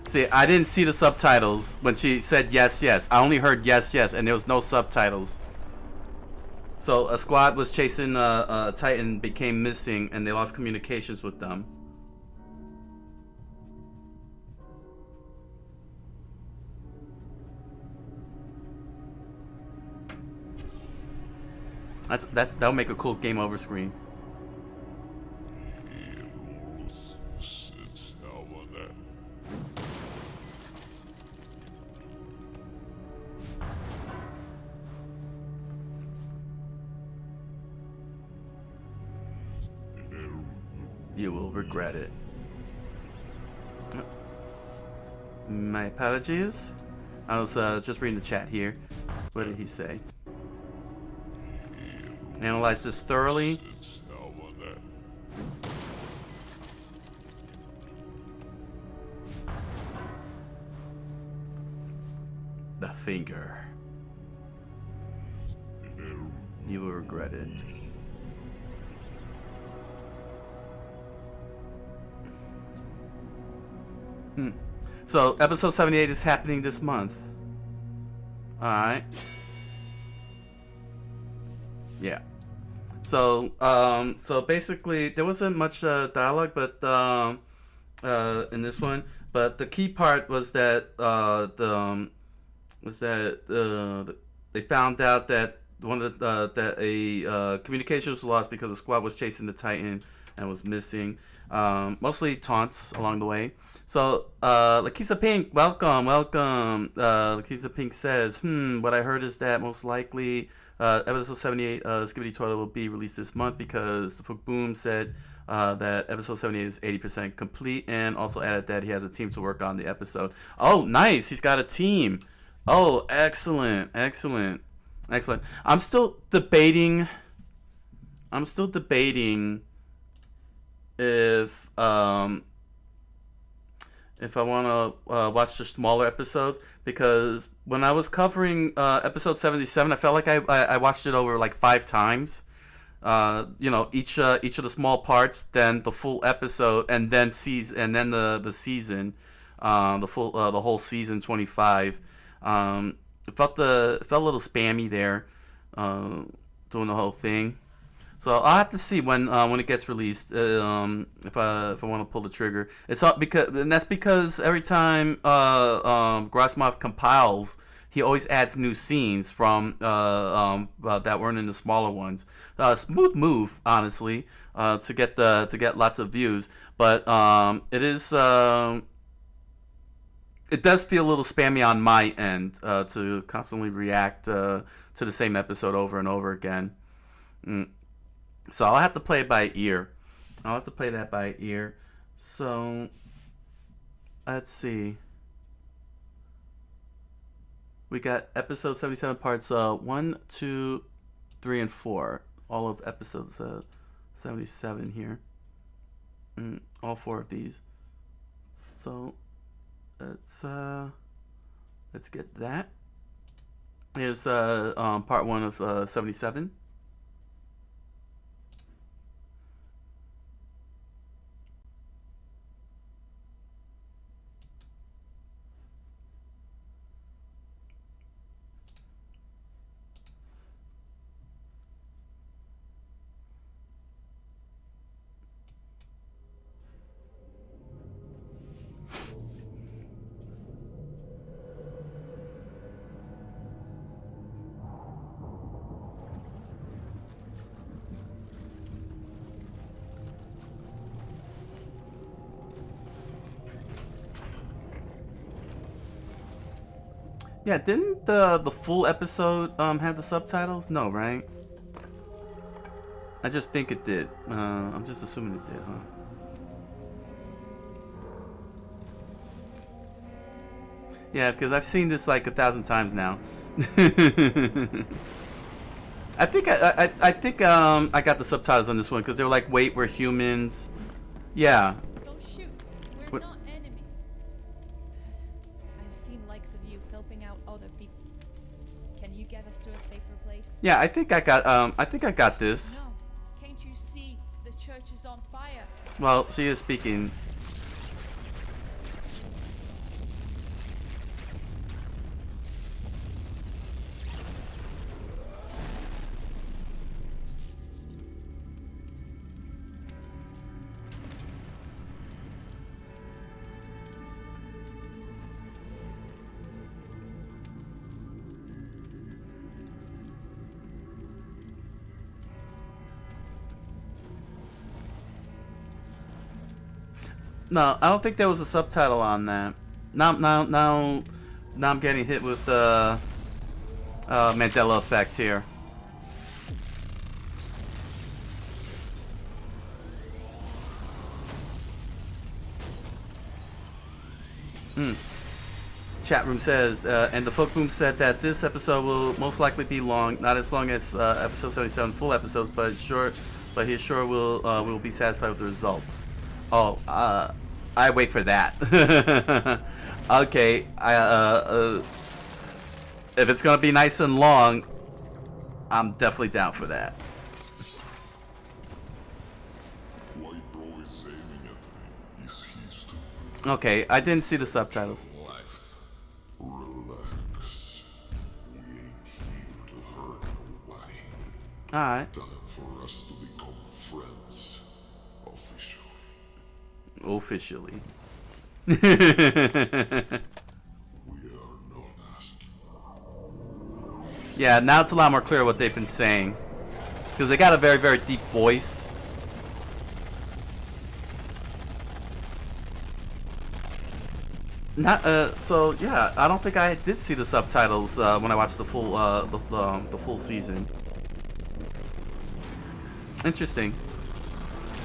See, I didn't see the subtitles when she said yes, yes. I only heard yes, yes, and there was no subtitles. So a squad was chasing a Titan, became missing, and they lost communications with them. That'll make a cool game over screen. You will regret it. My apologies. I was just reading the chat here. What did he say? Analyze this thoroughly. The finger. You will regret it. So episode 78 is happening this month. Alright. Yeah. So so basically there wasn't much dialogue, but in this one, but the key part was that they found out that one of the that a communication was lost because the squad was chasing the Titan and was missing. Mostly taunts along the way. So, Lakisa Pink, welcome. Lakisa Pink says, what I heard is that most likely episode 78, Skibidi Toilet will be released this month because the Boom said that episode 78 is 80% complete, and also added that he has a team to work on the episode. Oh, nice. He's got a team. Oh, excellent. I'm still debating if I want to watch the smaller episodes, because when I was covering episode 77, I felt like I watched it over like 5 times. You know, each of the small parts, then the full episode, and then the season, the whole season 25. It felt a little spammy there, doing the whole thing. So I'll have to see when it gets released, if I want to pull the trigger. It's all that's because every time Grasmov compiles, he always adds new scenes from that weren't in the smaller ones. Smooth move, honestly, to get lots of views, but it does feel a little spammy on my end to constantly react to the same episode over and over again. So I'll have to play it by ear. So let's see. We got episode 77 parts 1, 2, 3, and 4. All of episodes 77 here. All 4 of these. So let's get that. Here's part 1 of 77. Yeah, didn't the full episode have the subtitles? No, right? I just think it did. I'm just assuming it did, huh? Yeah, because I've seen this like 1,000 times now. I think I got the subtitles on this one because they were like, "Wait, we're humans." Yeah. Don't shoot. We're not enemy. I've seen likes of you helping out other people. Can you get us to a safer place? Yeah, I think I got this. No. Can't you see the church is on fire? Well, she is speaking. No, I don't think there was a subtitle on that. Now I'm getting hit with the Mandela effect here. Chat room says, and the folk room said that this episode will most likely be long, not as long as episode 77 full episodes, but he sure will be satisfied with the results. Oh, I wait for that. Okay, if it's gonna be nice and long, I'm definitely down for that. White bro is aiming at me. Is he stupid? Okay, I didn't see the subtitles. Life. Relax. We ain't here to hurt nobody. Alright. Time for us to become friends. Officially. Officially. We are not asking. Yeah, now it's a lot more clear what they've been saying. Because they got a very, very deep voice. So yeah, I don't think I did see the subtitles when I watched the full season. Interesting.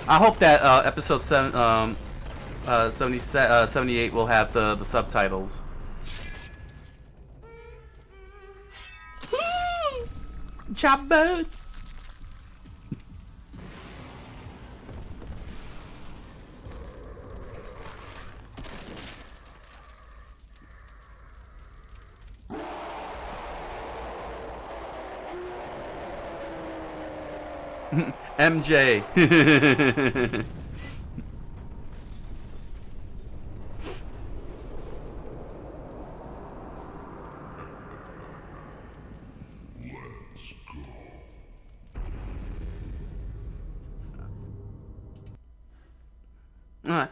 I hope that episode 78 will have the subtitles. Chop bird. MJ. Let's go. Alright,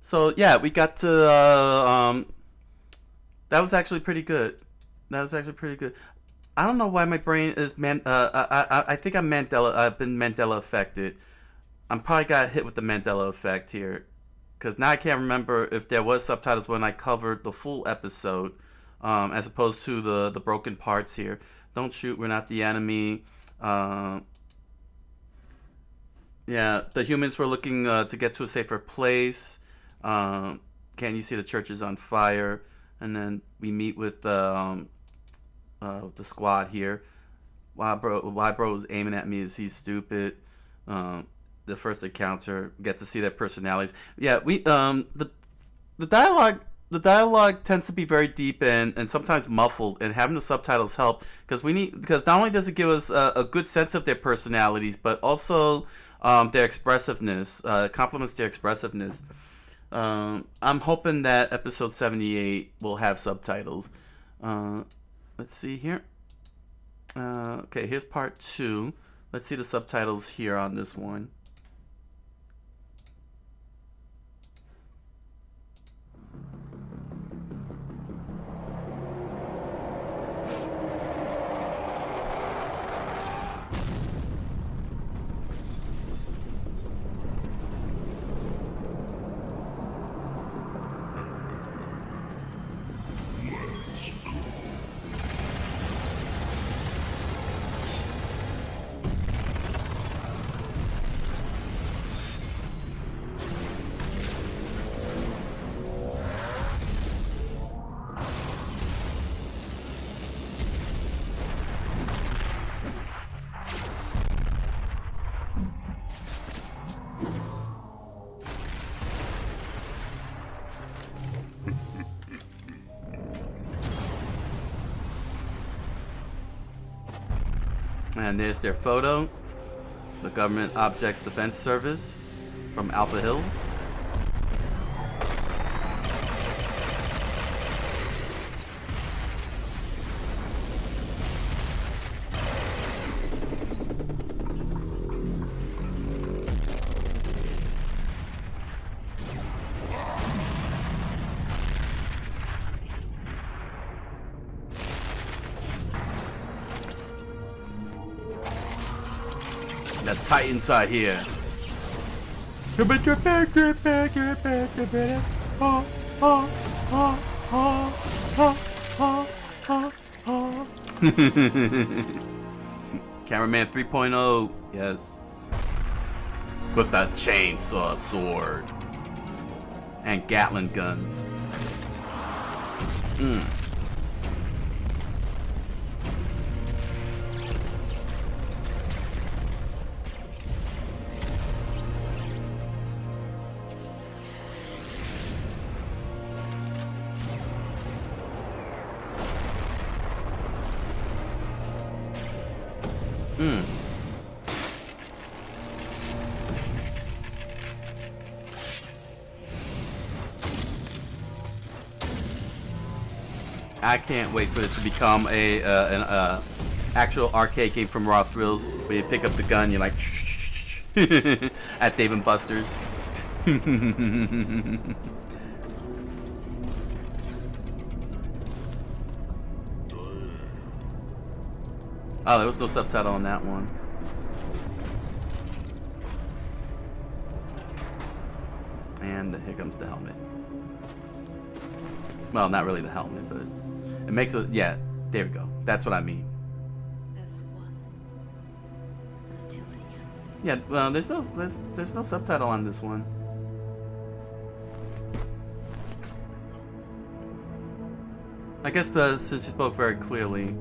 so yeah, we got to that was actually pretty good. I don't know why my brain is I think I've been Mandela affected. I'm probably got hit with the Mandela effect here, because now I can't remember if there was subtitles when I covered the full episode, as opposed to the broken parts here. Don't shoot, we're not the enemy. Yeah, the humans were looking to get to a safer place. Can you see the church is on fire? And then we meet with the squad here. Why bro is aiming at me? Is he stupid? The first encounter, get to see their personalities. Yeah, we the dialogue tends to be very deep and sometimes muffled, and having the subtitles help because not only does it give us a good sense of their personalities, but also their expressiveness, complements their expressiveness. I'm hoping that episode 78 will have subtitles. Let's see here. Okay, here's part 2. Let's see the subtitles here on this one. And there's their photo. The Government Objects Defense Service from Alpha Hills. The Titans are here. Cameraman 3.0, yes. With the chainsaw sword. And Gatling guns. I can't wait for this to become an actual arcade game from Raw Thrills, where you pick up the gun, you're like at Dave & Buster's. Oh, there was no subtitle on that one. And here comes the helmet. Well, not really the helmet, but it makes it. Yeah, there we go. That's what I mean. As one until the end. Yeah, well, there's no subtitle on this one. I guess since you spoke very clearly.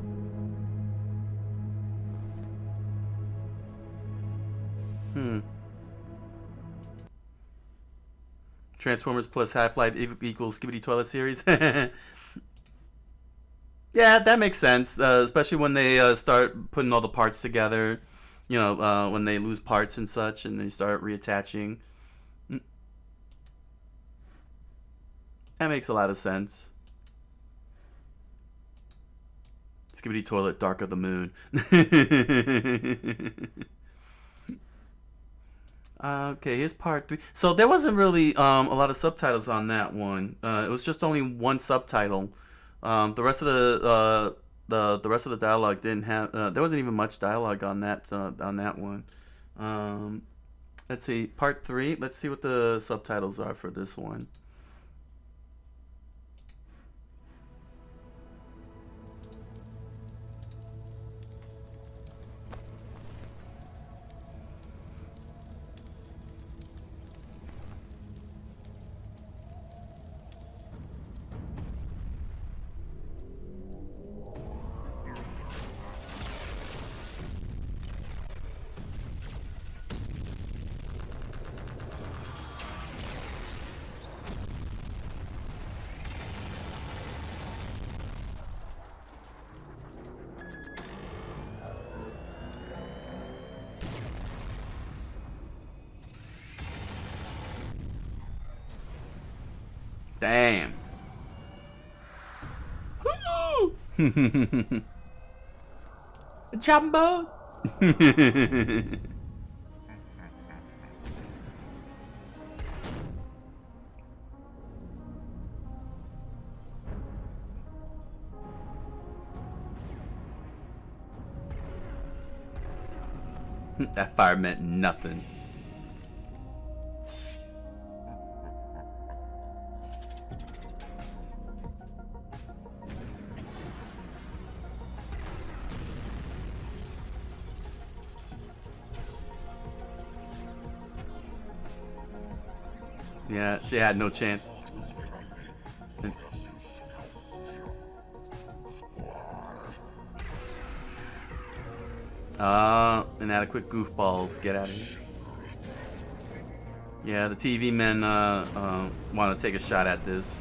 Transformers plus Half-Life equals Skibidi Toilet Series. Yeah, that makes sense. Especially when they start putting all the parts together. You know, when they lose parts and such, and they start reattaching. That makes a lot of sense. Skibidi Toilet, Dark of the Moon. Okay, here's part 3. So there wasn't really a lot of subtitles on that one. It was just only one subtitle. The rest of the rest of the dialogue didn't have. There wasn't even much dialogue on that one. Let's see, part 3. Let's see what the subtitles are for this one. Damn. Jumbo. That fire meant nothing. Yeah, she had no chance. Inadequate goofballs, get out of here. Yeah, the TV men want to take a shot at this.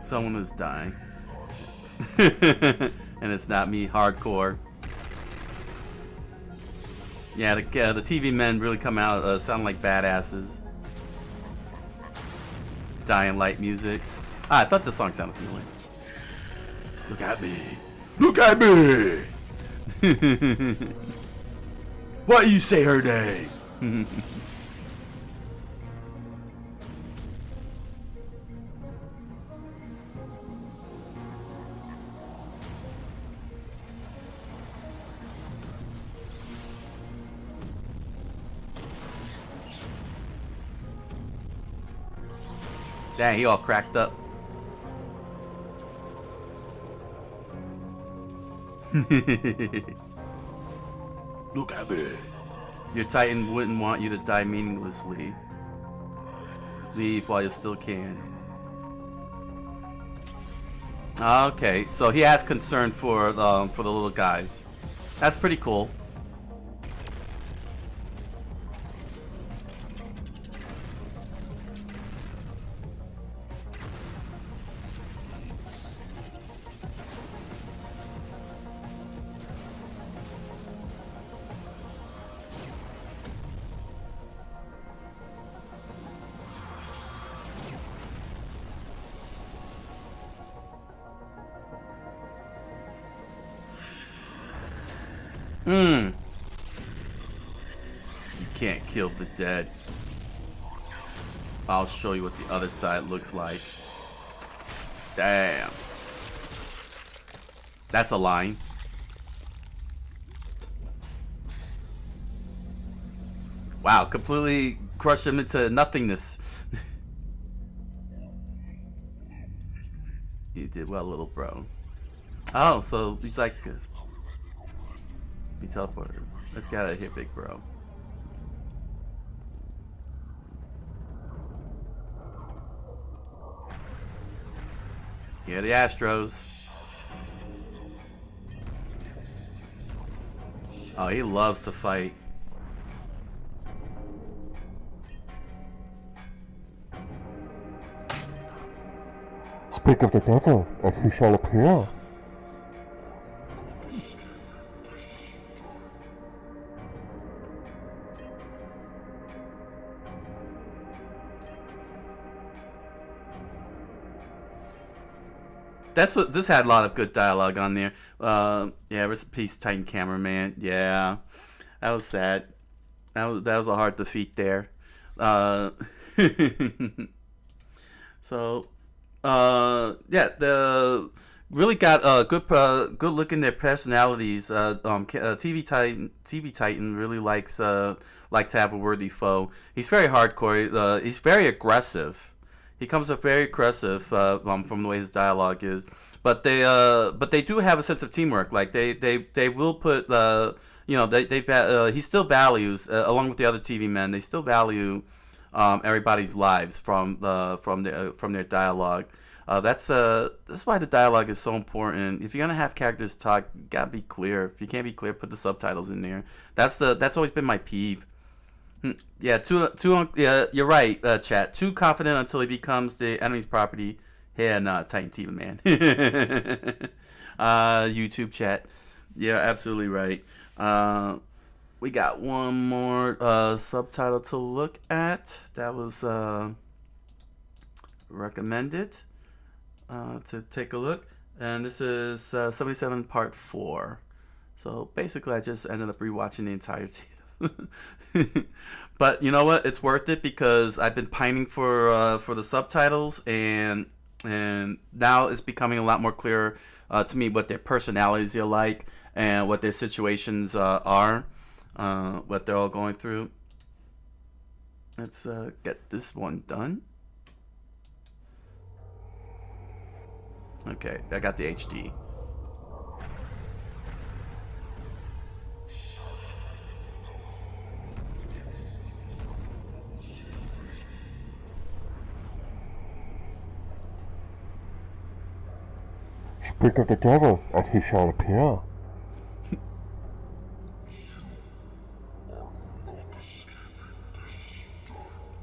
Someone is dying. And it's not me, hardcore. Yeah, the TV men really come out sounding like badasses. Dying light music. Ah, I thought the song sounded familiar. Look at me. Look at me! What you say her name? Dang, he all cracked up. Look at me. Your Titan wouldn't want you to die meaninglessly. Leave while you still can. Okay, so he has concern for the little guys. That's pretty cool. You can't kill the dead. I'll show you what the other side looks like. Damn. That's a line. Wow, completely crushed him into nothingness. You did well, little bro. Oh, so he's like... he teleported. Let's get out of here, big bro. Here are the Astros. Oh, he loves to fight. Speak of the devil, and he shall appear. That's what this had a lot of good dialogue on there. Yeah, rest in peace, Titan Cameraman. Yeah, that was sad. That was a hard defeat there. So, yeah, the really got good look in their personalities. TV Titan really likes to have a worthy foe. He's very hardcore. He's very aggressive. He comes up very aggressive from the way his dialogue is, but they do have a sense of teamwork. Like they will put he still values along with the other TV men. They still value everybody's lives from their dialogue. That's why the dialogue is so important. If you're gonna have characters talk, you gotta be clear. If you can't be clear, put the subtitles in there. That's always been my peeve. Yeah, yeah, you're right, chat. Too confident until he becomes the enemy's property. Yeah, nah, Titan TV man. YouTube chat. Yeah, absolutely right. We got one more subtitle to look at. That was recommended to take a look. And this is 77 Part 4. So basically I just ended up rewatching the entirety. But you know what? It's worth it because I've been pining for the subtitles, and now it's becoming a lot more clear to me what their personalities are like and what their situations are, what they're all going through. Let's get this one done. Okay, I got the HD. Speak of the devil, and he shall appear.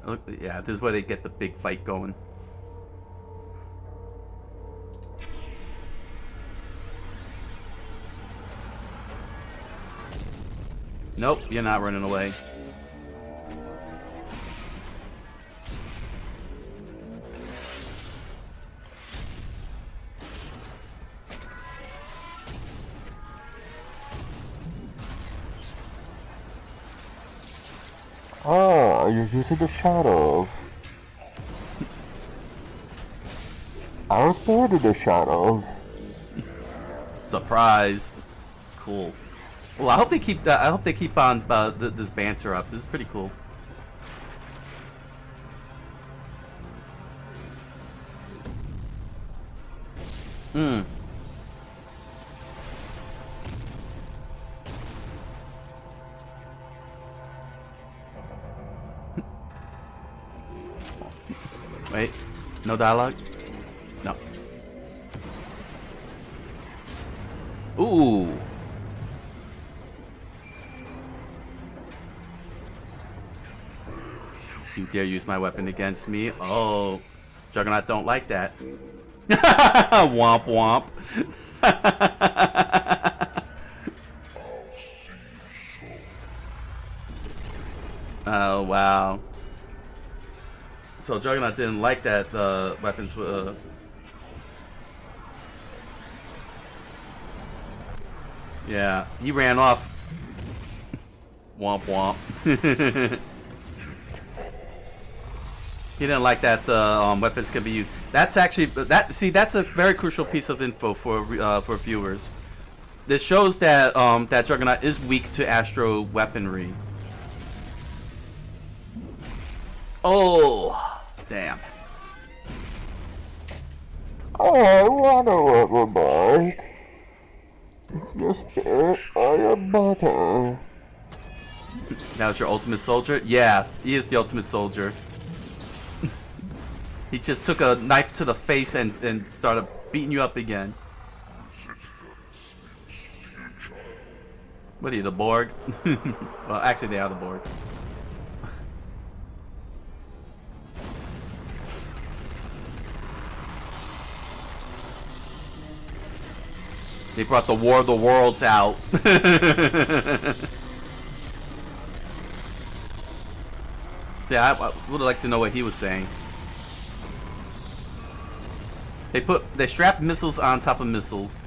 Look, yeah, this is where they get the big fight going. Nope, you're not running away. Ah, you're using the shadows. I was born in the shadows. Surprise. Cool. Well, I hope they keep that. I hope they keep on this banter up. This is pretty cool. Hmm. Wait. No dialogue? No. Ooh. You dare use my weapon against me? Oh. Juggernaut don't like that. Womp womp. Oh, wow. So Juggernaut didn't like that the weapons were... Yeah, he ran off. Womp womp. He didn't like that the weapons can be used. That's actually that's a very crucial piece of info for viewers. This shows that that Juggernaut is weak to astro weaponry. Oh, damn. I wanna rub a bite. Your spirit or your butter. That was your ultimate soldier? Yeah, he is the ultimate soldier. He just took a knife to the face and started beating you up again. What are you, the Borg? Well, actually they are the Borg. They brought the War of the Worlds out. See, I would like to know what he was saying. They strapped missiles on top of missiles.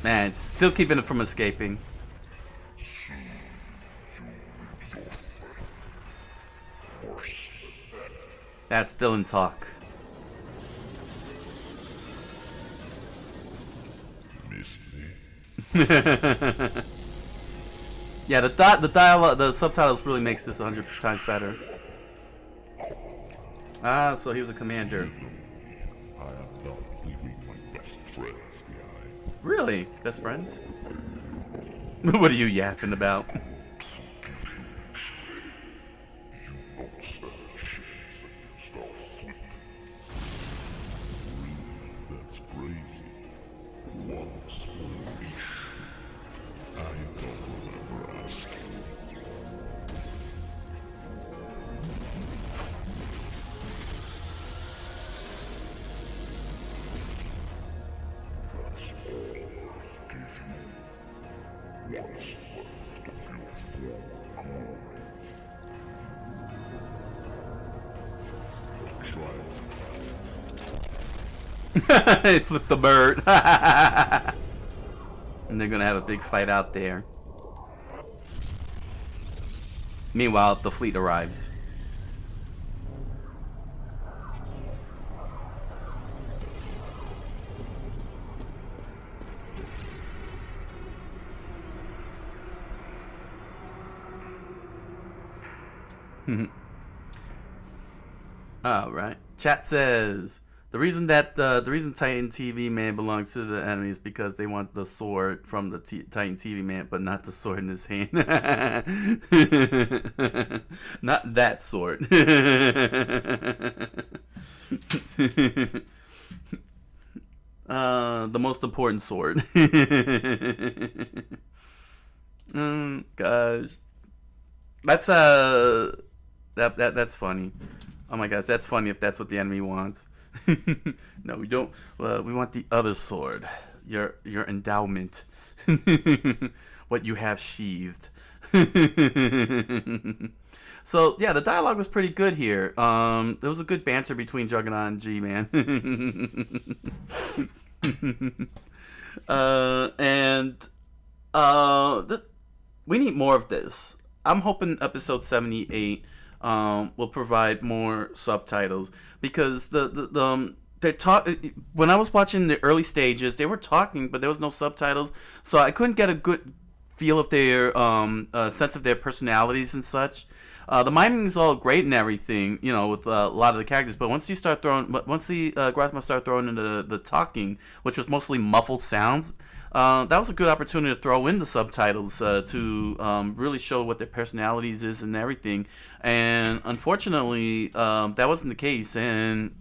Man, it's still keeping it from escaping. That's villain talk. Yeah, the dialogue, the subtitles really makes this 100 times better. Ah, so he was a commander. I am not leaving my best friends behind. Really? Best friends? What are you yapping about? That's crazy. Once I don't remember asking. That's all I'll give you. What's left of your former glory? Try it. They flipped the bird. And they're gonna have a big fight out there. Meanwhile, the fleet arrives. All right. Chat says the reason Titan TV Man belongs to the enemy is because they want the sword from the Titan TV Man, but not the sword in his hand. Not that sword. The most important sword. Gosh, that's that's funny. Oh my gosh, that's funny if that's what the enemy wants. No, we don't. We want the other sword, your endowment, what you have sheathed. So yeah, the dialogue was pretty good here. There was a good banter between Juggernaut and G-Man. We need more of this. I'm hoping episode 78 will provide more subtitles, because they talk when I was watching the early stages, they were talking, but there was no subtitles, so I couldn't get a good feel of their sense of their personalities and such. The miming is all great and everything, you know, with a lot of the characters, but once the Grasma started throwing in the talking, which was mostly muffled sounds, that was a good opportunity to throw in the subtitles to really show what their personalities is and everything. And unfortunately, that wasn't the case. And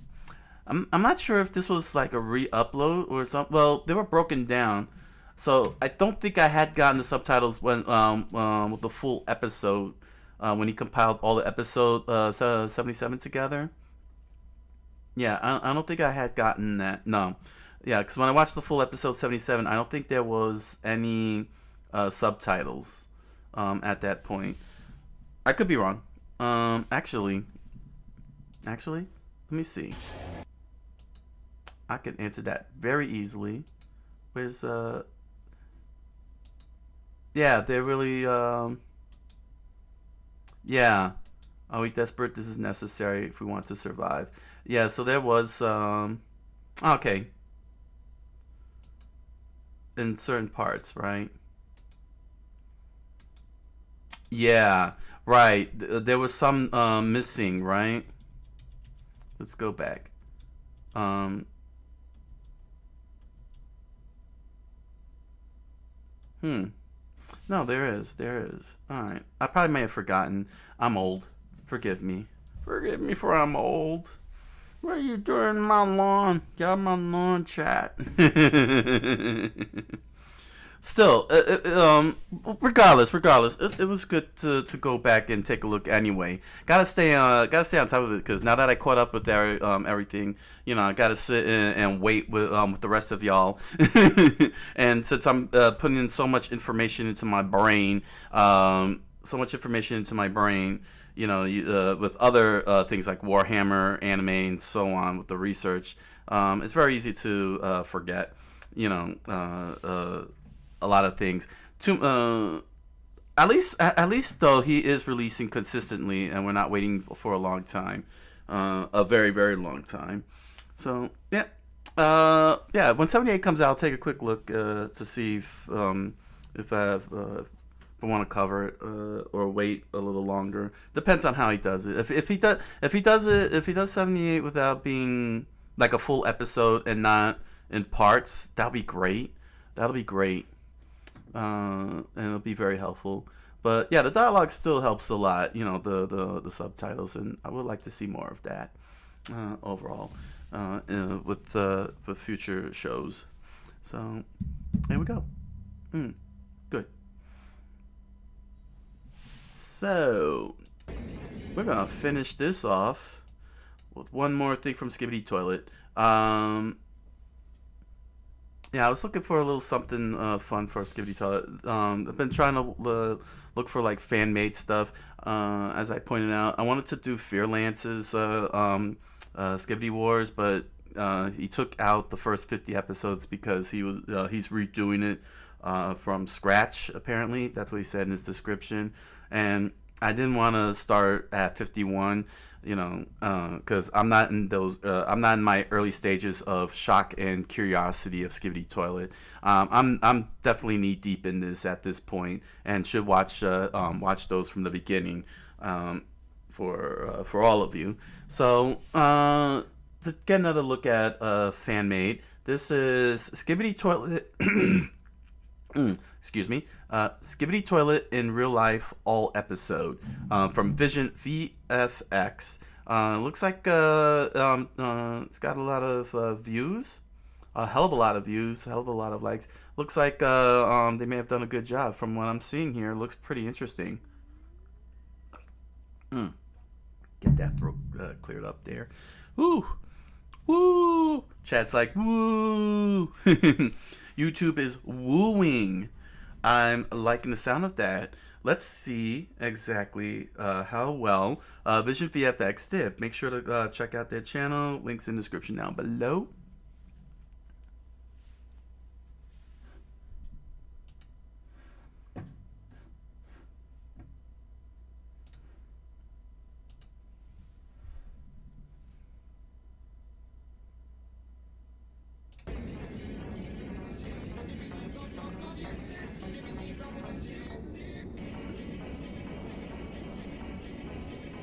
I'm not sure if this was like a re-upload or something. Well, they were broken down, so I don't think I had gotten the subtitles when with the full episode when he compiled all the episode 77 together. Yeah, I don't think I had gotten that. No. Yeah, because when I watched the full episode 77, I don't think there was any subtitles at that point. I could be wrong. Actually, let me see. I can answer that very easily. Where's yeah, they're really yeah. Are we desperate? This is necessary if we want to survive. Yeah, so there was okay. In certain parts, right? Yeah, right. There was some missing, right? Let's go back. No, there is. All right. I probably may have forgotten. I'm old. Forgive me. Forgive me for I'm old. What are you doing in my lawn? Get on my lawn, chat. Still, regardless, it was good to go back and take a look anyway. Gotta stay on top of it, because now that I caught up with everything, you know, I gotta sit and wait with the rest of y'all. And since I'm putting in so much information into my brain, you know, with other things like Warhammer, anime, and so on, with the research, it's very easy to forget, you know, a lot of things. At least though, he is releasing consistently, and we're not waiting for a long time, a very, very long time. So yeah, yeah. When 78 comes out, I'll take a quick look to see if I want to cover it or wait a little longer. Depends on how he does it. If he does 78 without being like a full episode and not in parts, that'll be great. And it'll be very helpful. But yeah, the dialogue still helps a lot, you know, the subtitles, and I would like to see more of that overall with future shows. So there we go. Good. So we're gonna finish this off with one more thing from Skibidi Toilet. Yeah, I was looking for a little something fun for Skibidi Toilet. I've been trying to look for like fan-made stuff. As I pointed out, I wanted to do Fearlance's Skibidi Wars, but he took out the first 50 episodes because he's redoing it from scratch. Apparently, that's what he said in his description, and I didn't want to start at 51, you know, because I'm not in my early stages of shock and curiosity of Skibidi Toilet. I'm definitely knee deep in this at this point, and should watch those from the beginning, for all of you. So to get another look at fan made, this is Skibidi Toilet. Excuse me. Skibidi Toilet in Real Life All Episode from Vision VFX. Looks like it's got a lot of views, a hell of a lot of views, a hell of a lot of likes. looks like they may have done a good job from what I'm seeing here. It looks pretty interesting. Get that throat cleared up there. Woo! Woo! Chat's like, woo! YouTube is wooing. I'm liking the sound of that. Let's see exactly how well Vision VFX did. Make sure to check out their channel. Links in the description down below.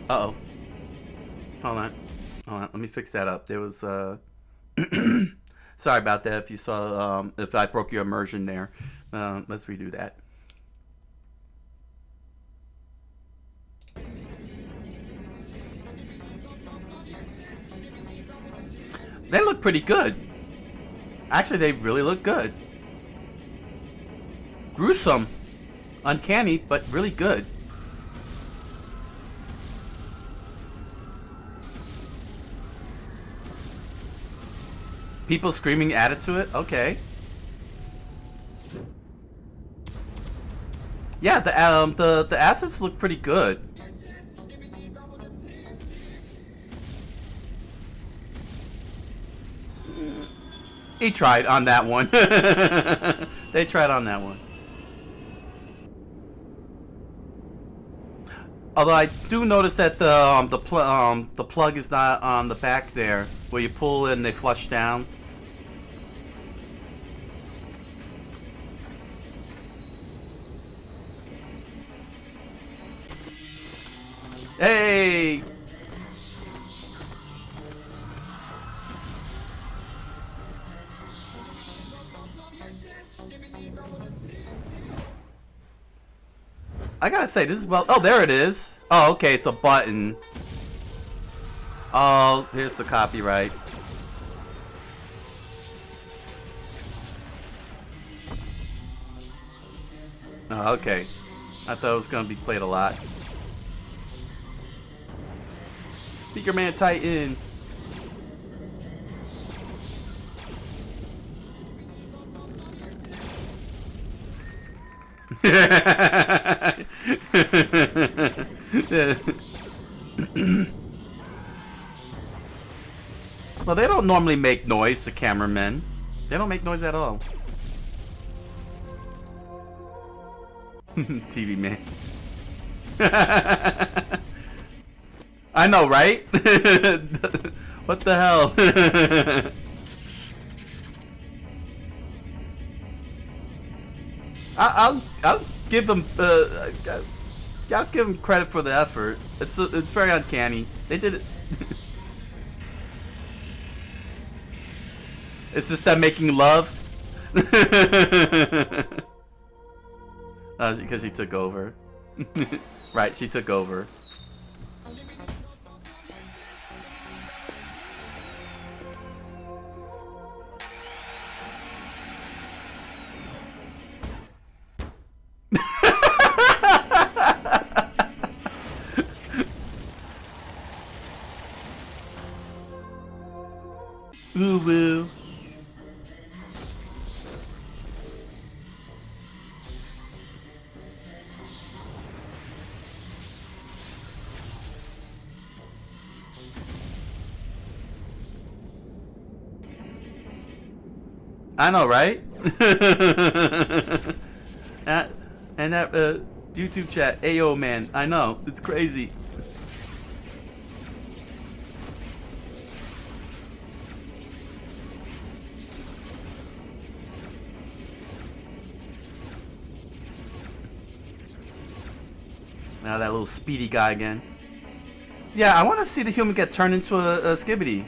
Uh-oh. Hold on. Let me fix that up. There was, sorry about that if you saw, if I broke your immersion there. Let's redo that. They look pretty good. Actually, they really look good. Gruesome. Uncanny, but really good. People screaming added to it? Okay. Yeah, the assets look pretty good. He tried on that one. They tried on that one. Although I do notice that the plug is not on the back there, where you pull in, they flush down. Hey! I gotta say, this is well. Oh, there it is. Oh, okay, it's a button. Oh, here's the copyright. Oh, okay. I thought it was gonna be played a lot. Speaker Man Titan. Well, they don't normally make noise, the cameramen. They don't make noise at all. TV man. I know, right? What the hell? I'll give them I'll give them credit for the effort. It's very uncanny. They did it. It's just them making love. Because she took over. Right, she took over. Woo woo. I know, right? And that YouTube chat, Ayo man, I know, it's crazy. Now that little speedy guy again. Yeah, I want to see the human get turned into a Skibidi.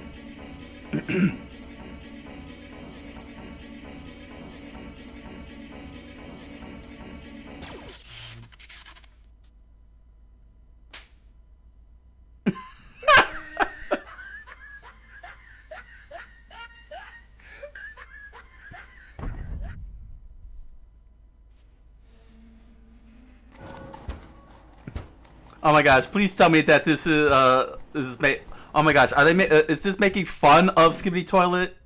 Oh my gosh! Please tell me that this is oh my gosh! Are they? Is this making fun of Skibidi Toilet?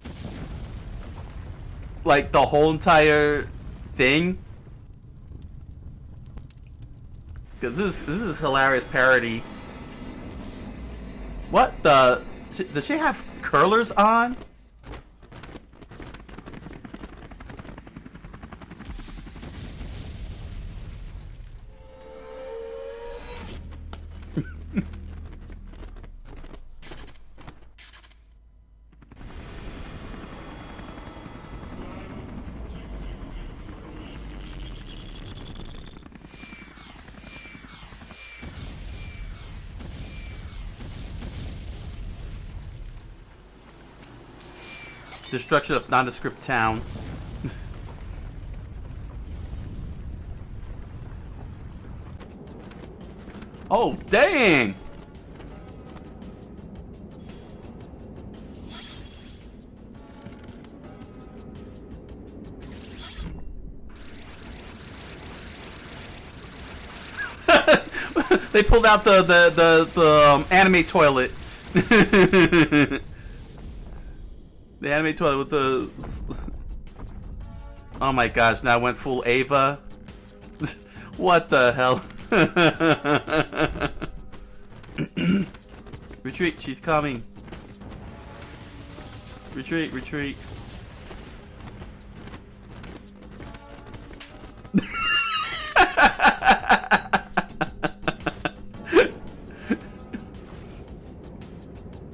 Like the whole entire thing? Because this is hilarious parody. What the? Does she have curlers on? Destruction of nondescript town. Oh, dang! They pulled out the anime toilet. The anime toilet with the... Oh my gosh, now I went full Ava. What the hell? Retreat, she's coming. Retreat, retreat.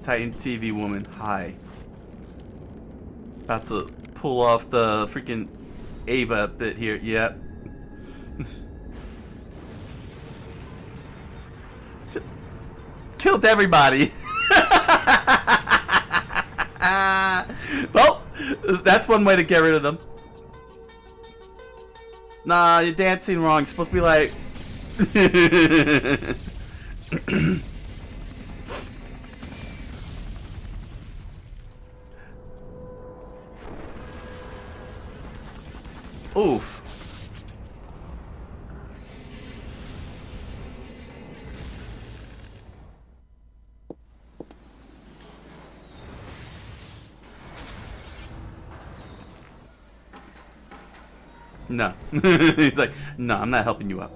Titan TV woman, hi. About to pull off the freaking Ava bit here. Yep. Killed everybody. Well, that's one way to get rid of them. Nah, you're dancing wrong. You're supposed to be like... Oof. No. He's like, no, I'm not helping you out.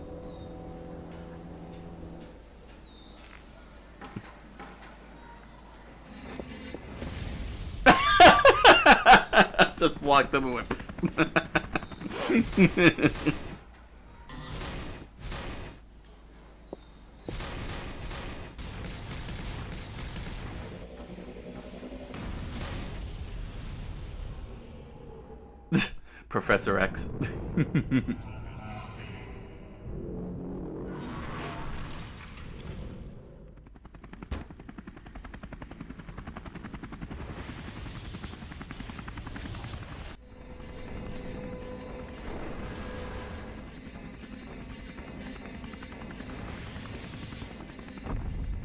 Just walked up and went. Professor X.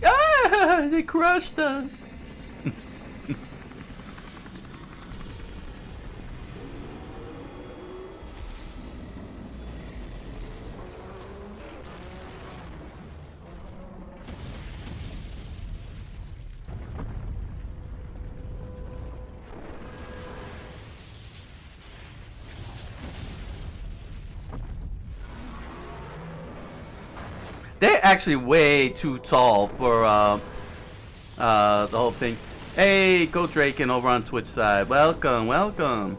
Ah, they crushed us. They're actually way too tall for the whole thing. Hey, Go Draken over on Twitch side. Welcome, welcome.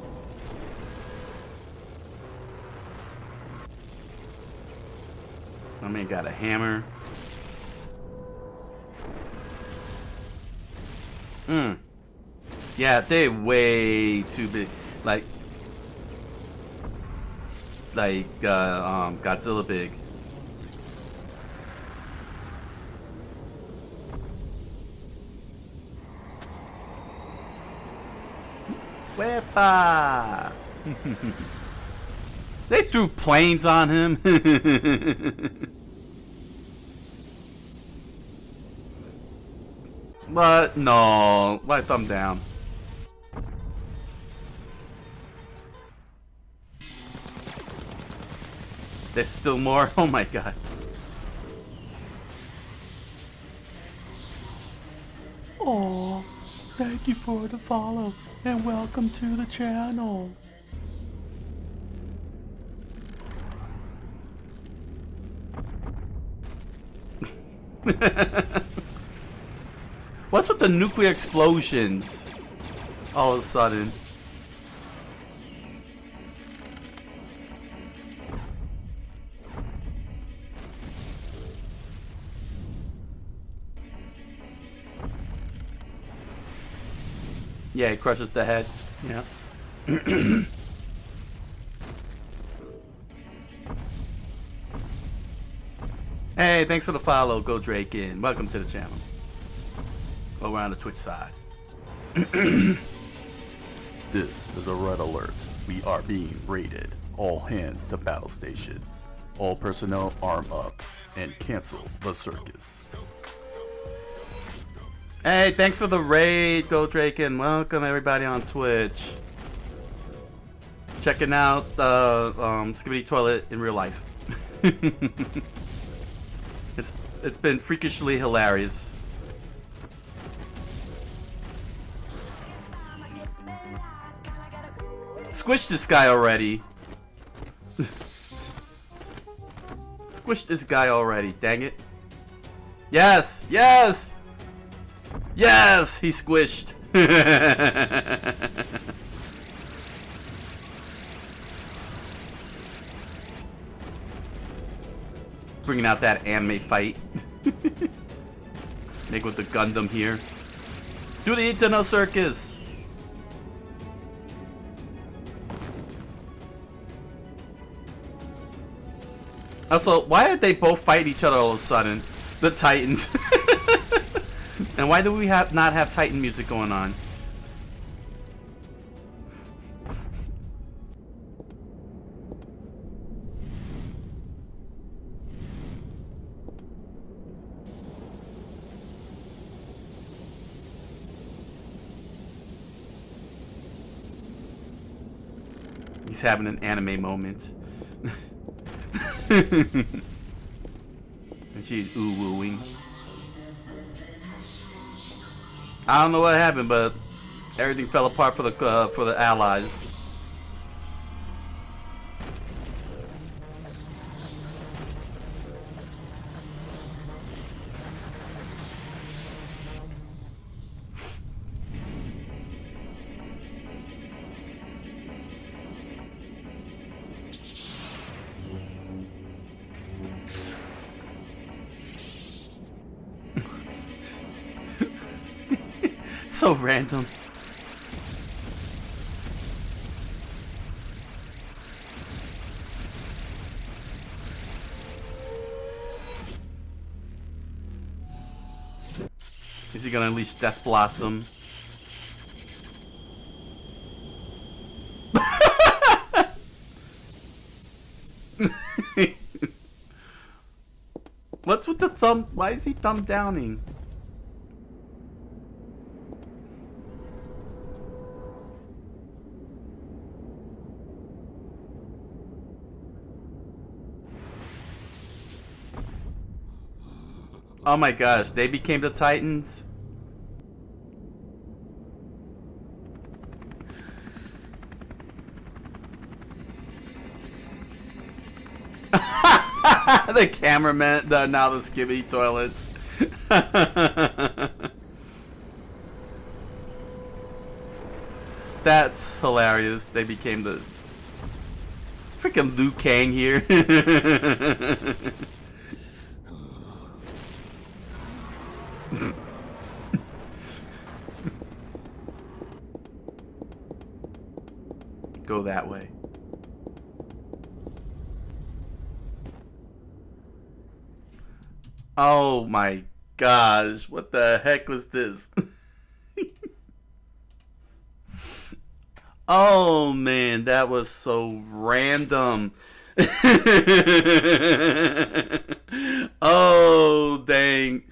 My man got a hammer. Yeah, they're way too big. Like Godzilla big. Wepa! They threw planes on him. But no, my thumb down. There's still more. Oh my god. Oh, thank you for the follow and welcome to the channel. What's with the nuclear explosions all of a sudden? Yeah, he crushes the head. Yeah. Hey, thanks for the follow. Go Drake in. Welcome to the channel. Over on the Twitch side. This is a red alert. We are being raided. All hands to battle stations. All personnel arm up and cancel the circus. Hey, thanks for the raid, Go Drake, and welcome everybody on Twitch. Checking out Skibidi Toilet in real life. It's been freakishly hilarious. Squish this guy already. Squish this guy already, dang it. Yes! Yes! Yes! He squished. Bringing out that anime fight. Make with the Gundam here. Do the Eternal Circus! Also, why did they both fight each other all of a sudden? The Titans. And why do we not have Titan music going on? He's having an anime moment. And she's ooh-wooing. I don't know what happened, but everything fell apart for the allies. So random. Is he gonna unleash Death Blossom? What's with the thumb? Why is he thumb downing? Oh my gosh, they became the Titans? The cameraman, now the Skibidi toilets. That's hilarious. They became the freaking Liu Kang here. Go that way. Oh my gosh, what the heck was this? Oh man, that was so random. Oh dang.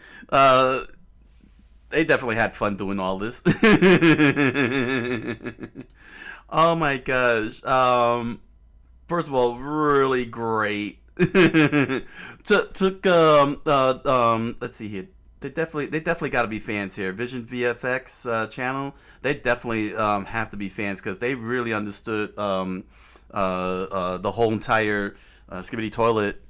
They definitely had fun doing all this. Oh my gosh. First of all, really great. Took let's see here. they definitely got to be fans here. Vision VFX channel, they definitely have to be fans because they really understood the whole entire Skibidi Toilet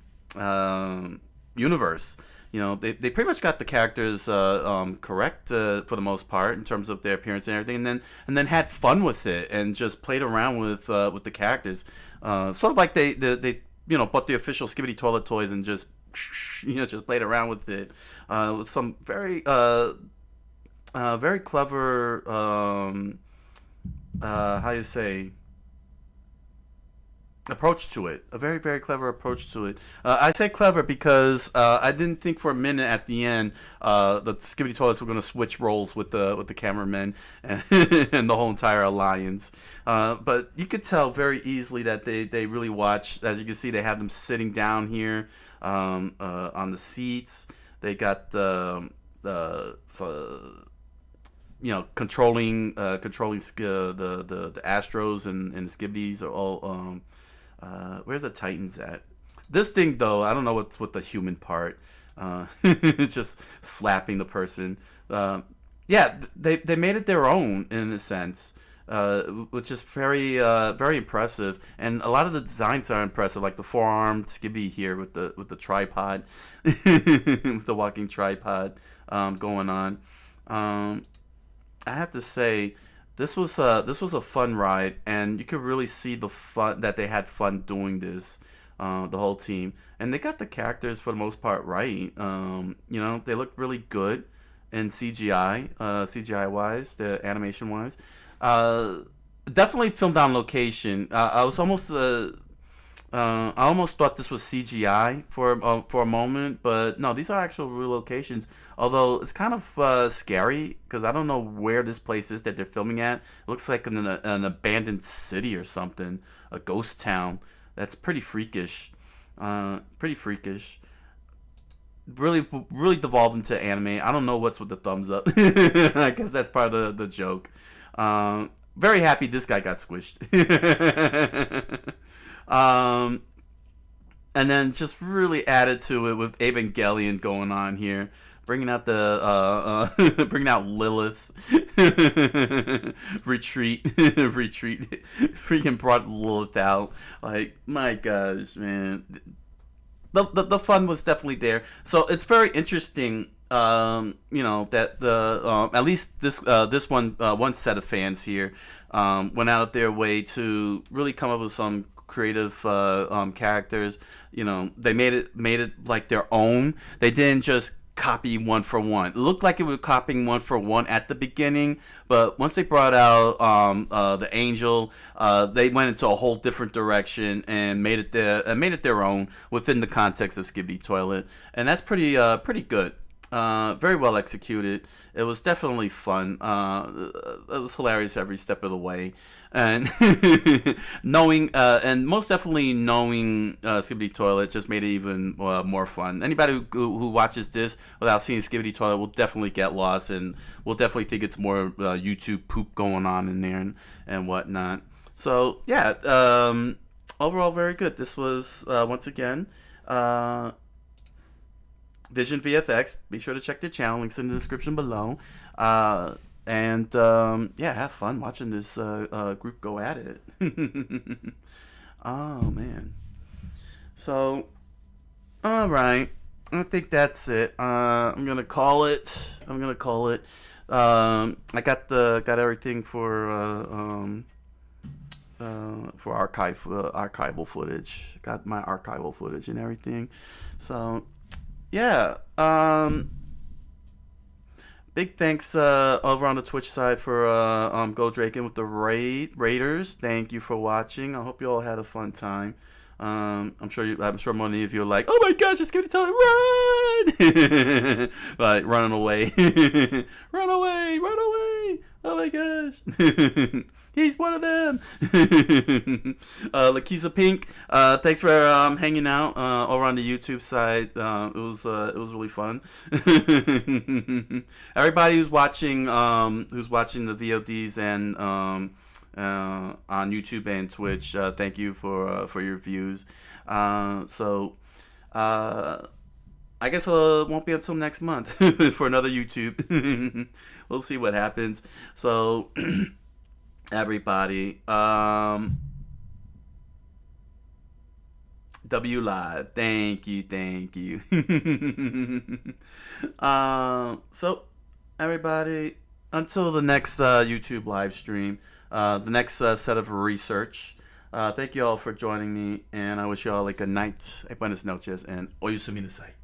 universe. You know, they pretty much got the characters correct for the most part in terms of their appearance and everything, and then had fun with it and just played around with the characters, sort of like they bought the official Skibidi Toilet toys and just just played around with it with some very clever how you say approach to it. A very, very clever approach to it. I say clever because I didn't think for a minute at the end the Skibidi Toilets were going to switch roles with the cameramen and, and the whole entire alliance. But you could tell very easily that they really watch. As you can see, they have them sitting down here on the seats. They got controlling the Astros and the Skibidis are all where's the Titans at? This thing though, I don't know what's with the human part. It's just slapping the person. Yeah, they made it their own in a sense, which is very very impressive. And a lot of the designs are impressive, like the four-armed Skibidi here with the tripod, with the walking tripod going on. I have to say, this was a fun ride, and you could really see the fun that they had fun doing this, the whole team, and they got the characters for the most part right. They look really good in CGI wise, the animation wise. Definitely filmed on location. I almost thought this was CGI for a moment, but no, these are actual real locations. Although it's kind of scary because I don't know where this place is that they're filming at. It looks like an abandoned city or something, a ghost town. That's pretty freakish. Really, really devolved into anime. I don't know what's with the thumbs up. I guess that's part of the joke. Very happy this guy got squished. And then just really added to it with Evangelion going on here, bringing out bringing out Lilith, retreat, freaking brought Lilith out. Like, my gosh, man, the fun was definitely there. So it's very interesting, that the at least this one set of fans here went out of their way to really come up with some creative characters. They made it like their own. They didn't just copy one for one. It looked like it was copying one for one at the beginning, but once they brought out the Angel, they went into a whole different direction and made it their own within the context of Skibidi Toilet, and that's pretty good. Very well executed. It was definitely fun. It was hilarious every step of the way, and and most definitely knowing Skibidi Toilet just made it even more fun. Anybody who watches this without seeing Skibidi Toilet will definitely get lost, and will definitely think it's more YouTube poop going on in there and whatnot. So yeah, overall very good. This was once again. Vision VFX. Be sure to check their channel. Links in the description below. Have fun watching this group go at it. Oh man. So, all right. I think that's it. I'm gonna call it. I got everything for archival footage. Got my archival footage and everything. So. Yeah, big thanks over on the Twitch side for Go Draken with the Raiders. Thank you for watching. I hope you all had a fun time. I'm sure many of you are like, oh my gosh, it's gonna tell it run, like running away, run away. Oh my gosh. He's one of them. Lakeisha Pink, thanks for hanging out over on the YouTube side. It was really fun. Everybody who's watching the VODs and on YouTube and Twitch, thank you for your views. I guess it won't be until next month for another YouTube. We'll see what happens. So, everybody, W Live, thank you. So, everybody, until the next YouTube live stream, the next set of research. Thank you all for joining me, and I wish you all a good night, buenas noches, and oyusuminasai.